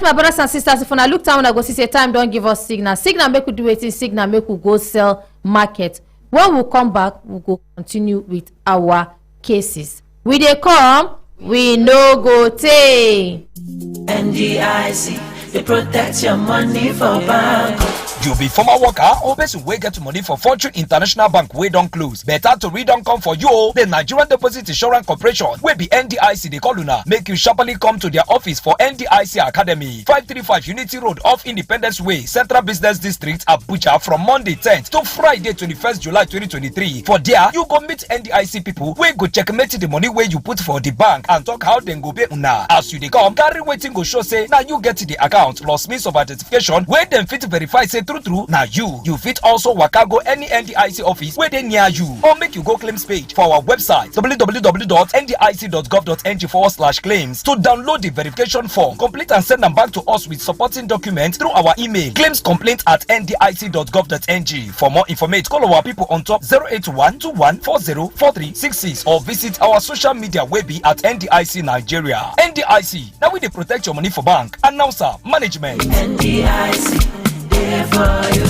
my brothers and sisters. If I look down, I go see say time don't give us signal. Signal make we do it. Signal make we go sell market. When we come back, we go continue with our cases. We dey come, we no go take. NDIC, they protect your money for bank. You be former worker or person wey get money for Fortune International Bank wey don close. Better to read don come for you. The Nigerian Deposit Insurance Corporation wey be NDIC they call una. Make you sharply come to their office for NDIC Academy, 535 Unity Road off Independence Way, Central Business District, Abuja from Monday 10th to Friday 21st July 2023. For there, you go meet NDIC people wey go checkmate the money wey you put for the bank and talk how dem go pay una. As you dey come, carry wetin go show say now you get the account plus means of identification wey dem fit verify say true na you fit also waka go any NDIC office wey dey near you, or make you go claims page for our website www.ndic.gov.ng/claims to download the verification form, complete and send them back to us with supporting documents through our email claimscomplaint@ndic.gov.ng. For more information, call our people on top 08121404366 or visit our social media wey be at NDIC Nigeria. NDIC, now we dey protect your money for bank. Announcer, management. NDIC, there for you.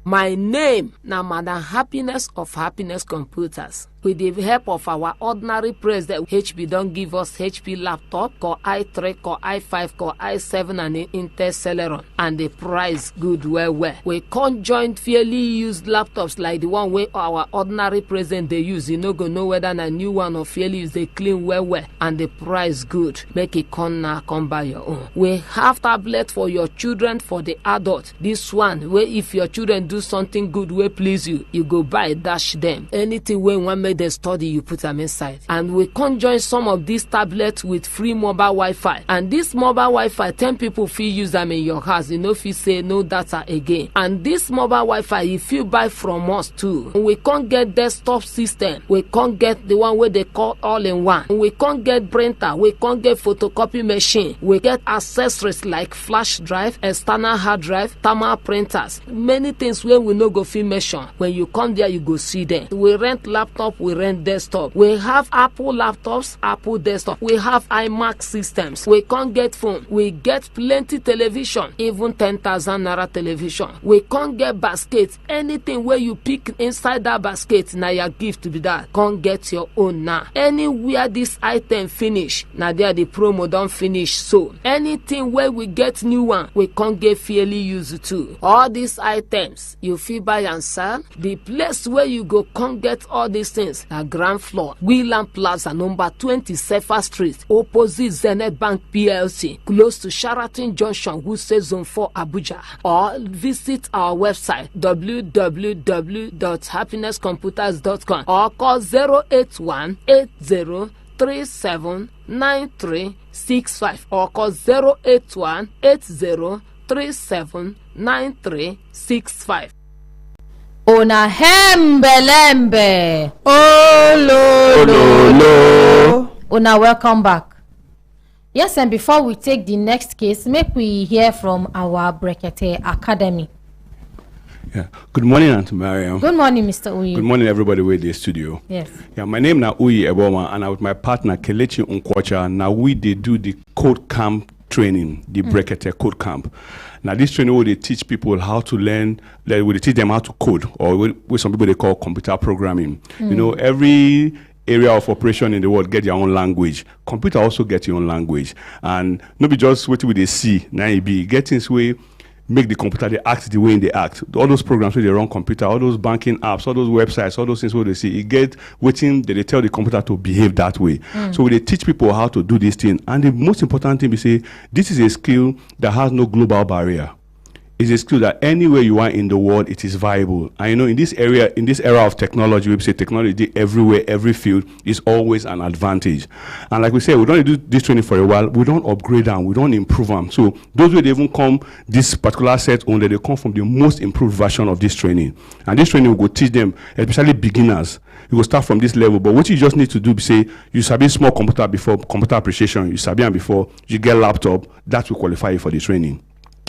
My name na Madam Happiness of Happiness Computers. With the help of our ordinary president, HP don't give us HP laptop, Core i3, Core i5, Core i7, and Intel Celeron, and the price good well. We can't join fairly used laptops like the one where our ordinary president they use. You no go know whether a new one or fairly used. They clean well, and the price good. Make it come buy your own. We have tablet for your children, for the adult. This one where if your children do something good will please you, you go buy dash them. Anything when one make the study, you put them inside. And we conjoin some of these tablets with free mobile Wi-Fi. And this mobile Wi-Fi, 10 people feel use them in your house. You know if you say no data again. And this mobile Wi-Fi, if you buy from us too, we can't get desktop system. We can't get the one where they call all-in-one. We can't get printer. We can't get photocopy machine. We get accessories like flash drive, external hard drive, thermal printers. Many things where we no go feel mention. When you come there, you go see them. We rent laptop. We rent desktop. We have Apple laptops, Apple desktop. We have iMac systems. We can't get phone. We get plenty television, even 10,000 naira television. We can't get baskets. Anything where you pick inside that basket, now your gift to be that. Can't get your own now. Anywhere this item finish, now there the promo don't finish. So anything where we get new one, we can't get fairly used to. All these items you feel buy and sell. The place where you go can't get all these things. The ground floor, Wheeland Plaza, number 20 Sefa Street, opposite Zenith Bank PLC, close to Sheraton Junction, Wuse Zone 4, Abuja. Or visit our website www.happinesscomputers.com or call 081-8037-9365 or call 081-8037-9365. Ona hembelembe. Oh, lo. Ona, welcome back. Yes, and before we take the next case, make we hear from our Brekete Academy. Yeah. Good morning, Auntie Mariam. Good morning, Mr. Uyi. Good morning, everybody with the studio. Yes. Yeah, my name is Uyi Eboma, and I'm with my partner Kelechi Unkwacha. Now we do the code camp training, the Brekete code camp. Now this training where they teach people how to learn, like where they teach them how to code, or what some people they call computer programming. You know, every area of operation in the world get their own language. Computer also get your own language, and not be just what we they see. Now it be getting way make the computer they act the way they act. All those programs where they run computer, all those banking apps, all those websites, all those things where they see it get waiting that they tell the computer to behave that way. So they teach people how to do this thing. And the most important thing we say this is a skill that has no global barrier. It's a skill that anywhere you are in the world, it is viable. And you know, in this era of technology, we say technology everywhere, every field is always an advantage. And like we said, we don't do this training for a while. We don't upgrade them. We don't improve them. So those way they even come this particular set only, they come from the most improved version of this training. And this training will go teach them, especially beginners. You will start from this level. But what you just need to do is say, you sabi small computer before computer appreciation. You sabi and before you get laptop. That will qualify you for the training.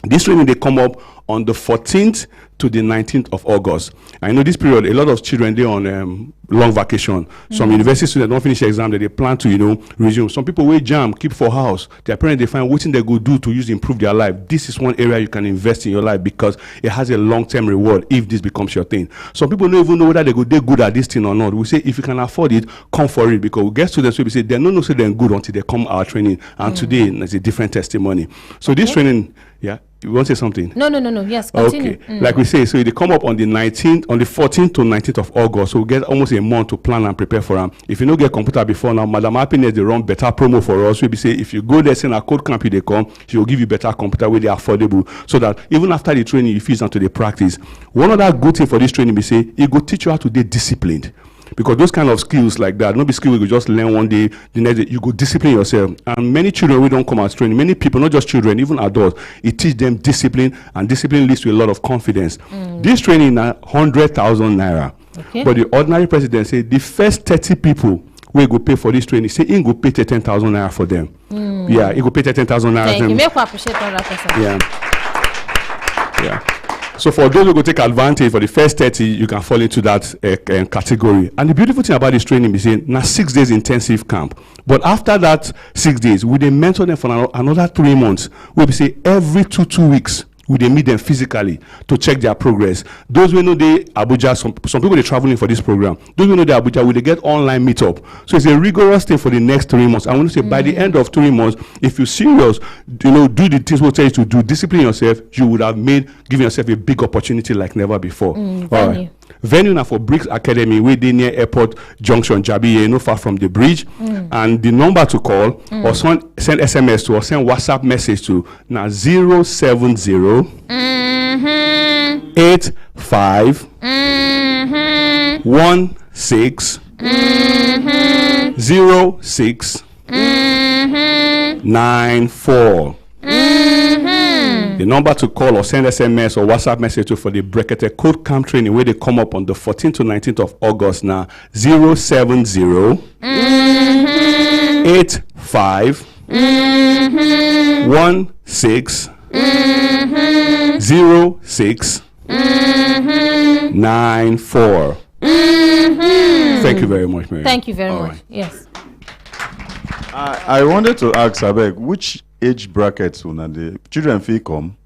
This training, they come up on the 14th to the 19th of August. I know this period, a lot of children, they're on long vacation. Some university students don't finish the exam, they plan to, resume. Some people will jam, keep for house. Their parents, they find what they go do to use improve their life. This is one area you can invest in your life because it has a long-term reward if this becomes your thing. Some people don't even know whether they're good at this thing or not. We say, if you can afford it, come for it, because we get students who say, they don't know so they're good until they come our training. And today, it's a different testimony. So this training, yeah. You want to say something? No. Yes, continue. Okay. Like we say, so they come up on the 14th to 19th of August. So we get almost a month to plan and prepare for them. If you don't get computer before now, Madam Happiness, they run better promo for us. We say, if you go there, send a code camp, they come, she will give you better computer where they are affordable. So that even after the training, you feel onto the practice. One other good thing for this training, we say, it will teach you how to be disciplined. because those kind of skills like that, not be skill you just learn one day, the next day you go discipline yourself. And many children we don't come out training, many people, not just children, even adults, it teach them discipline, and discipline leads to a lot of confidence. This training na 100,000 naira. Okay. But the ordinary president say the first 30 people we go pay for this training, say he go pay 10,000 naira for them. Yeah, he go pay 10,000 naira. Thank you. Make we appreciate all that person. Yeah. So for those who go take advantage, for the first 30, you can fall into that category. And the beautiful thing about this training is saying now 6 days intensive camp. But after that 6 days, we then mentor them for another 3 months. We'll be say every two weeks. We they meet them physically to check their progress. Those who know they Abuja, some people they traveling for this program. Those who know they Abuja, will they get online meetup. So it's a rigorous thing for the next 3 months. I want to say by the end of 3 months, if you're serious, do the things we'll tell you to do, discipline yourself, you would have given yourself a big opportunity like never before. All right. Venue now for Bricks Academy, we they near Airport Junction, Jabiye, no far from the bridge. And the number to call or send SMS to or send WhatsApp message to now 070 85 16 06 94. The number to call or send SMS or WhatsApp message to for the Brekete Code Camp training where they come up on the 14th to 19th of August now 070 85 16 06 94. Thank you very much, Mary. Thank you very much. Right. Yes. I wanted to ask Abeg, which age brackets will the children feel come?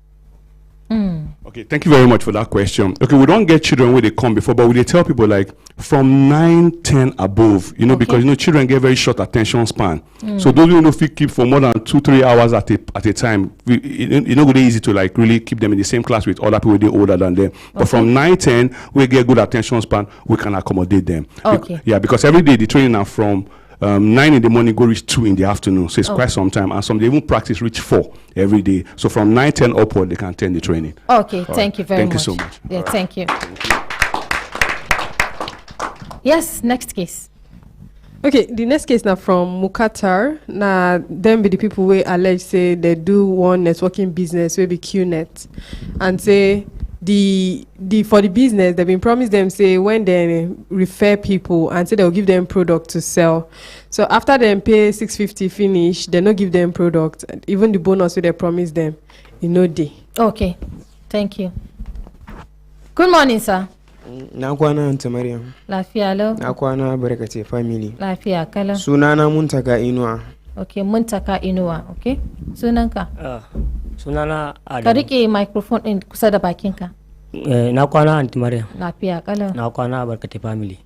Okay, thank you very much for that question. Okay, we don't get children where they come before, but we tell people like from 9, 10 above, because children get very short attention span. So those who feel keep for more than 2-3 hours at a time, it's not really easy to like really keep them in the same class with other people they older than them. But from 9, 10, we get good attention span, we can accommodate them. Okay. Because every day the training are from 9 in the morning go reach 2 in the afternoon, so it's quite some time, and some they even practice reach 4 every day. So from 9, 10 upward they can attend the training. Okay, thank you very much. Thank you so much. Yeah, thank you. Yes, next case. Okay, the next case now from Mukatar. Now them be the people we allege say they do one networking business will be QNet, and say the for the business they've been promised them say when they refer people and say they'll give them product to sell. So after them pay 650 finish, they not give them product. Even the bonus they promise them, day. Okay, thank you. Good morning, sir. Nakwana Aunty Mariam. Lafiya lau. Nakwana Brekete family. Lafiya kala. Sunana Muntaka Inuwa. Okay, Muntaka Inuwa. Okay. Sunanka? Sunana Adamu. Ka rike microphone din kusa da bakinka. Nakwana Aunty Mariam. Lafiya kala. Nakwana Brekete family.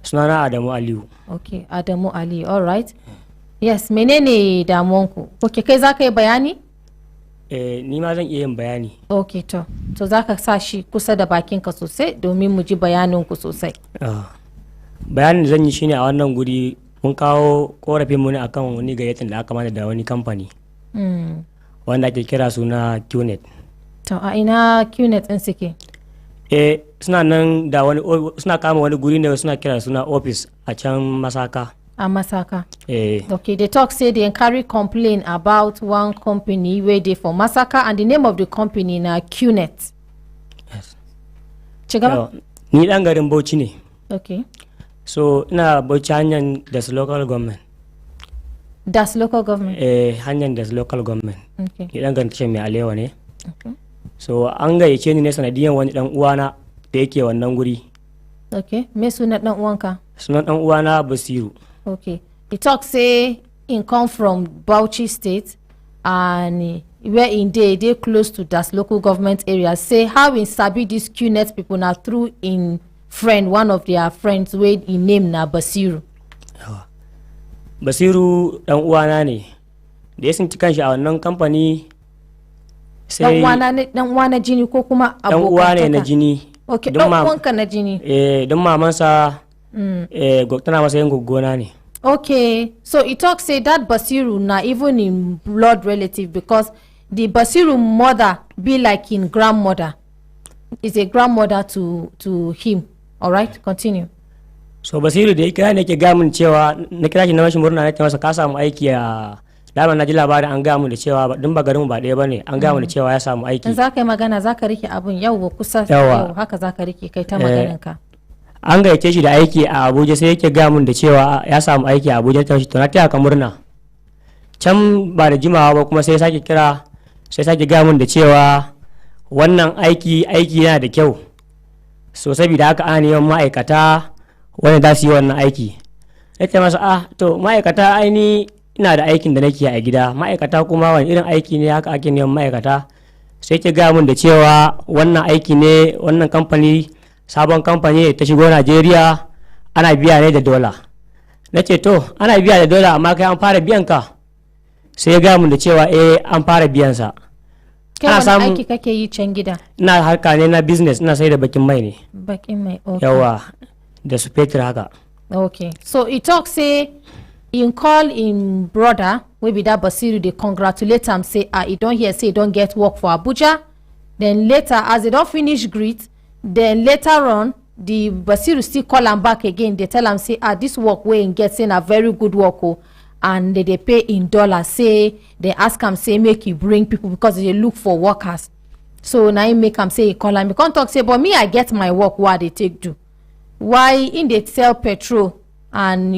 Sunana Adamu Aliyu. Okay, Adamu Aliyu. All right. Yes, menene damuwanku? Okay, kai za ka yi bayani? Ni ma zan iya yin bayani. Okay, to za ka sa shi kusa da bakinka sosai domin mu ji bayaninku sosai. Bayanin zan yi shine a wannan guri mun kawo korafin mu ne akan wani gayyatin da aka mana da wani kamfani. Wanda ake kira suna QNet. To a ina QNet din suke? Suna nan da wani suna kama wani guri ne suna kira suna office a can Masaka. A Masaka. Okay, they talk say they carry complaint about one company where they for Masaka and the name of the company na QNet. Yes. Chigaba? Ni dan garin Bauchi ne. Okay. So ina Bauchi hanyar das local government. Das local government? Hanyar das local government. Okay. Ni dan garin tashin mai alewa ne. Okay. So an gayyace ni ne sanadiyan wani dan uwana da yake wannan guri. Okay. Me sunan dan uwanka? Sunan dan uwana Basiru. Okay. The talk say in come from Bauchi State and where in they close to that local government area. Say how in sabi these QNet people now through in friend, one of their friends where in name na Basiru. Basiru dan uwana ne. Da ya sinci kanshi a wannan kamfani sai dan uwana jini ko kuma abokan. Dan uwa ne na jini. Okay, dan uwanka na jini. Don mamansa tana masa yin gogona ne. Okay, so it talks say that Basiru na even in blood relative because the Basiru mother be like in grandmother. Is a grandmother to him. All right, continue. so Basiru da ya kira ne ke gamin cewa na kira shi na mashi murna na ce masa ka samu aiki a dama na ji labarin an gamu da cewa din ba garin ba ɗaya bane an gamu da cewa ya samu aiki. In za ka yi magana za ka rike abun yau kusa yau haka za ka rike kai ta maganin ka. An gayyace shi da aiki a Abuja sai yake gamun da cewa ya samu aiki a Abuja ta shi to na taya ka murna. Can ba da jimawa ba kuma sai sake kira sai sake gamun da cewa wannan aiki yana da kyau. So saboda haka ana neman ma'aikata wanda za su yi wannan aiki. Ya ce masa to ma'aikata aini ina da aikin da nake a gida ma'aikata kuma wani irin aiki ne haka ake neman ma'aikata sai ke gaya mun da cewa wannan aiki ne wannan kamfani sabon kamfani ta shigo Najeriya ana biya ne da dola. Na ce to ana biya da dola amma kai an fara biyan ka sai ya gaya mun da cewa an fara biyan sa. Kai wani aiki kake yi can gida? Ina harka ne na business ina sai da bakin mai ne. Bakin mai okay. Yawa da su fetur haka. Okay so he talk say in call in brother wey be that Basiru dey congratulate am say he don hear say he don get work for Abuja. Then later as he don finish greet then later on the Basiru still call am back again dey tell am say this work wey him get say na very good work o and they dey pay in dollars say they ask am say make he bring people because they dey look for workers. So na him make am say he call am he come talk say but me I get my work wey I dey take do. Why him dey sell petrol and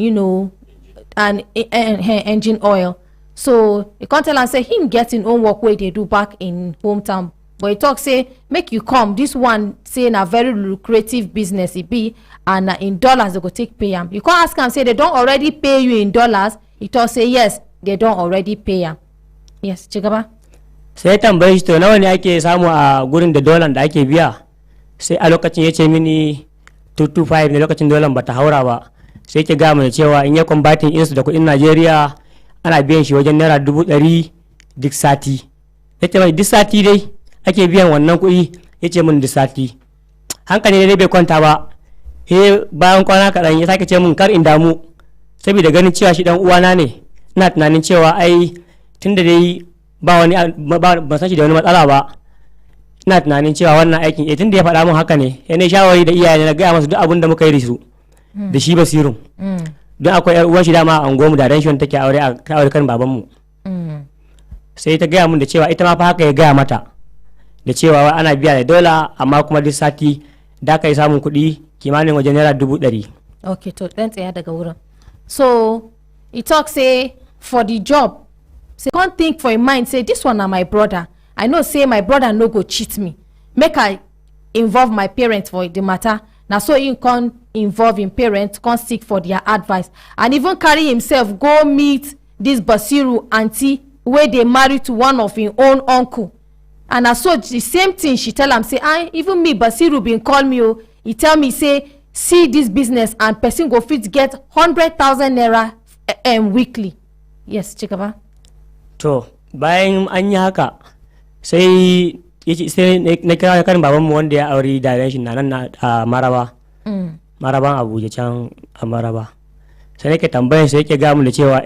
and engine oil. So he can't tell am say him get him own work wey dey do back in hometown but he talk say make you come this one say na very lucrative business e be and na in dollars they go take pay am. You come ask am say they don already pay you in dollars. He talk say yes they don already pay am. Yes Cigaba. Sai tambaye shi to nawa ne ake samu a gurin da dolan da ake biya sai a lokacin ya ce mini 225 ne lokacin dolan bata haura ba. Sai ke gama da cewa in ya kwambatin insu da kudin Najeriya ana biyan shi wajen naira 100,000 duk sati. Ya ce mai duk sati dai ake biyan wannan kuɗi ya ce min duk sati. Hankali dai bai kwanta ba. Bayan kwana kaɗan ya sake ce min kar in damu saboda ganin cewa shi dan uwana ne. Ina tunanin cewa ai tunda dai ba san shi da wani matsala ba. Ina tunanin cewa wannan aikin tunda ya faɗa min haka ne. Yana shawari da iyaye na gaya masu duk abin da muka yi da su. Da shi Basirun don akwai yar uwan shi dama a unguwarmu da ran shi take aure a aure kan babanmu sai ta gaya mun da cewa ita ma fa haka ya gaya mata da cewa ana biya da dola amma kuma duk sati da ka yi samun kuɗi kimanin wajen naira 100,000. Okay to dan tsaya daga wurin. So he talk say for the job say can't think for him mind say this one na my brother I know say my brother no go cheat me make I involve my parents for the matter. Na so him come involve him parents come seek for their advice and even carry himself go meet this Basiru aunty wey dey marry to one of him own uncle and na so the same thing she tell am say even me Basiru bin call me o he tell me say see this business and person go fit get 100,000 naira weekly. Yes Cigaba. To bayan an yi haka sai na kira karin babanmu wanda ya auri da shi na nan a Maraba. Maraban Abuja can a Maraba. Sai nake tambayar sai yake gamu da cewa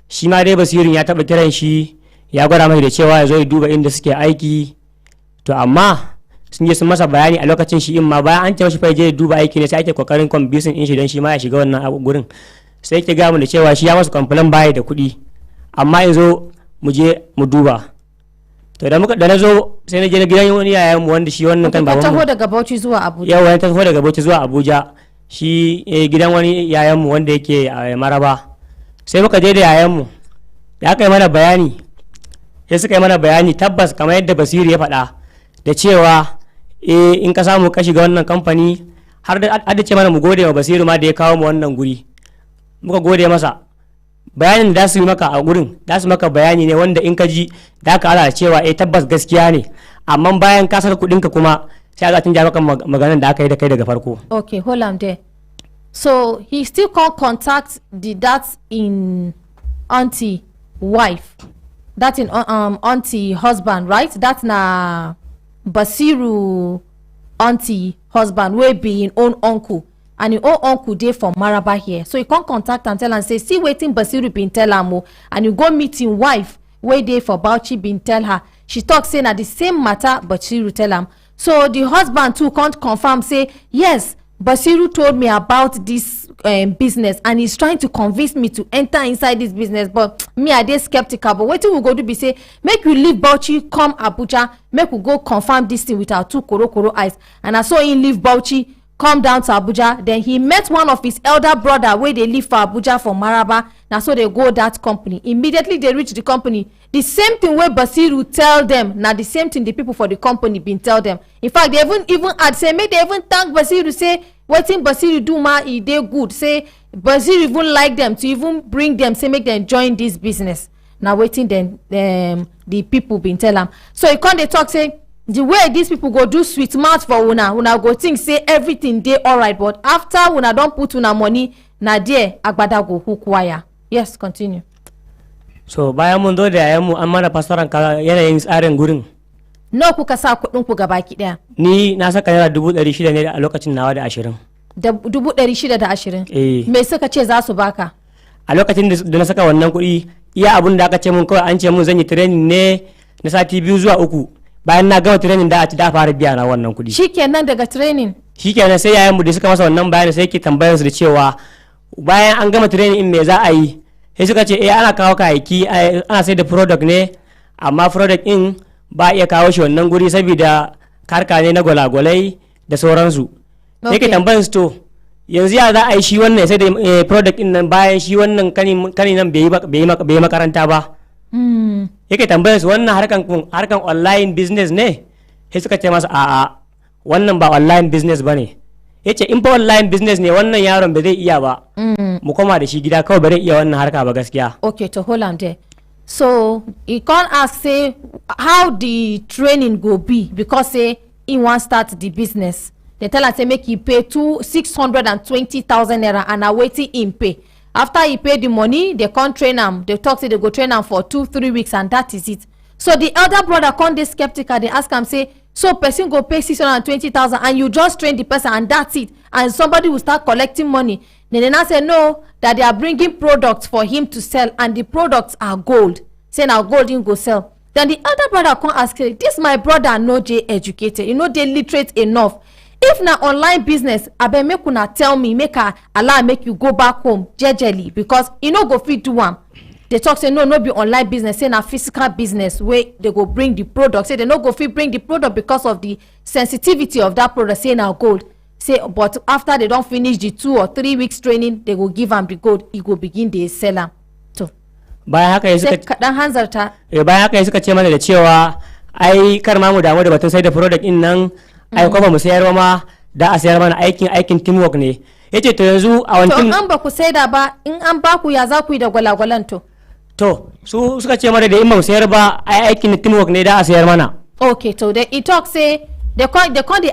shi ma dai Basirin ya taba kiran shi ya gwada mai da cewa ya zo ya duba inda suke aiki to amma sun je sun masa bayani a lokacin shi in ma bayan an ce mashi fa je duba aiki ne sai ake kokarin convincing in shi don shi ma ya shiga wannan gurin sai yake gamu da cewa shi ya masa complain baya da kuɗi amma yanzu mu je mu duba. To da na zo sai na je na gidan wani yayan mu wanda shi wannan kan babanmu. Ka taho daga Bauchi zuwa Abuja. Yawa ta taho daga Bauchi zuwa Abuja shi gidan wani yayan mu wanda yake a Maraba. Sai muka je da yayan mu. Ya kai mana bayani. Sai suka yi mana bayani tabbas kamar yadda Basiru ya faɗa da cewa in ka samu ka shiga wannan kamfani har da ce mana mu gode wa Basiru ma da ya kawo mu wannan guri. Muka gode masa. Bayanin da su yi maka a gurin da su maka bayani ne wanda in ka ji da ka ala cewa tabbas gaskiya ne amma bayan ka saka kudinka kuma sai a canja maka maganar da aka yi da kai daga farko. Okay hold on there. So he still can't contact that in auntie wife that in auntie husband right that na Basiru auntie husband wey be him own uncle and him own uncle dey for Maraba here so he come contact am tell am say see wetin Basiru bin tell am o and you go meet him wife wey dey for Bauchi bin tell her. She talk say na the same matter Basiru tell am so the husband too come confirm say yes Basiru told me about this business and he's trying to convince me to enter inside this business, but me I dey skeptical. But wetin we go do be say make you leave Bauchi come Abuja, make we go confirm this thing with our 2 koro eyes. And I saw him leave Bauchi come down to Abuja. Then he met one of his elder brother wey dey live for Abuja for Maraba. Na so they go that company. Immediately they reach the company, the same thing wey Basiru tell them, na the same thing the people for the company been tell them. In fact, they even add say make they even thank Basiru, say wetin Basiru do ma e dey good, say Basiru even like them to even bring them, say make them join this business. Na wetin then the people been tell am. So he come dey talk say the way these people go do sweet mouth for una go think say everything dey alright, but after una don put una money, na there agbada go hook wire. Yes, continue. So bayan mun zo da yayanmu an mana fasaran yanayin tsarin gurin. No kuka sa kuɗin ku gabaki daya? Ni na saka naira 600 ne a lokacin nawa da 20. Da 620? Me suka ce za su baka? A lokacin da na saka wannan kuɗi, iya abun da aka ce mun kawai an ce mun zan yi training ne na sati 2 zuwa 3. Bayan na gama training da a ci da fara biya na wannan kuɗi. Shikenan daga training? Shikenan sai yayanmu da suka masa wannan bayani sai yake tambayar su da cewa bayan an gama training in me za a yi, sai suka ce ana kawo kayayyaki, ana sai da product ne, amma product in ba iya kawo shi wannan guri saboda karka ne na gwalagwalai da sauransu. Yake tambayar su to yanzu ya za a yi shi wannan sai da product in nan bayan shi wannan kani nan bai yi makaranta ba. Yake tambayar su wannan harkan online business ne, sai suka ce masa a'a wannan ba online business ba ne. Yace in fa online business ne wannan yaron ba zai iya ba, mu koma da shi gida kawai ba zai iya wannan harka ba gaskiya. Okay, to hold on there. So he can't ask say how the training go be, because say he want start the business. They tell us say make he pay 620,000 naira and are waiting him pay. After he pay the money, they can't train him. They talk say they go train him for 2-3 weeks and that is it. So the elder brother come dey skeptical. They ask him say, so person go pay 620,000 and you just train the person and that's it, and somebody will start collecting money. Then they now say no, that they are bringing products for him to sell and the products are gold. Say now gold him go sell. Then the other brother come ask, this my brother no dey educated, you know they literate enough. If na online business, abeg make una tell me, make I allow make you go back home jejely, because you no go fit do am. They talk say no be online business, say na physical business where they go bring the product. Say they no go fit bring the product because of the sensitivity of that product, say na gold. Say but after they don't finish the 2 or 3 weeks training, they go give am the gold, he go begin dey sell am. To bayan haka ya suka kadan hanzarta. Bayan haka ya suka ce mana da cewa ai kar ma mu damu da batun sai da product din nan, ai kuma mu sayar ma da a sayar mana aikin teamwork ne. Yace to yanzu a wancan to an ba ku saida ba, in an ba ku ya za ku yi da gwalagwalan to? To su suka ce mana da in ba mu sayar ba ai aikin teamwork ne da a sayar mana. Okay, so he talk say they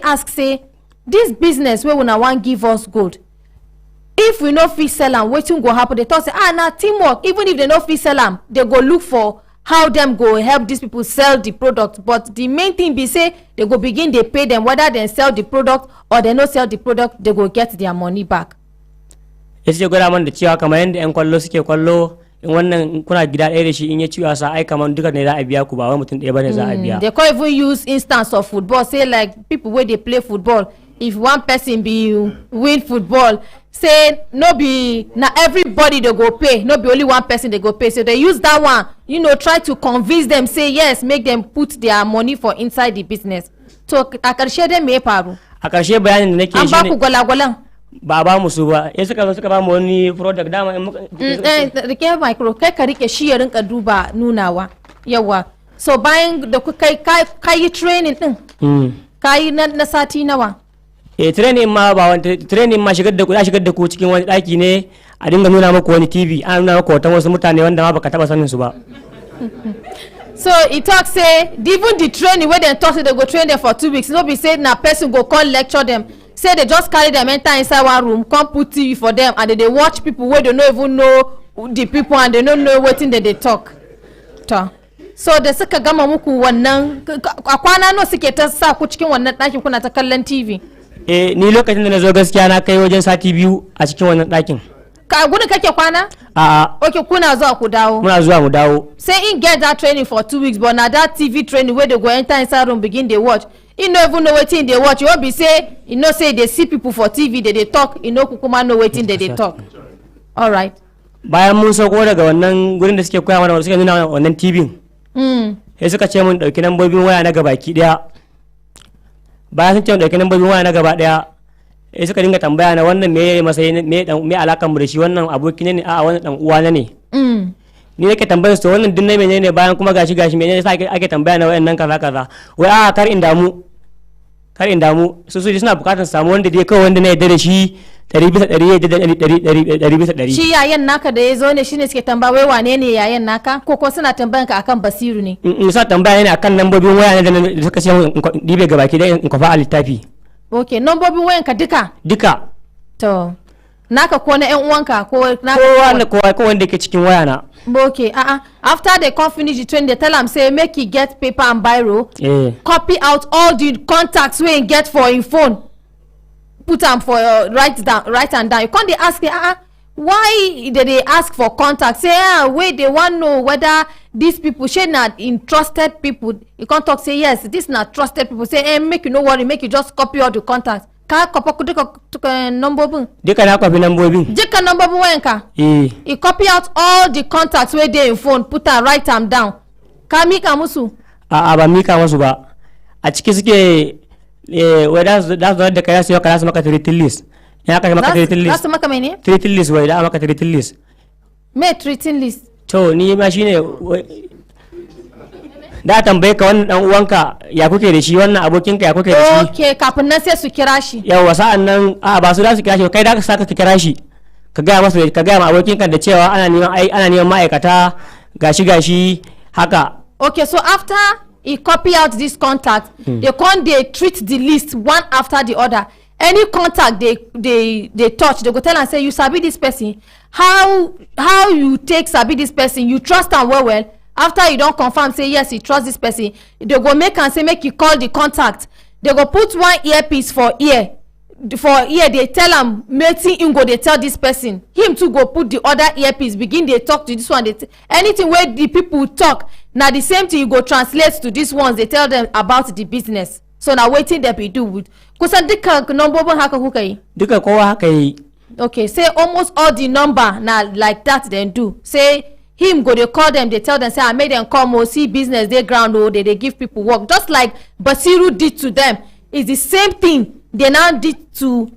ask say this business wey una wan give us gold, if we no fit sell am wetin go happen? They talk say na teamwork. Even if they no fit sell am, they go look for how them go help these people sell the product. But the main thing be say they go begin dey pay them whether they sell the product or they no sell the product, they go get their money back. Yace gwada man da cewa kamar yanda yan kwallo suke kwallo, in wannan kuna gida ɗaya da shi in ya ci wasa ai kamar duka ne za a biya ku, ba wai mutum ɗaya bane za a biya. They can't even use instance of football, say like people wey dey play football, if one person be win football, say no be na everybody they go pay, no be only one person they go pay. So they use that one, try to convince them, say yes, make them put their money for inside the business. So a karshe dai me ya faru? A karshe bayanin da nake shi ne an ba ku gwalagwalan ba ba musu ba, ya suka ba mu wani product dama in rike micro kai ka rike shi ya rinka duba nunawa yawa. So bayan da ku kai training din kai na sati nawa? Training ma ba wani training ma shigar da ku cikin wani daki ne a dinga nuna muku wani TV, an nuna muku hoton wasu mutane wanda ma baka taba sanin su ba. So he talk say even the training wey dem talk say they go train them for 2 weeks, no be say na person go come lecture them. Say they just carry them enter inside one room, come put TV for them, and they watch people wey they no even know the people and they no know wetin they talk. So da suka gama muku wannan a kwana no suke ta sa ku cikin wannan ɗakin kuna ta kallon TV? Ni lokacin da na zo gaskiya na kai wajen sati 2 a cikin wannan ɗakin. Ka gudun kake kwana? Okay, kuna zuwa ku dawo. Muna zuwa mu dawo. Say in get that training for 2 weeks, but now that TV training where they go enter inside room begin they watch. You no even know wetin they watch. You won't be say, you know say they see people for TV, they talk, you know kukuma know wetin they talk. All right. Bayan mun sauko daga wannan gurin da suke koya mana suke nuna wannan TV. Sai suka ce mun dauki nambobin waya na gabaki daya. Bayan sun ce mun dauki nambobin waya na gaba daya. Sai suka dinga tambaya na wannan me masayi me alakan mu da shi wannan aboki ne a wannan dan uwa na ne. Ni nake tambayar su wannan din ne menene bayan kuma gashi menene sai ake tambaya na wayannan kaza wai kar in damu su suna bukatar samu wanda dai kawai wanda na yadda da shi 100% shi yayan naka da ya zo ne shine suke tambaya wai wane ne yayan naka ko suna tambayan ka akan Basiru ne sa tambaya ne akan lambobin waya ne da suka ce dibe gabaki da in kwafa a littafi. Okay, lambobin wayan ka duka to naka ko na yan uwanka ko naka ko wanda ke cikin waya na. Okay, after they come finish the training, they tell him say make he get paper and biro, copy out all the contacts wey he get for him phone, put them for write and down. You can't they ask why they ask for contacts? Say wait, they want know whether these people shey na trusted people. You can't talk say yes, this na trusted people. Say make you no worry, make you just copy all the contacts. Ka copy numbobin. Duka na copy numbobin. Duka numbobin wayanka. You copy out all the contacts wey dey in phone, put and write them down. Ka mika musu? Ba mika musu ba. A ciki suke wai da da kai sai ka maka treating list. Ya ka maka treating list. Za su maka mene? Treating list wai da maka treating list. Me treating list? To ni ma shine da tambaye ka wannan dan uwanka ya kuke da shi wannan abokinka ya kuke da shi. Okay, kafin nan sai su kira shi. Yawa sa'an nan ba su da su kira shi kai da ka saka ka kira shi ka ga masa ka ga ma abokinka da cewa ana neman ma'aikata gashi haka. Okay, so after he copy out this contact, they treat the list one after the other. Any contact they touch, they go tell and say you sabi this person. How you take sabi this person? You trust am well. After you don't confirm say yes you trust this person, they go make and say make you call the contact. They go put one earpiece for ear they tell am wetin him go dey tell this person. Him too go put the other earpiece begin dey talk to this one. Anything wey the people talk na the same thing you go translate to these ones. They tell them about the business. So na wetin dem be do with kusan duka numbobin haka kuka yi? Duka kowa haka yi. Okay, say almost all the number na like that dem do. Say him go dey call them, they tell them say I made them come see business dey ground they give people work just like Basiru did to them. It's the same thing they now did to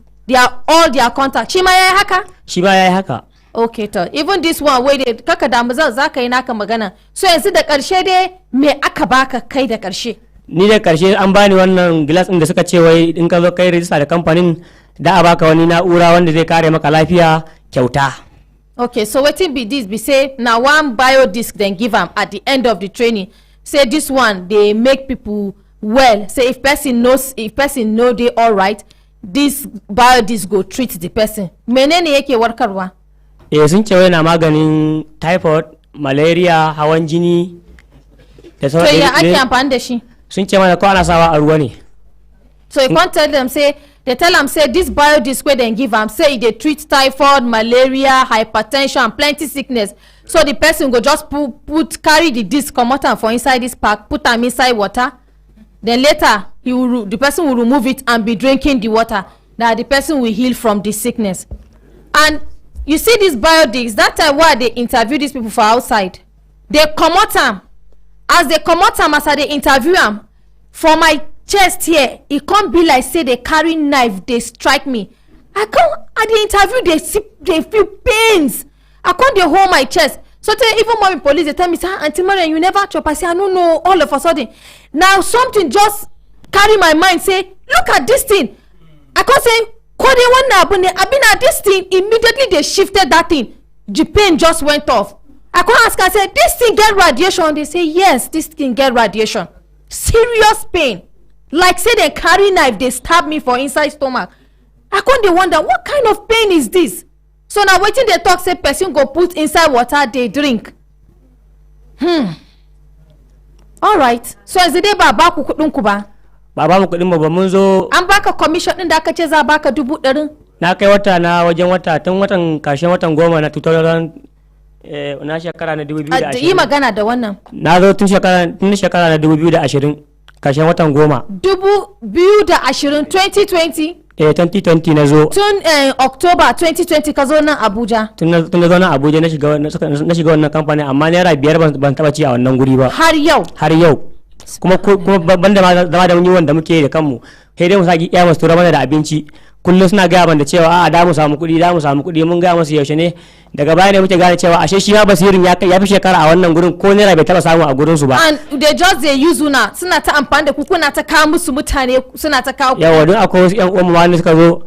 all their contacts. Shi ma yayi haka? Okay, to even this one wey dey kaka da mu za ka yi naka magana. So yanzu da karshe dai me aka baka kai da karshe? Ni da karshe an bani wannan glass din da suka ce wai in ka zo kai register da kamfanin da a baka wani na'ura wanda zai kare maka lafiya kyauta. Okay, so wetin be this be say na one biodisc dem give am at the end of the training. Say this one dey make people well. Say if person no dey alright, this biodisc go treat the person. Menene yake warkarwa? Sun ce wai na maganin typhoid, malaria, hawan jini da sauran. To ya ake amfani da shi? Sun ce mana ko ana sawa a ruwa ne. So you can't tell them say they tell am say this biodisc wey dem give am say e dey treat typhoid, malaria, hypertension and plenty sickness. So the person go just carry the disc comot am for inside this pack, put am inside water, then later the person will remove it and be drinking the water. Now the person will heal from the sickness. And you see this biodisc, that time why they interview these people for outside, they comot am. As they comot am, as I dey interview am, for my chest here e come be like say they carry knife dey strike me. I dey interview dey feel pains. I come dey hold my chest. So tey even mommy police dey tell me say aunty Mariam you never chop. I say I no know. All of a sudden now something just carry my mind say look at this thing. I come say kode wannan abu ne abi na this thing. Immediately they shifted that thing. The pain just went off. I come ask her say this thing get radiation? They say yes, this thing get radiation. Serious pain. Like say they carry knife they stab me for inside stomach. I come dey wonder what kind of pain is this? So now wetin dey talk say person go put inside water dey drink. Alright, so yanzu dai ba ku kudin ku ba? Ba mu kudin mu ba mun zo. An baka commission din da aka ce za baka 100,000? na kai wata na wajen wata tun watan karshen watan 10 na 2000 na shekara na 2020 yi magana da wannan na zo tun shekara na 2020 karshen watan 10 2020 2020 2020 na zo tun October 2020 ka zo nan Abuja tun na zo nan Abuja na shiga wannan kamfani amma naira 5 ban taba ci a wannan guri ba har yau kuma banda ma zama da wanda muke da kanmu sai dai mu saki iya masu tura mana da abinci kullum suna gaya ban da cewa a'a da mu samu kuɗi mun gaya masu yaushe ne daga baya ne muke gane cewa ashe shi ma basirin ya fi shekara a wannan gurin ko naira bai taba samu a gurin su ba and they just they use una suna ta amfani da ku kuna ta kawo musu mutane suna ta kawo yawa don akwai wasu yan uwan mu wanda suka zo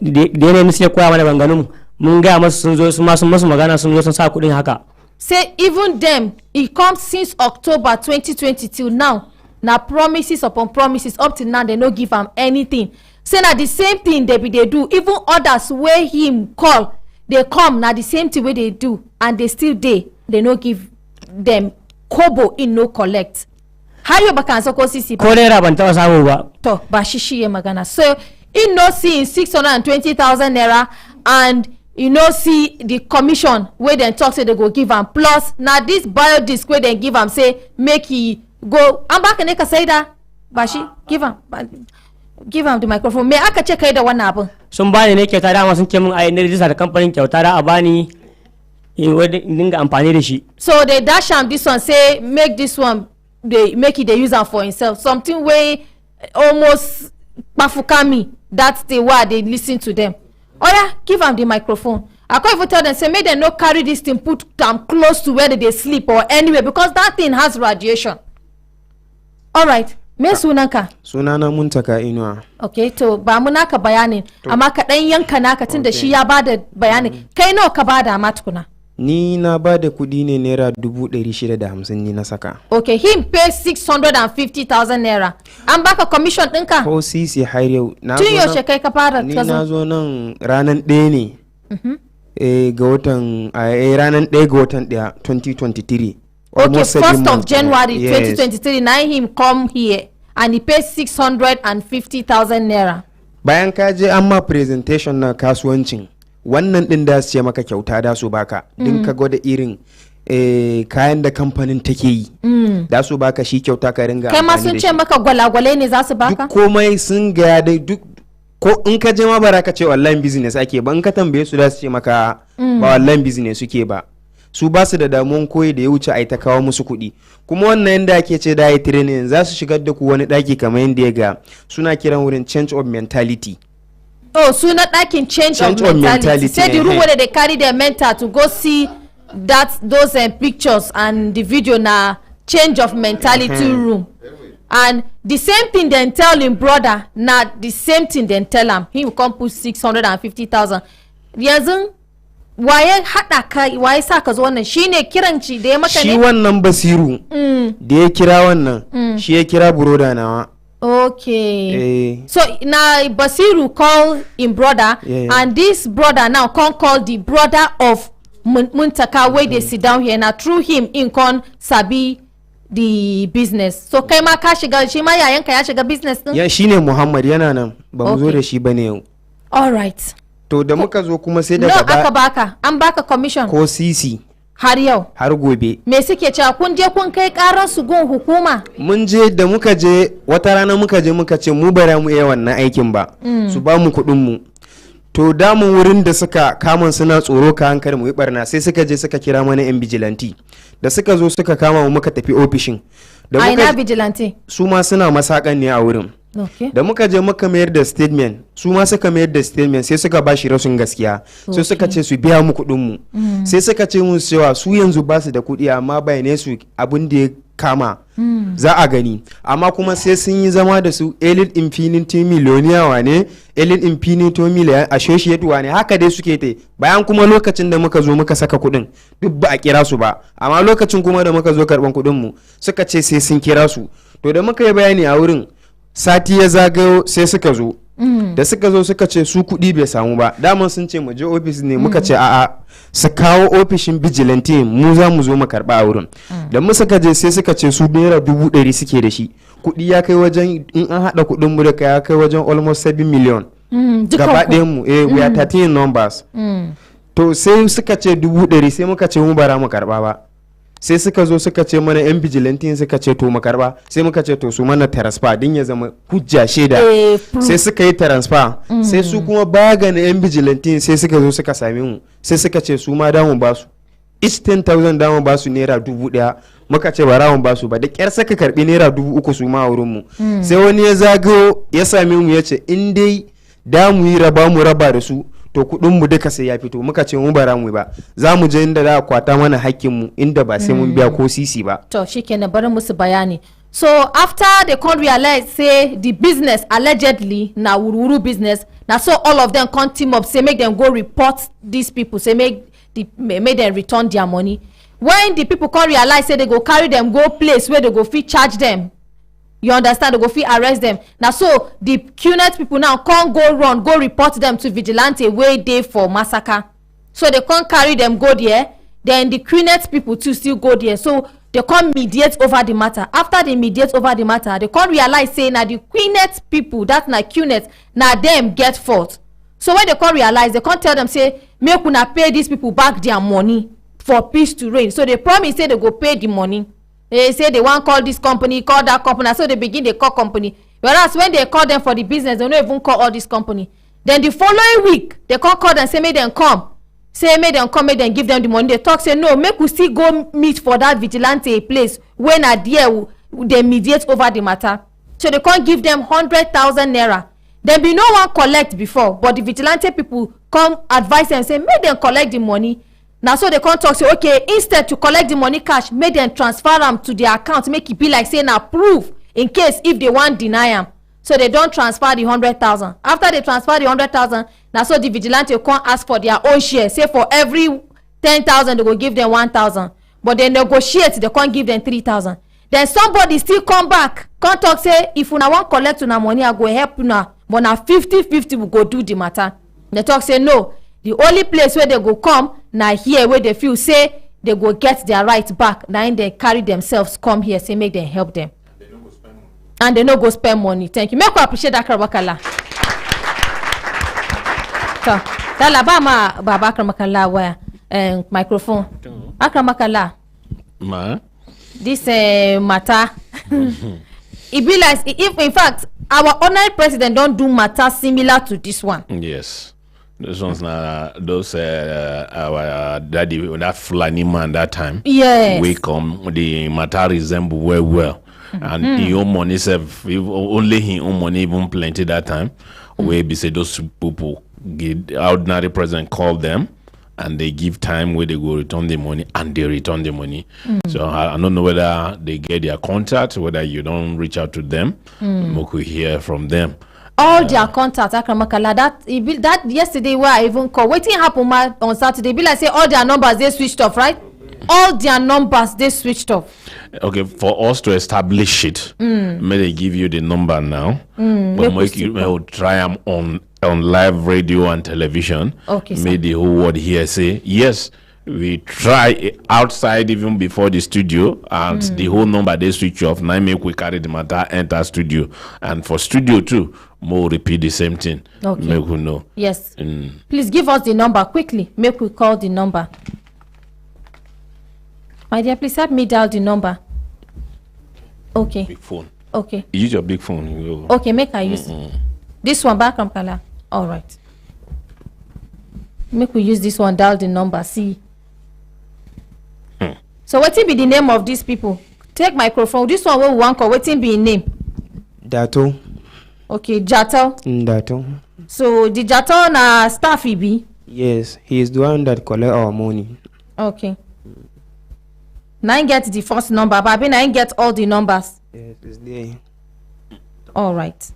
da yanayin suke koya mana banganun mun gaya masu sun zo sun masu magana sun zo sun sa kuɗin haka say even them it comes since October 2020 till now na promises upon promises up till now they no give am anything say na the same thing they do even others wey him call they come na the same thing wey they do and they still dey they no give them kobo in no collect har yau baka ansa ko sisi ko naira ban taba samu ba to ba shi ya magana so in no see 620,000 naira and you no see the commission wey dem talk say they go give am plus na this biodisc wey dem give am say make he go an baka ne ka saida ba shi give am the microphone me aka ce kai da wannan abin sun bani ne kyauta dama sun ce min ai na rijista da kamfanin kyauta da a bani in dinga amfani da shi so they dash am this one say make this one they make it they use am for himself something wey almost kpafukami that's the way they listen to them oya give am the microphone I can't even tell them say make them no carry this thing put am close to where they sleep or anywhere because that thing has radiation all right me sunanka sunana Muntaka Inuwa okay to ba mu naka bayanin amma ka dan yanka naka tunda shi ya bada bayani kai nawa ka bada ma tukuna ni na bada kudi ne naira 650 ni na saka okay him pay 650,000 naira an baka commission dinka ko sisi har yau na tun yaushe kai ka fara ni na zo nan ranan 1 ne ga watan ranan 1 ga watan 1 2023 okay 1st of January 2023 now him come here and he pays 650,000 naira bayan ka je amma presentation na kasuwancin wannan din da su ce maka kyauta da su baka din ka gwada irin kayan da kamfanin take yi da su baka shi kyauta ka ringa kai ma sun ce maka gwalagwale ne za su baka duk komai sun ga dai duk ko in ka je ma baraka ce online business ake ba in ka tambaye su da su ce maka ba online business suke ba su ba su da damuwan koyi da ya wuce a ta kawo musu kuɗi kuma wannan yanda ake ce da yi training za su shigar da ku wani ɗaki kamar yadda ya ga suna kiran wurin change of mentality suna ɗakin change of mentality say the room where they carry their mentor to go see those pictures and the video na change of mentality room and the same thing dem tell him brother na the same thing dem tell am him come put 650,000 yanzu waye hada ka waye sa ka zo wannan shine kiran ci da ya maka ne shi wannan Basiru da ya kira wannan shi ya kira broda nawa okay so na Basiru call him brother and this brother now come call the brother of Muntaka wey dey sit down here na through him in con sabi the business so kai ma ka shiga shi ma yayanka ya shiga business din ya shine Muhammad yana nan ba mu zo da shi bane yau all right to da muka zo kuma sai daga ba aka baka an baka commission ko sisi har yau har gobe me suke cewa kun je kun kai karar su gun hukuma mun je da muka je wata rana muka je muka ce mu bara mu iya wannan aikin ba su ba mu kuɗin mu to damun wurin da suka kamun suna tsoro ka hankali mu yi barna sai suka je suka kira mana yan vigilante da suka zo suka kama mu muka tafi ofishin da muka ina vigilante su ma suna masakan ne a wurin da muka je muka mayar da statement su ma suka mayar da statement sai suka bashi rashin gaskiya sai suka ce su biya mu kuɗin mu sai suka ce mun cewa su yanzu ba su da kuɗi amma bayane su abin da ya kama za a gani amma kuma sai sun yi zama da su elite infinity millionaire wane elite infinity millionaire associate wane haka dai suke ta bayan kuma lokacin da muka zo muka saka kuɗin duk ba a kira su ba amma lokacin kuma da muka zo karban kuɗin mu suka ce sai sun kira su to da muka yi bayani a wurin sati ya zagayo sai suka zo da suka zo suka ce su kuɗi bai samu ba daman sun ce mu je ofis ne muka ce a'a su kawo ofishin vigilante mu za mu zo mu karɓa a wurin da mu suka je sai suka ce su naira 100,000 suke da shi kuɗi ya kai wajen in an haɗa kuɗin mu da ya kai wajen almost 7 million gaba ɗayan mu we are 13 numbers to sai suka ce 100 sai muka ce mu bara mu karba ba sai suka zo suka ce mana yan vigilante suka ce to mu karba sai muka ce to su mana transfer din ya zama hujja shaida sai suka yi transfer sai su kuma baga na yan vigilante sai suka zo suka same mu sai suka ce su ma damu ba su each 10,000 damu ba su naira 1,000 muka ce ba rawun ba su ba da kyar saka karbi naira 3,000 su ma a wurin mu sai wani ya zagayo ya same mu ya ce in dai damu yi raba da su to kudin mu duka sai ya fito muka ce mu bara mu ba za mu je inda za a kwata mana hakkin mu inda ba sai mun biya ko sisi ba to shikenan bari musu bayani. So after they can't realize say the business allegedly na wuru business na so all of them come team up say make them go report these people say make them return their money. When the people can't realize say they go carry them go place where they go fit charge them, you understand, they go fit arrest them. Now so the QNet people now can't go report them to vigilante wey dey for massacre, so they can't carry them go there. Then the QNet people too still go there, so they can't mediate over the matter. After they mediate over the matter, they can't realize say na the QNet people, that na QNet, na them get fault. So when they can't realize, they can't tell them say make una pay these people back their money for peace to reign. So they promise say they go pay the money. They say they want call this company, call that company, so they begin they call company. Whereas when they call them for the business, they don't even call all this company. Then the following week they can't call them say make them come, make them give them the money. They talk say no, make we still go meet for that vigilante place when at there they mediate over the matter. So they can't give them 100,000 naira. Then be no one collect before, but the vigilante people come advise them say make them collect the money. Now so they can't talk say okay, instead to collect the money cash, make them transfer them to their account, make it be like saying na proof in case if they want deny them. So they don't transfer the 100,000. After they transfer the 100,000, now so the vigilante can't ask for their own share. Say for every 10,000 they go give them 1,000, but they negotiate, they can't give them 3,000. Then somebody still come back, can't talk say if una want collect una money, I go help una, but now 50-50 will go do the matter. They talk say no, the only place where they go come now here where they feel say they go get their right back. Now they carry themselves come here say make them help them. And they no go spend money. Thank you. Make we appreciate that Kramakala. So, Talabama Baba Kramakala where microphone. Akramakala. Ma. This matter. It be like if in fact our honored president don't do matter similar to this one. Yes. Those ones those our daddy, that Fulani man that time. Yes. We come the matter resemble well. And he own money self, only he own money even plenty that time. We be say those people get ordinary president call them and they give time where they go return the money and they return the money. So I don't know whether they get their contact, whether you don't reach out to them. We could hear from them. All their contacts, Akramakala, that yesterday where I even call, waiting happen on Saturday, be like say all their numbers they switched off, right? All their numbers they switched off. Okay, for us to establish it, may they give you the number now. But we'll try them on live radio and television. Okay, may the whole world here say yes. We try outside even before the studio, and the whole number they switch off. Now make we carry the matter enter studio, and for studio too, more repeat the same thing. Okay. Make we know. Yes. Please give us the number quickly. Make we call the number. My dear, please help me dial the number. Okay. Big phone. Okay. Use your big phone. Okay, make I use this one back from Kala. All right. Make we use this one, dial the number. See. So what will be the name of these people? Take microphone. This one will want call. What will be name? Dato. Okay, Jato. Dato. So the Jato na staff he be? Yes, he is the one that collect our money. Okay. Now I get the first number, but I mean get all the numbers. Yes, it's there. All right.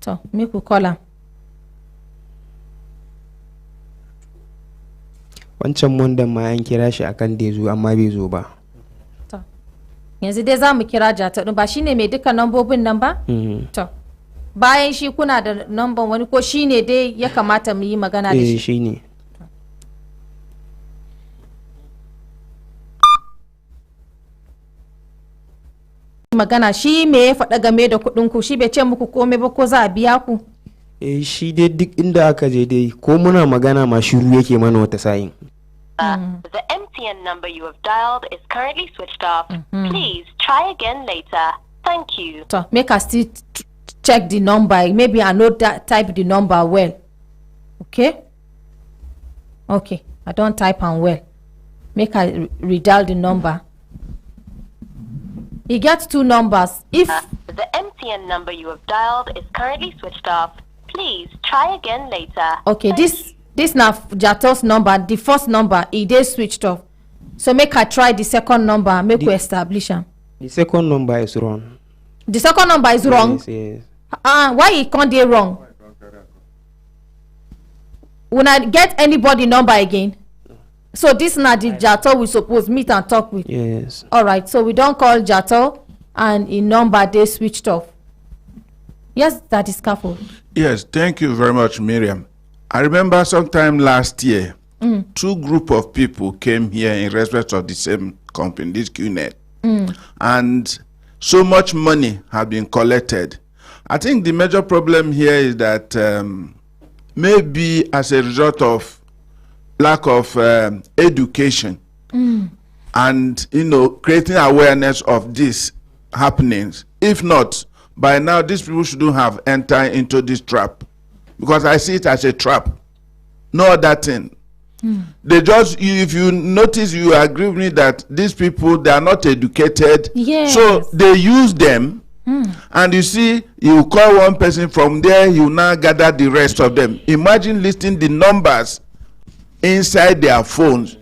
So make we call her. Wancan wanda ma an kira shi akan da zo amma bai zo ba. To. Yanzu dai za mu kira Jata din ba shine mai duka nambobin nan ba? To. Bayan shi kuna da namban wani ko shine dai ya kamata mu yi magana da shi? Shine. Magana shi me ya faɗa game da kuɗin ku, shi bai ce muku komai ba ko za a biya ku? shi dai duk inda aka je dai ko muna magana ma shiru yake mana wata sa'in. The MTN number you have dialed is currently switched off. Please try again later. Thank you. So make us still check the number. Maybe I know that type the number well. Okay. Okay. I don't type and well. Make I redial the number. He gets 2 numbers. If the MTN number you have dialed is currently switched off, please try again later. Okay, this now Jato's number. The first number it is switched off. So make I try the second number. Make we establish him. The second number is wrong. The second number is wrong. Yes, yes. Why it can't be wrong? When I get anybody number again. So this na the Jato we suppose meet and talk with. Yes. All right. So we don't call Jato and in number they switched off. Yes, that is careful. Yes, thank you very much, Miriam. I remember sometime last year, 2 group of people came here in respect of the same company, this QNet. And so much money have been collected. I think the major problem here is that maybe as a result of lack of education and creating awareness of these happenings. If not, by now these people shouldn't have entered into this trap, because I see it as a trap, no other thing. They just, if you notice, you agree with me that these people, they are not educated. Yes. So they use them. And you see, you call one person, from there you now gather the rest of them. Imagine listing the numbers inside their phones.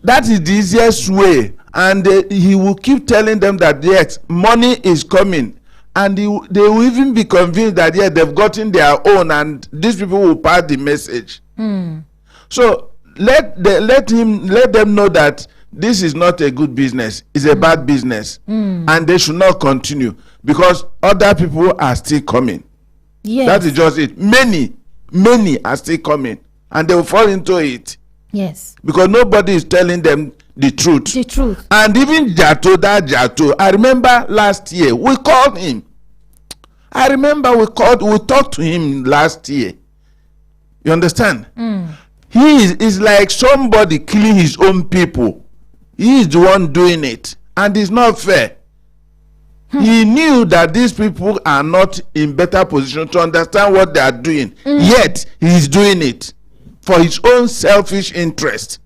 That is the easiest way. And he will keep telling them that yes, money is coming. And they will even be convinced that yeah, they've gotten their own, and these people will pass the message. So let them know that this is not a good business, it's a bad business, and they should not continue, because other people are still coming. Yes. That is just it. Many are still coming, and they will fall into it. Yes. Because nobody is telling them the truth. The truth. And even Jato, I remember last year we called him. I remember we talked to him last year. You understand? He is like somebody killing his own people. He is the one doing it, and it's not fair. He knew that these people are not in better position to understand what they are doing, yet he is doing it for his own selfish interest.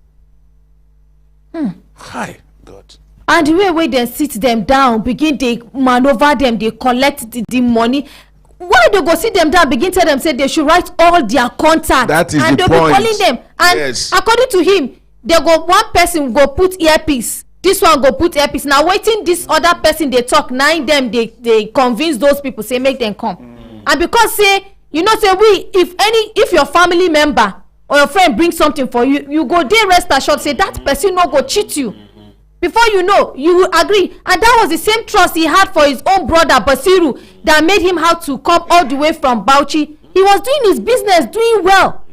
Hi, God. And the way they sit them down, begin they maneuver them, they collect the money. Why they go sit them down, begin tell them say they should write all their contacts, that is and the they point. be calling them. And yes, according to him, they go, one person go put earpiece, this one go put earpiece. Now waiting this other person they talk, nine them they convince those people, say make them come. And because say say if your family member or your friend brings something for you, you go there, rest assured say that person no go cheat you. Before you know, you will agree. And that was the same trust he had for his own brother Basiru that made him have to come all the way from Bauchi. He was doing his business, doing well,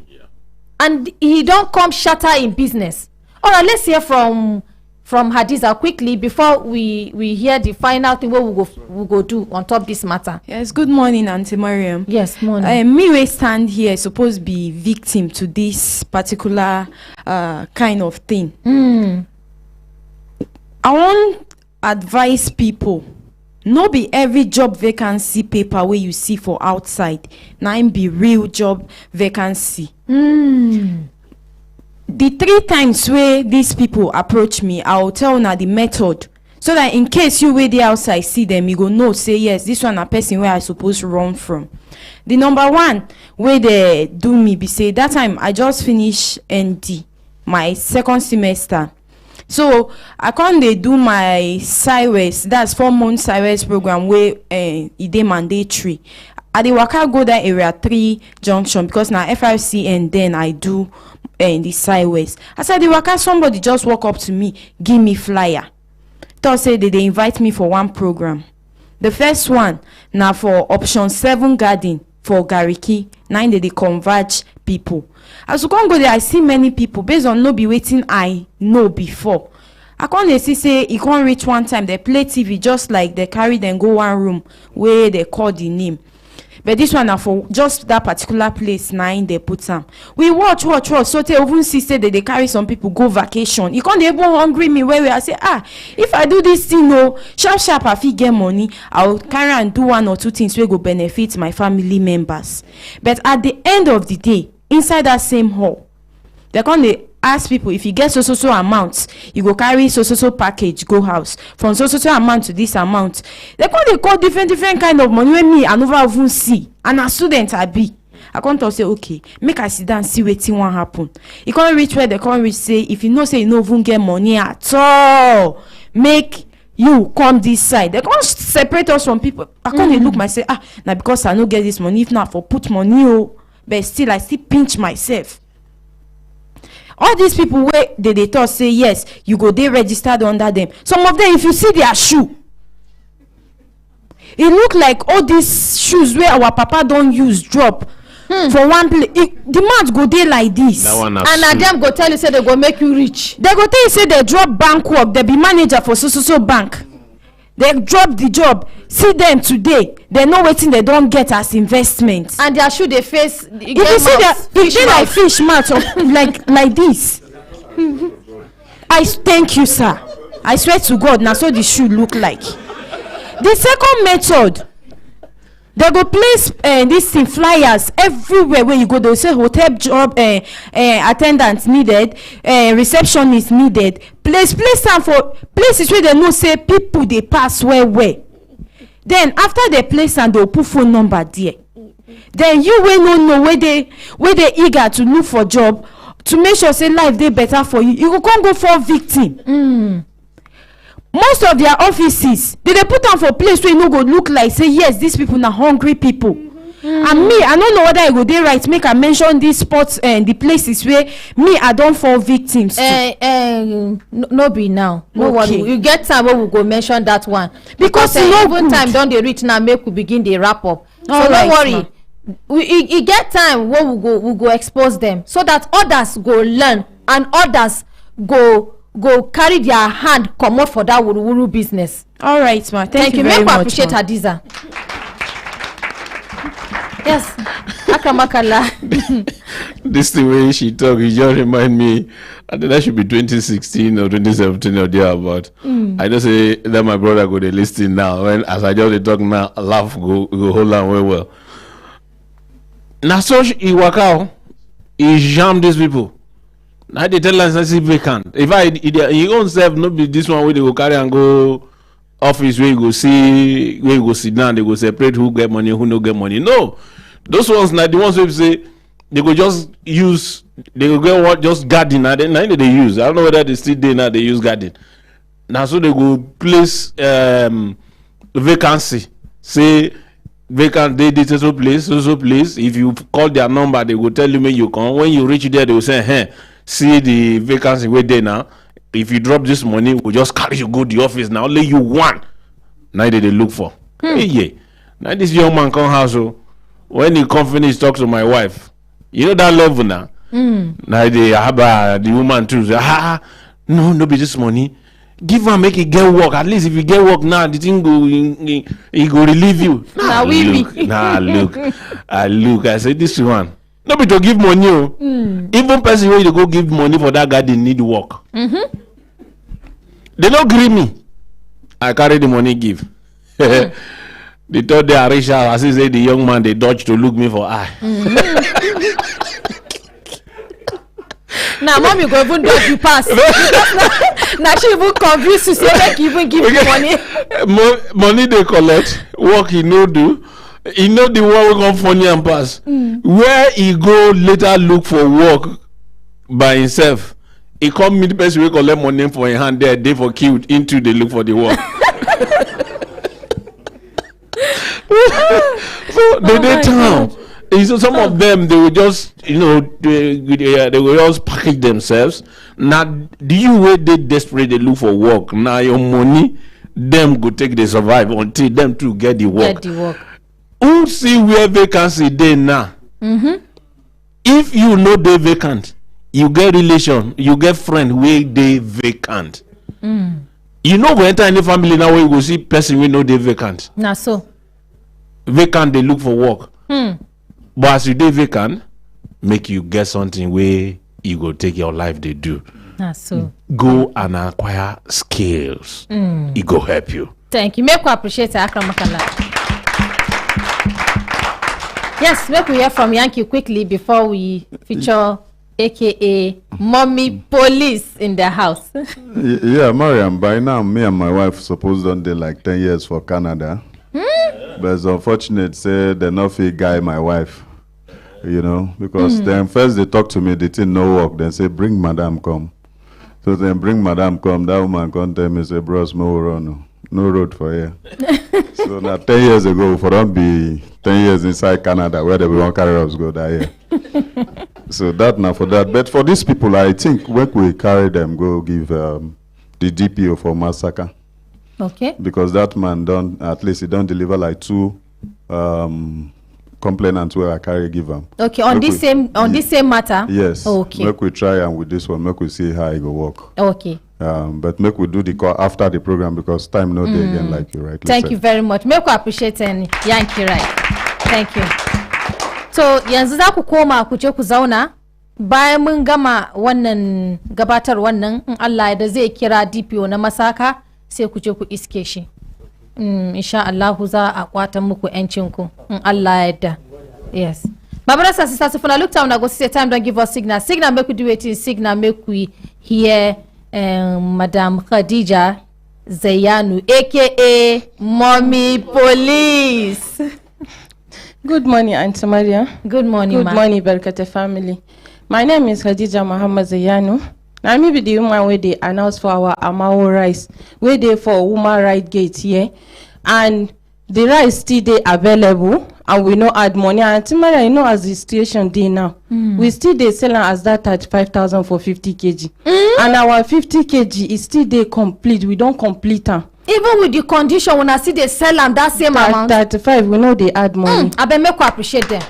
and he don't come shatter in business. All right, let's hear from Hadiza quickly before we hear the final thing what we go do on top this matter. Yes, good morning, Auntie Mariam. Yes, morning. Me we stand here supposed to be victim to this particular kind of thing. I want advise people, no be every job vacancy paper where you see for outside na be real job vacancy. The 3 times where these people approach me, I'll tell na the method, so that in case you way the outside see them, you go know say yes, this one a person where I supposed to run from. The number 1 where they do me be say that time I just finish ND my 2nd semester. So I can't they do my Cyrus, that's 4 months Cyrus program where it dey mandatory. I dey waka go that area 3 junction because now FRC and then I do the Cyrus. As I dey waka, somebody just walk up to me, give me flyer. Thought say they invite me for one program. The first one now for option 7 garden for Gariki, 9 they converge people. As you can't go there, I see many people based on no be waiting I know before. I can't see say you can't reach one time they play TV just like they carry them go one room where they call the name. but this one na for just that particular place na in dey put am. We watch so tey even see say they dey carry some people go vacation. E come dey even hungry me well I say if I do this thing sharp I fit get money, I will carry and do one or two things wey go benefit my family members. But at the end of the day, inside that same hall, they come dey ask people, if you get so amount, you go carry so package go house. From so amount to this amount, they call different kind of money wey me I never even see. And as student I come to say, okay, make I sit down see wetin wan happen. E come reach where they come reach say, if you know say you no even get money at all, make you come this side. They come separate us from people. I come dey look myself, na because I no get this money. If not for put money but still I still pinch myself. All these people wey they talk say yes, you go dey registered under them. Some of them, if you see their shoe, it look like all these shoes where our papa don't use drop for one place. The mouth go dey like this, and na them go tell you say they go make you rich. They go tell you say they drop bank work, they be manager for so bank. They drop the job. See them today, they know wetin they don't get as investment. And their shoe they face. If you see that, if they like fish mouth like this. I thank you, sir. I swear to God, now so the shoe look like. The second method, they go place this thing flyers everywhere where you go. They say hotel job attendant needed, receptionist needed. Place them for places where they know say people they pass where. Then after they place and they'll put phone number there. Then you will know where they eager to look for job to make sure say life they better for you. You can't go for victim. Most of their offices they put them for place where you no go look like say yes, these people are hungry people. And me, I don't know whether I go there right make I mention these spots and the places where me I don't fall victims to. No be now. No Okay. worry. You get time where we go mention that one Because even time don't they reach now make we begin the wrap up. So All no right, worry. We get time where we go expose them so that others go learn and others go carry their hand come out for that wuru business. All right, ma. Thank you Make very we much. appreciate Ma. Hadiza. Yes, Akamakala. This the way she talk, it just remind me. I think that should be 2016 or 2017 or thereabout. I just say that my brother go dey listen now. When as I just dey talk now, laugh go hold on well. Na so he work out, he jam these people. Now they tell us that it's vacant. If he own self no be this one where they go carry and go office where you go see where you go sit down, they go separate who get money, who no get money. No, those ones now the ones who say they go just use, they go get what just garden now they use. I don't know whether they still there now they use garden. Now so they go place vacancy, say vacant they so place. If you call their number, they will tell you when you come. When you reach there, they will say, hey, see the vacancy where there now. If you drop this money, we'll just carry you go to the office now. Only you one. Now they look for. Hey, yeah. Now this young man come house. So when he come finish talk to my wife, you know that level now. Now they have the woman too. Say, no be this money. Give her make it get work. At least if you get work now, the thing go he go relieve you. Look. I say this one. No be to give money. Even person where you go give money for that garden need work. They don't agree me. I carry the money give. They thought they are rich. As I say the young man they dodge to look me for eye. Now mommy go even dodge you pass. Now she even convince you say make you even give you money. Money they collect, work he no do. He know the one we come funny and pass. Where he go later look for work by himself. He come meet the person we collect money for his hand there. They for queued into they look for the work. So they town. So some of them they will just they will just package themselves. Now do you wait they desperate they look for work? Now your money them go take they survive until them to get the work. Who see where vacancy they now? If you know they vacant, you get relation, you get friend where they vacant. You know go enter any family now where you go see person we know they vacant. Now so. vacant they look for work. But as you dey vacant, make you get something where you go take your life they do. So Go and acquire skills. It go help you. Thank you. Make we appreciate Akramakala. Yes, make we hear from Yankee quickly before we feature aka Mommy Police in the house. Yeah, Mariam, by now me and my wife supposed done dey like 10 years for Canada. But it's unfortunate say they not fit guy my wife. You know, because then first they talk to me, they think no work, then say bring madam come. So then bring madam come, that woman come tell me say bros no run, no road for here. So now 10 years ago, for don't be 10 years inside Canada where they won't carry us go that year. So that now for that. But for these people, I think when we carry them, go give the DPO for massacre. Okay. Because that man don't, at least he don't deliver like 2 complainants where I carry give them. Okay, on this same matter? Yes. Okay. Make we try and with this one, make we see how it go work. Okay. But make we do the call after the program because time no day again like you rightly Thank said. you very much. Make we appreciate Yankee right. Thank you. So yanzu za ku koma ku je ku zauna bayan mun gama wannan gabatar wannan in Allah ya da zai kira DPO na masaka sai ku je ku iske shi. Insha Allah za a kwatan muku yancin ku in Allah ya da. Yes. My brothers and sisters, if you look down, I go see time, don't give us signal. Signal make we do it in signal make we hear Madam Khadija Zayanu, aka Mommy Police. Good morning, Auntie Maria. Good morning, Good morning, Brekete family. My name is Khadija Muhammad Zayanu. Now, me be the woman where they announce for our Amao rice, where they for woman right gate here, and the rice still they available, and we no add money. Auntie Maria, you know as the situation day now, we still they selling as that 35,000 for 50 kg, and our 50 kg is still they complete. We don't complete them. Even with the condition when I see they sell them that same amount. 35, we know they add money. I bet make we appreciate them.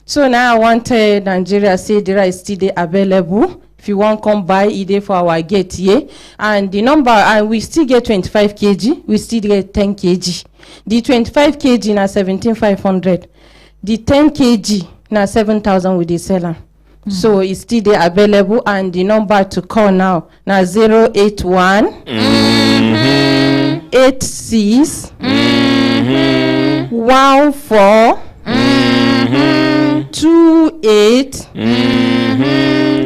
So now I want Nigeria say the rice still they available. If you want come buy it for our gate here, and the number and we still get 25 kg, we still get 10 kg. The 25 kg na 17,500. The 10 kg na 7,000 with the seller. So it's still there available, and the number to call now na 081 86 14 28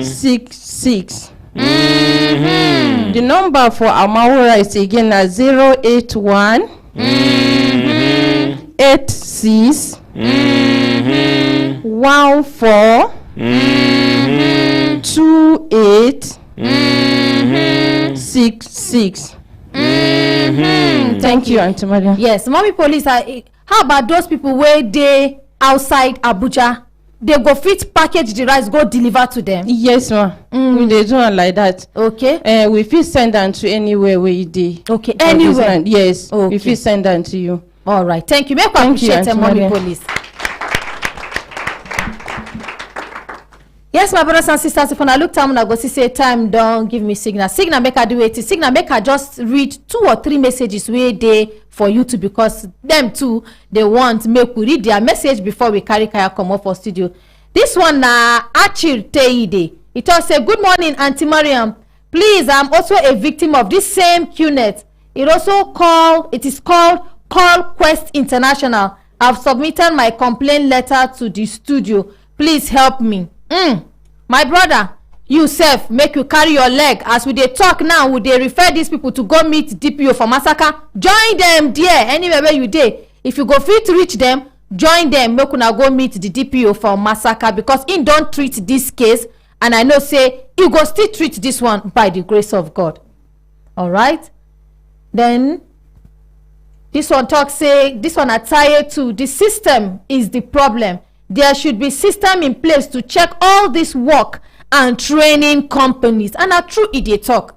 66. The number for Amao rice again na 081 86 14 28 66. Thank you, Auntie Maria. Yes, Mommy Police. How about those people where they outside Abuja? They go fit package the rice, go deliver to them. Yes, ma. We dey do it like that. Okay. We fit send them to anywhere where you dey. Okay. Anywhere. Yes. Okay. We fit send them to you. All right. Thank you. Make we appreciate them, Mommy Police. Yes, my brothers and sisters, if I look time, I go see say time don't give me signal. Signal make I do it. Signal make I just read 2 or 3 messages where they for you to, because them too, they want make we read their message before we carry kaya come up for studio. This one na Achir Teide. It all say, good morning, Auntie Mariam. Please, I'm also a victim of this same QNet. It is called Call Quest International. I've submitted my complaint letter to the studio. Please help me. My brother, you self make you carry your leg as we dey talk now. We dey refer these people to go meet DPO for massacre. Join them there anywhere where you dey. If you go fit reach them, join them. Make una go meet the DPO for massacre, because he don't treat this case, and I know say he go still treat this one by the grace of God. All right. Then this one talk say this one attire to the system is the problem. There should be system in place to check all this work and training companies. And a true idiot talk.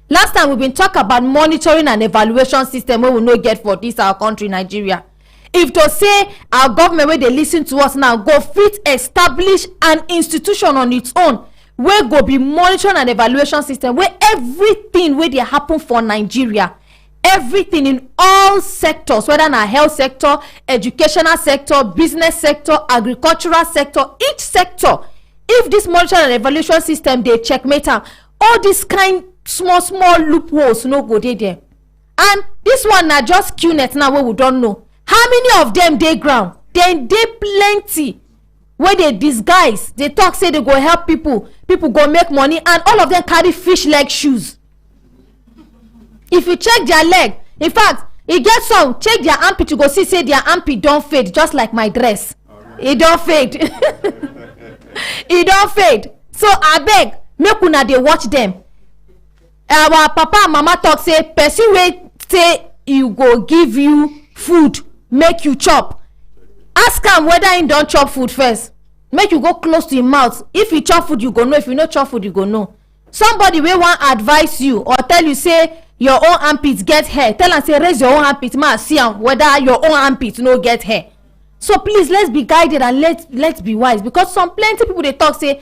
Last time we've been talking about monitoring and evaluation system where we no get for this our country, Nigeria. If to say our government where they listen to us now go fit establish an institution on its own where go be monitoring and evaluation system where everything where they happen for Nigeria, everything in all sectors, whether na health sector, educational sector, business sector, agricultural sector, each sector. If this monitoring and evaluation system dey checkmate am, all this kind small loopholes no go dey there. And this one na just QNet now wey we don know. How many of them dey ground? Dem dey plenty wey dey disguise, dey talk say they go help people go make money, and all of them carry fish leg shoes. If you check their leg, in fact, e get some, check their armpit, you go see say their armpit don fade, just like my dress. E don fade. E don fade. So abeg, make una dey watch them. Our papa and mama talk say person wey say you go give you food make you chop, ask am whether he don chop food first. Make you go close to him mouth. If you chop food you go know, if you no chop food you go know. Somebody wey wan advise you or tell you say your own armpit get hair, tell am say raise your own armpit, ma see am whether your own armpit no get hair. So please, let's be guided and let's be wise, because some plenty people dey talk say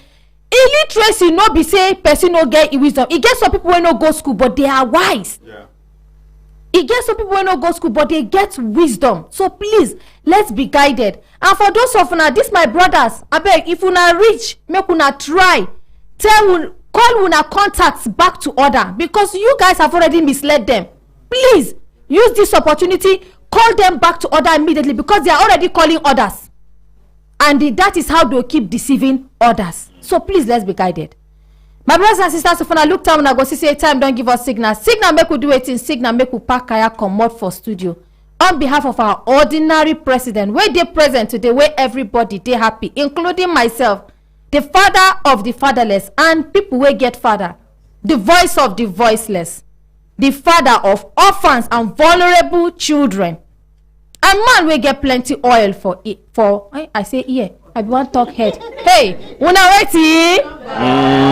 illiteracy no be say person no get wisdom. E get some people wey no go school but they are wise. E get some people wey no go school but they get wisdom. So please, let's be guided. And for those of una, this my brothers, abeg, if una reach, make una try call una contacts back to order, because you guys have already misled them. Please use this opportunity, call them back to order immediately, because they are already calling others, and that is how they keep deceiving others. So please, let's be guided. My brothers and sisters, if una look time, una go see say time don't give us signal make we do it in signal, make we pack kaya comot for studio. On behalf of our ordinary president, wey dey present today, where everybody dey happy, including myself, the father of the fatherless, and people wey get father, the voice of the voiceless, the father of orphans and vulnerable children, and man wey get plenty oil I say ear, I be wan talk head. Hey, una wait.